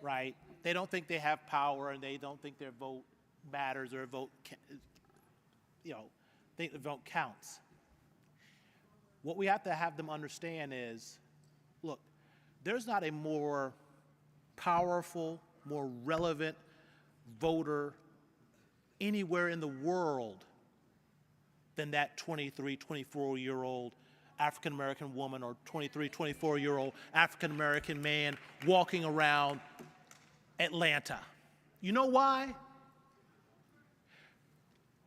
right? They don't think they have power, and they don't think their vote matters or their vote, think the vote counts. What we have to have them understand is, look, there's not a more powerful, more relevant voter anywhere in the world than that 23, 24-year-old African-American woman or 23, 24-year-old African-American man walking around Atlanta. You know why?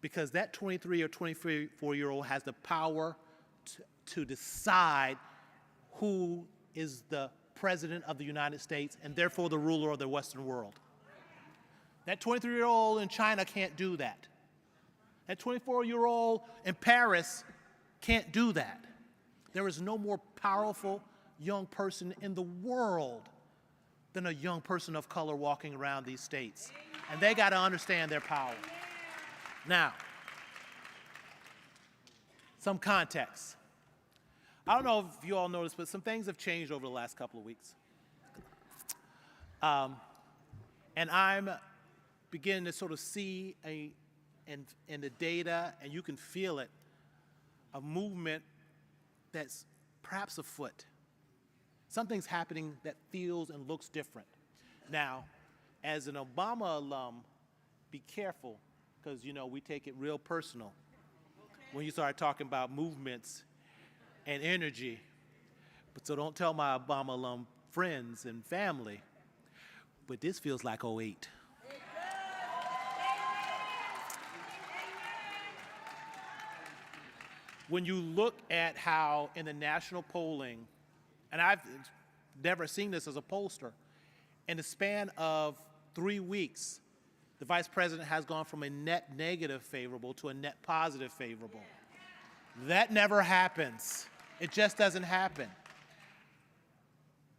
Because that 23 or 24-year-old has the power to decide who is the president of the United States and therefore the ruler of the Western world. That 23-year-old in China can't do that. That 24-year-old in Paris can't do that. There is no more powerful young person in the world than a young person of color walking around these states. And they got to understand their power. Now, some context. I don't know if you all noticed, but some things have changed over the last couple of weeks. And I'm beginning to sort of see in the data, and you can feel it, a movement that's perhaps afoot. Something's happening that feels and looks different. Now, as an Obama alum, be careful, because, you know, we take it real personal when you start talking about movements and energy. But so don't tell my Obama alum friends and family, but this feels like '08. When you look at how in the national polling, and I've never seen this as a pollster, in the span of 3 weeks, the vice president has gone from a net negative favorable to a net positive favorable. That never happens. It just doesn't happen.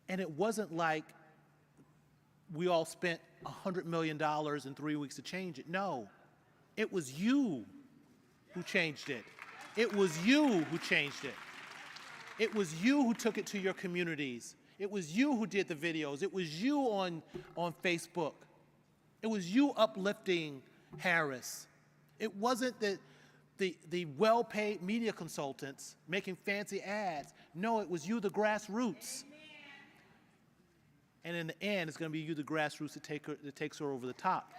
And it wasn't like we all spent $100 million in 3 weeks to change it. No, it was you who changed it. It was you who changed it. It was you who took it to your communities. It was you who did the videos. It was you on Facebook. It was you uplifting Harris. It wasn't the well-paid media consultants making fancy ads. No, it was you, the grassroots. And in the end, it's going to be you, the grassroots, that takes her over the top.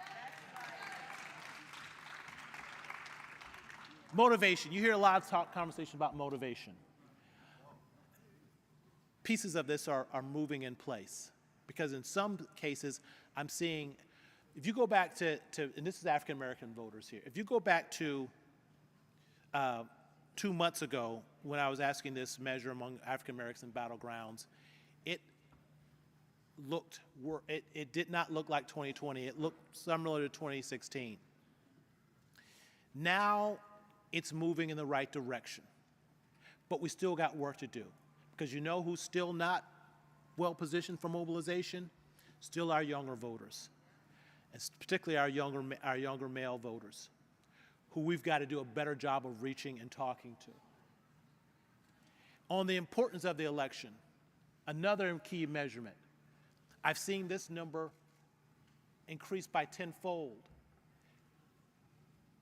Motivation. You hear a lot of conversation about motivation. Pieces of this are moving in place. Because in some cases, I'm seeing, if you go back to and this is African-American voters here, if you go back to 2 months ago when I was asking this measure among African-Americans in battlegrounds, it did not look like 2020. It looked similar to 2016. Now, it's moving in the right direction. But we still got work to do. Because you know who's still not well positioned for mobilization? Still our younger voters. And particularly our younger male voters, who we've got to do a better job of reaching and talking to. On the importance of the election, another key measurement. I've seen this number increase by tenfold.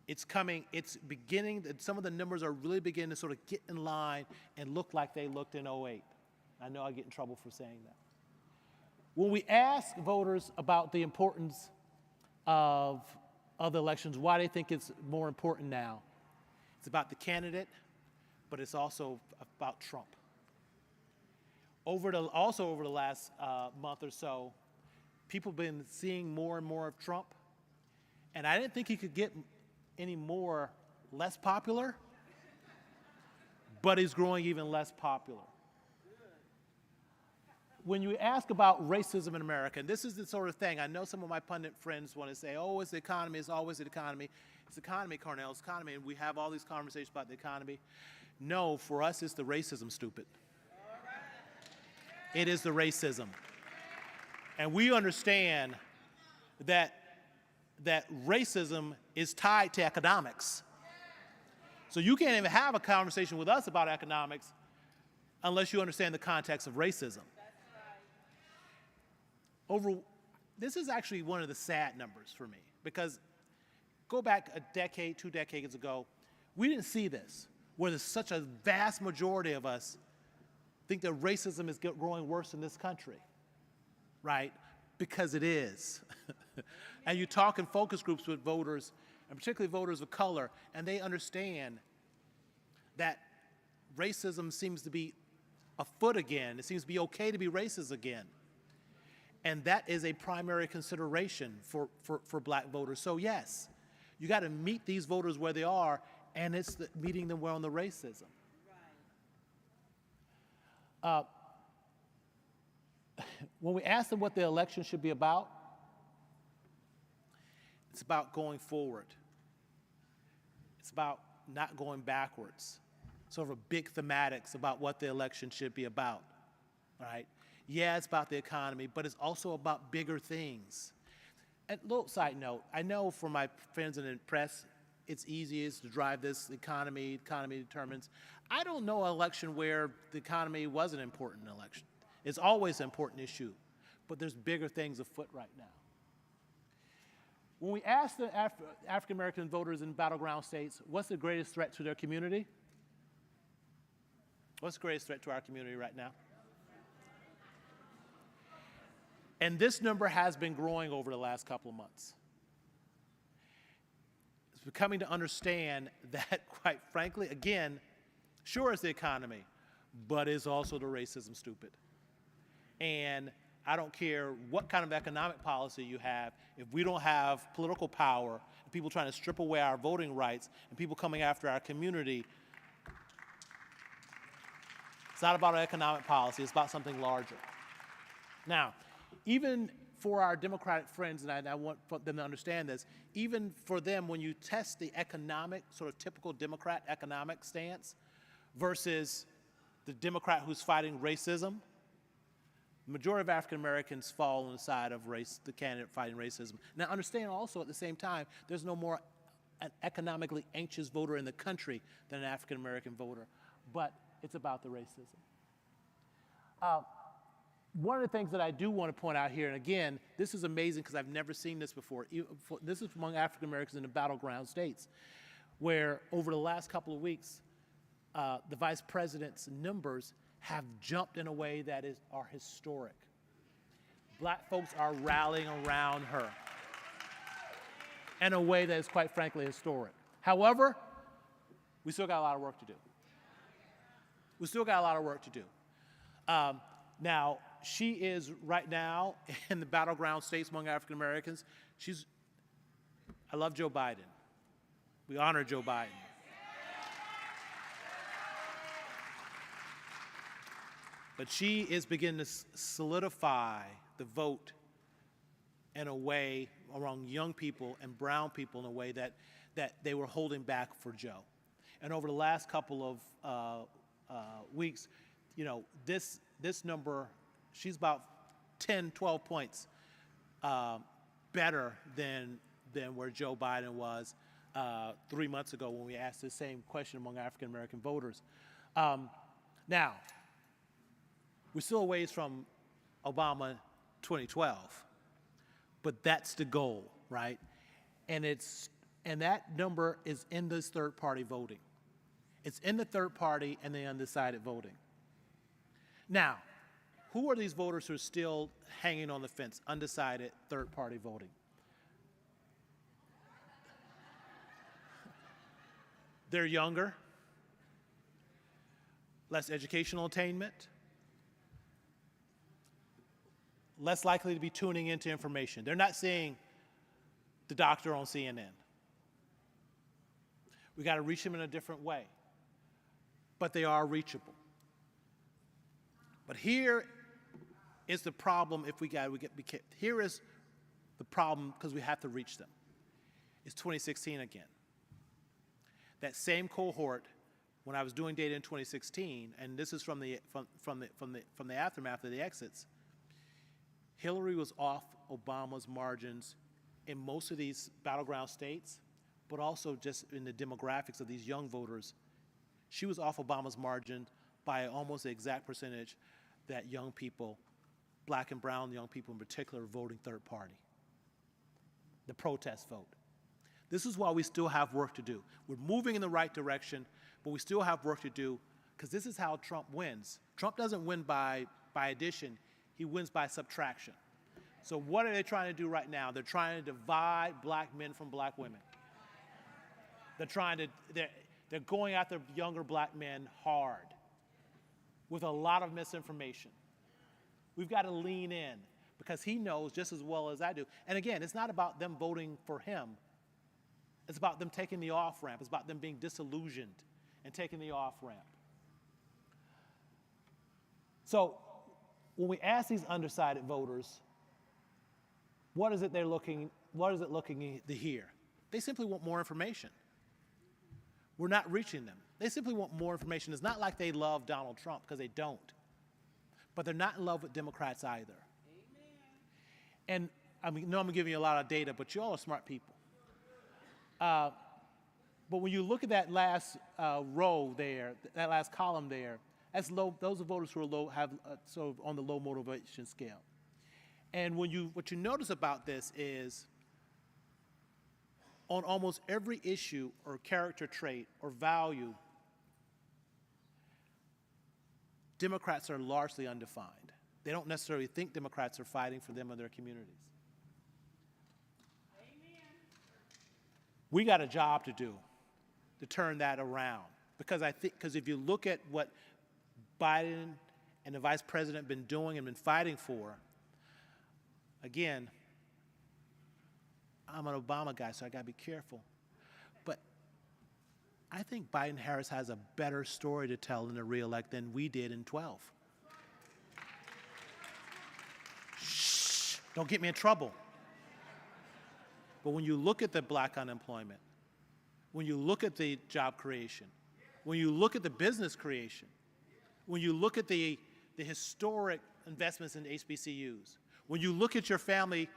It's coming, it's beginning, some of the numbers are really beginning to sort of get in line and look like they looked in '08. I know I get in trouble for saying that. When we ask voters about the importance of the elections, why they think it's more important now, it's about the candidate, but it's also about Trump. Also over the last month or so, people have been seeing more and more of Trump, and I didn't think he could get any more less popular, but he's growing even less popular. When you ask about racism in America, and this is the sort of thing, I know some of my pundit friends want to say, oh, it's the economy, it's always the economy. It's the economy, Cornell, it's the economy, and we have all these conversations about the economy. No, for us, it's the racism, stupid. It is the racism. And we understand that racism is tied to economics. So you can't even have a conversation with us about economics unless you understand the context of racism. This is actually one of the sad numbers for me, because go back a decade, 2 decades ago, we didn't see this, where there's such a vast majority of us think that racism is growing worse in this country, right? Because it is. And you talk in focus groups with voters, and particularly voters of color, and they understand that racism seems to be afoot again. It seems to be okay to be racist again. And that is a primary consideration for black voters. So yes, you got to meet these voters where they are, and it's meeting them where on the racism. When we ask them what the election should be about, it's about going forward. It's about not going backwards. Sort of a big thematics about what the election should be about, right? Yeah, it's about the economy, but it's also about bigger things. And little side note, I know for my friends in the press, it's easiest to drive this economy determines. I don't know an election where the economy was an important election. It's always an important issue, but there's bigger things afoot right now. When we ask the African-American voters in battleground states, what's the greatest threat to their community? What's the greatest threat to our community right now? And this number has been growing over the last couple of months. It's becoming to understand that, quite frankly, again, sure it's the economy, but it's also the racism stupid. And I don't care what kind of economic policy you have, if we don't have political power, and people trying to strip away our voting rights, and people coming after our community, it's not about economic policy, it's about something larger. Now, even for our Democratic friends, and I want them to understand this, even for them, when you test the economic, sort of typical Democrat economic stance versus the Democrat who's fighting racism, the majority of African Americans fall on the side of race, the candidate fighting racism. Now, understand also at the same time, there's no more an economically anxious voter in the country than an African American voter, but it's about the racism. One of the things that I do want to point out here, and again, this is amazing because I've never seen this before. This is among African Americans in the battleground states, where over the last couple of weeks, the vice president's numbers have jumped in a way that are historic. Black folks are rallying around her in a way that is quite frankly historic. However, we still got a lot of work to do. We still got a lot of work to do. Now, she is right now in the battleground states among African Americans. I love Joe Biden. We honor Joe Biden. But she is beginning to solidify the vote in a way among young people and brown people in a way that they were holding back for Joe. And over the last couple of weeks, you know, this number, she's about 10, 12 points better than where Joe Biden was 3 months ago when we asked the same question among African American voters. Now, we're still a ways from Obama 2012, but that's the goal, right? And that number is in this third-party voting. It's in the third party and the undecided voting. Now, who are these voters who are still hanging on the fence, undecided, third-party voting? They're younger, less educational attainment, less likely to be tuning into information. They're not seeing the doctor on CNN. We got to reach them in a different way, but they are reachable. But here is the problem here is the problem because we have to reach them. It's 2016 again. That same cohort, when I was doing data in 2016, and this is from the aftermath of the exits, Hillary was off Obama's margins in most of these battleground states, but also just in the demographics of these young voters. She was off Obama's margin by almost the exact percentage that young people, black and brown young people in particular, are voting third party, the protest vote. This is why we still have work to do. We're moving in the right direction, but we still have work to do because this is how Trump wins. Trump doesn't win by addition, he wins by subtraction. So what are they trying to do right now? They're trying to divide black men from black women. They're going after younger black men hard with a lot of misinformation. We've got to lean in because he knows just as well as I do. And again, it's not about them voting for him. It's about them taking the off-ramp. It's about them being disillusioned and taking the off-ramp. So when we ask these undecided voters, what is it looking to hear? They simply want more information. We're not reaching them. They simply want more information. It's not like they love Donald Trump, because they don't. But they're not in love with Democrats either. Amen. And I'm giving you a lot of data, but you all are smart people. But when you look at that last row there, that last column there, that's low. Those are voters who are low, have sort of on the low motivation scale. And what you notice about this is, on almost every issue or character trait or value, Democrats are largely undefined. They don't necessarily think Democrats are fighting for them or their communities. We got a job to do to turn that around, because if you look at what Biden and the vice president have been doing and been fighting for, again, I'm an Obama guy, so I got to be careful. But I think Biden-Harris has a better story to tell in the re-elect than we did in 12. Shh, don't get me in trouble. But when you look at the black unemployment, when you look at the job creation, when you look at the business creation, when you look at the historic investments in HBCUs, when you look at your family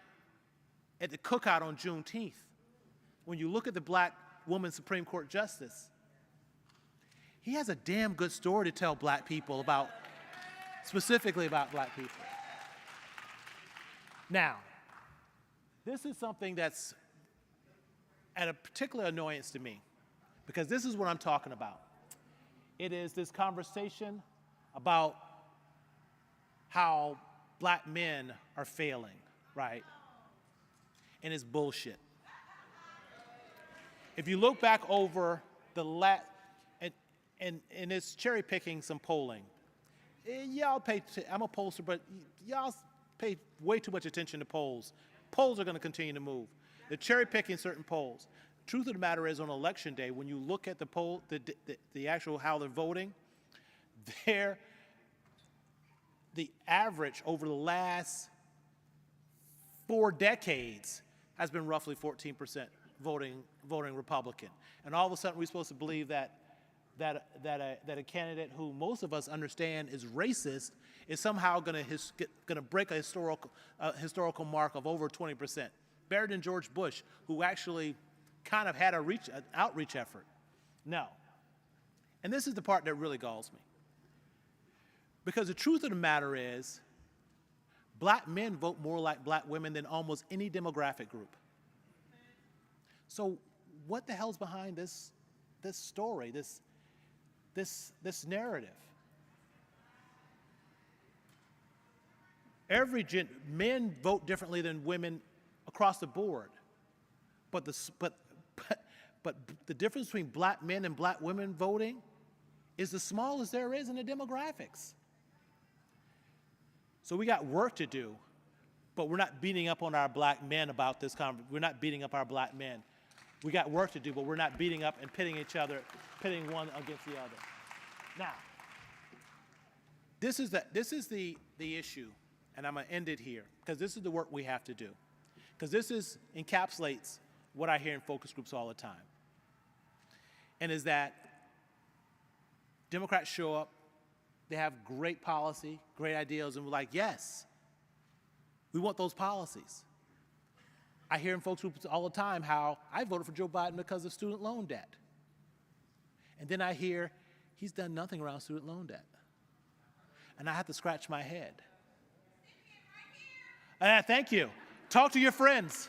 at the cookout on Juneteenth, when you look at the black woman Supreme Court justice, he has a damn good story to tell black people about, specifically about black people. Now, this is something that's at a particular annoyance to me, because this is what I'm talking about. It is this conversation about how black men are failing, right? And it's bullshit. If you look back over the and it's cherry picking some polling. Y'all I'm a pollster, but y'all pay way too much attention to polls. Polls are going to continue to move. They're cherry picking certain polls. Truth of the matter is, on election day, when you look at the poll, the actual how they're voting, the average over the last 4 decades has been roughly 14% voting Republican. And all of a sudden, we're supposed to believe that a candidate who most of us understand is racist is somehow going to break a historical mark of over 20%. Better than George Bush, who actually kind of had an outreach effort. No. And this is the part that really galls me. Because the truth of the matter is, black men vote more like black women than almost any demographic group. So what the hell's behind this story, this narrative? Men vote differently than women across the board, but the difference between black men and black women voting is the smallest there is in the demographics. So we got work to do, but we're not beating up on our black men about this conversation. We're not beating up our black men. We got work to do, but we're not beating up and pitting one against the other. Now, this is the issue, and I'm going to end it here, because this is the work we have to do. Because this encapsulates what I hear in focus groups all the time. And is that Democrats show up, they have great policy, great ideals, and we're like, yes, we want those policies. I hear in focus groups all the time how I voted for Joe Biden because of student loan debt. And then I hear he's done nothing around student loan debt. And I have to scratch my head. Thank you. Talk to your friends.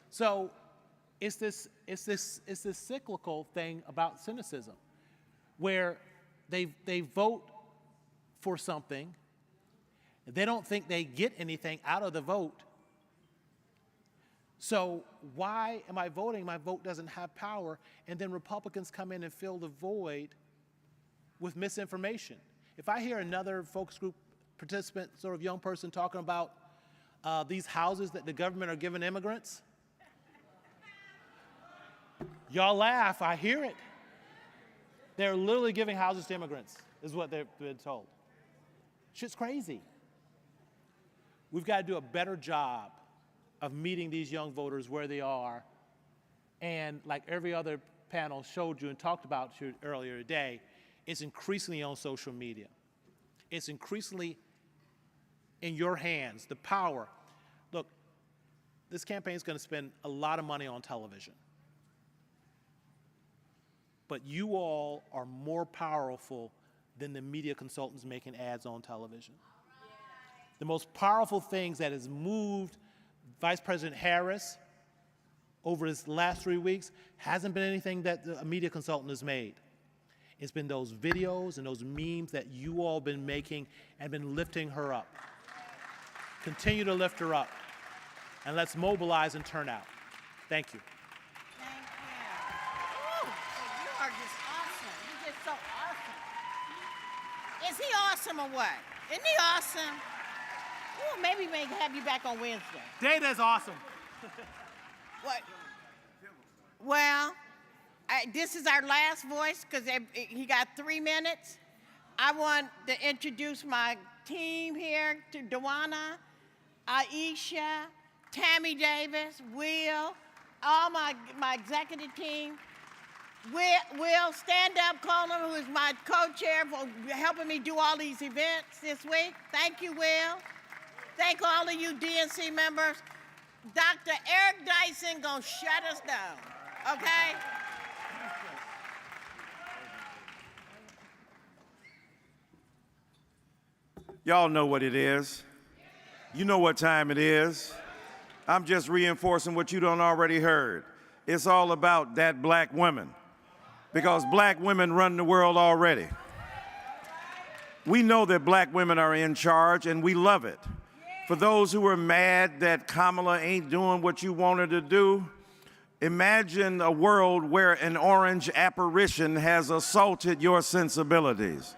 So it's this cyclical thing about cynicism, where they vote for something, they don't think they get anything out of the vote, So why am I voting? My vote doesn't have power, and then Republicans come in and fill the void with misinformation. If I hear another focus group participant, sort of young person, talking about these houses that the government are giving immigrants, y'all laugh, I hear it. They're literally giving houses to immigrants, is what they've been told. Shit's crazy. We've got to do a better job of meeting these young voters where they are. And like every other panel showed you and talked about you earlier today, it's increasingly on social media. It's increasingly in your hands, the power. Look, this campaign is going to spend a lot of money on television. But you all are more powerful than the media consultants making ads on television. The most powerful things that has moved Vice President Harris over his last 3 weeks hasn't been anything that a media consultant has made. It's been those videos and those memes that you all been making and been lifting her up. Continue to lift her up. And let's mobilize and turn out. Thank you. Thank you. Woo. You are just awesome. You're just so awesome. Is he awesome or what? Isn't he awesome? Ooh, maybe we may have you back on Wednesday. Data's awesome. What? Well, this is our last voice because he got 3 minutes. I want to introduce my team here to Dewana, Aisha, Tammy Davis, Will, all my executive team. Will, stand up, Coleman, who is my co-chair for helping me do all these events this week. Thank you, Will. Thank all of you DNC members. Dr. Eric Dyson gonna shut us down, okay? Y'all know what it is. You know what time it is. I'm just reinforcing what you done already heard. It's all about that black woman, because black women run the world already. We know that black women are in charge, and we love it. For those who are mad that Kamala ain't doing what you want her to do, imagine a world where an orange apparition has assaulted your sensibilities.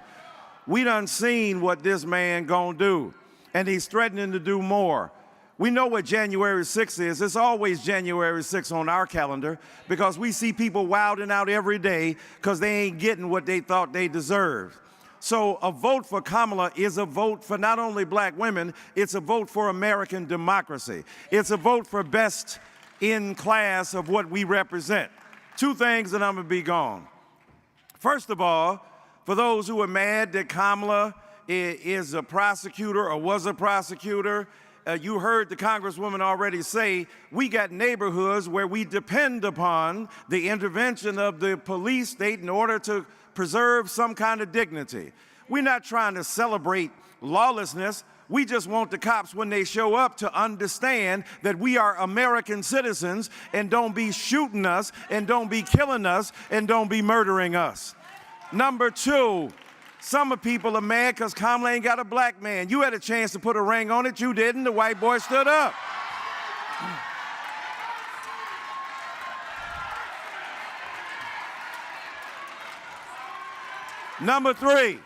We done seen what this man gonna do, and he's threatening to do more. We know what January 6th is. It's always January 6th on our calendar because we see people wilding out every day because they ain't getting what they thought they deserved. So a vote for Kamala is a vote for not only black women, it's a vote for American democracy. It's a vote for best in class of what we represent. 2 things and I'm gonna be gone. First of all, for those who are mad that Kamala is a prosecutor or was a prosecutor, you heard the Congresswoman already say, we got neighborhoods where we depend upon the intervention of the police state in order to preserve some kind of dignity. We're not trying to celebrate lawlessness. We just want the cops, when they show up, to understand that we are American citizens and don't be shooting us and don't be killing us and don't be murdering us. Number 2, some people are mad because Kamala ain't got a black man. You had a chance to put a ring on it. You didn't. The white boy stood up. Number 3,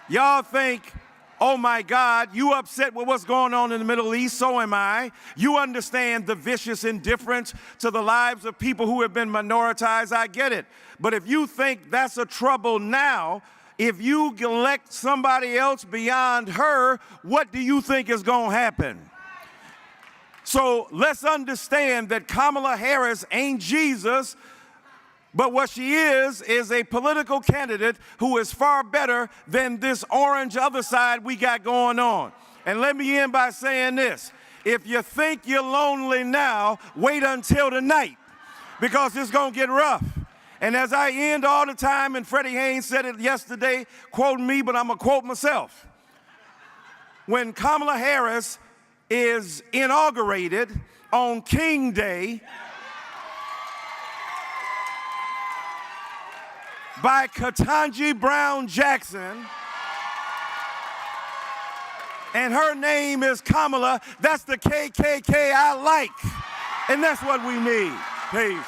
y'all think, oh my God, you upset with what's going on in the Middle East, so am I. You understand the vicious indifference to the lives of people who have been minoritized, I get it. But if you think that's a trouble now, if you elect somebody else beyond her, what do you think is going to happen? So let's understand that Kamala Harris ain't Jesus, but what she is a political candidate who is far better than this orange other side we got going on. And let me end by saying this. If you think you're lonely now, wait until tonight, because it's going to get rough. And as I end all the time, and Freddie Haynes said it yesterday, quoting me, but I'm going to quote myself. When Kamala Harris is inaugurated on King Day by Ketanji Brown Jackson, And her name is Kamala. That's the KKK I like. And that's what we need. Peace.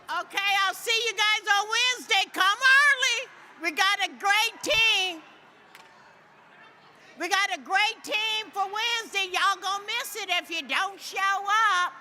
Okay, I'll see you guys on Wednesday. Come early. We got a great team. We got a great team for Wednesday. Y'all gonna miss it if you don't show up.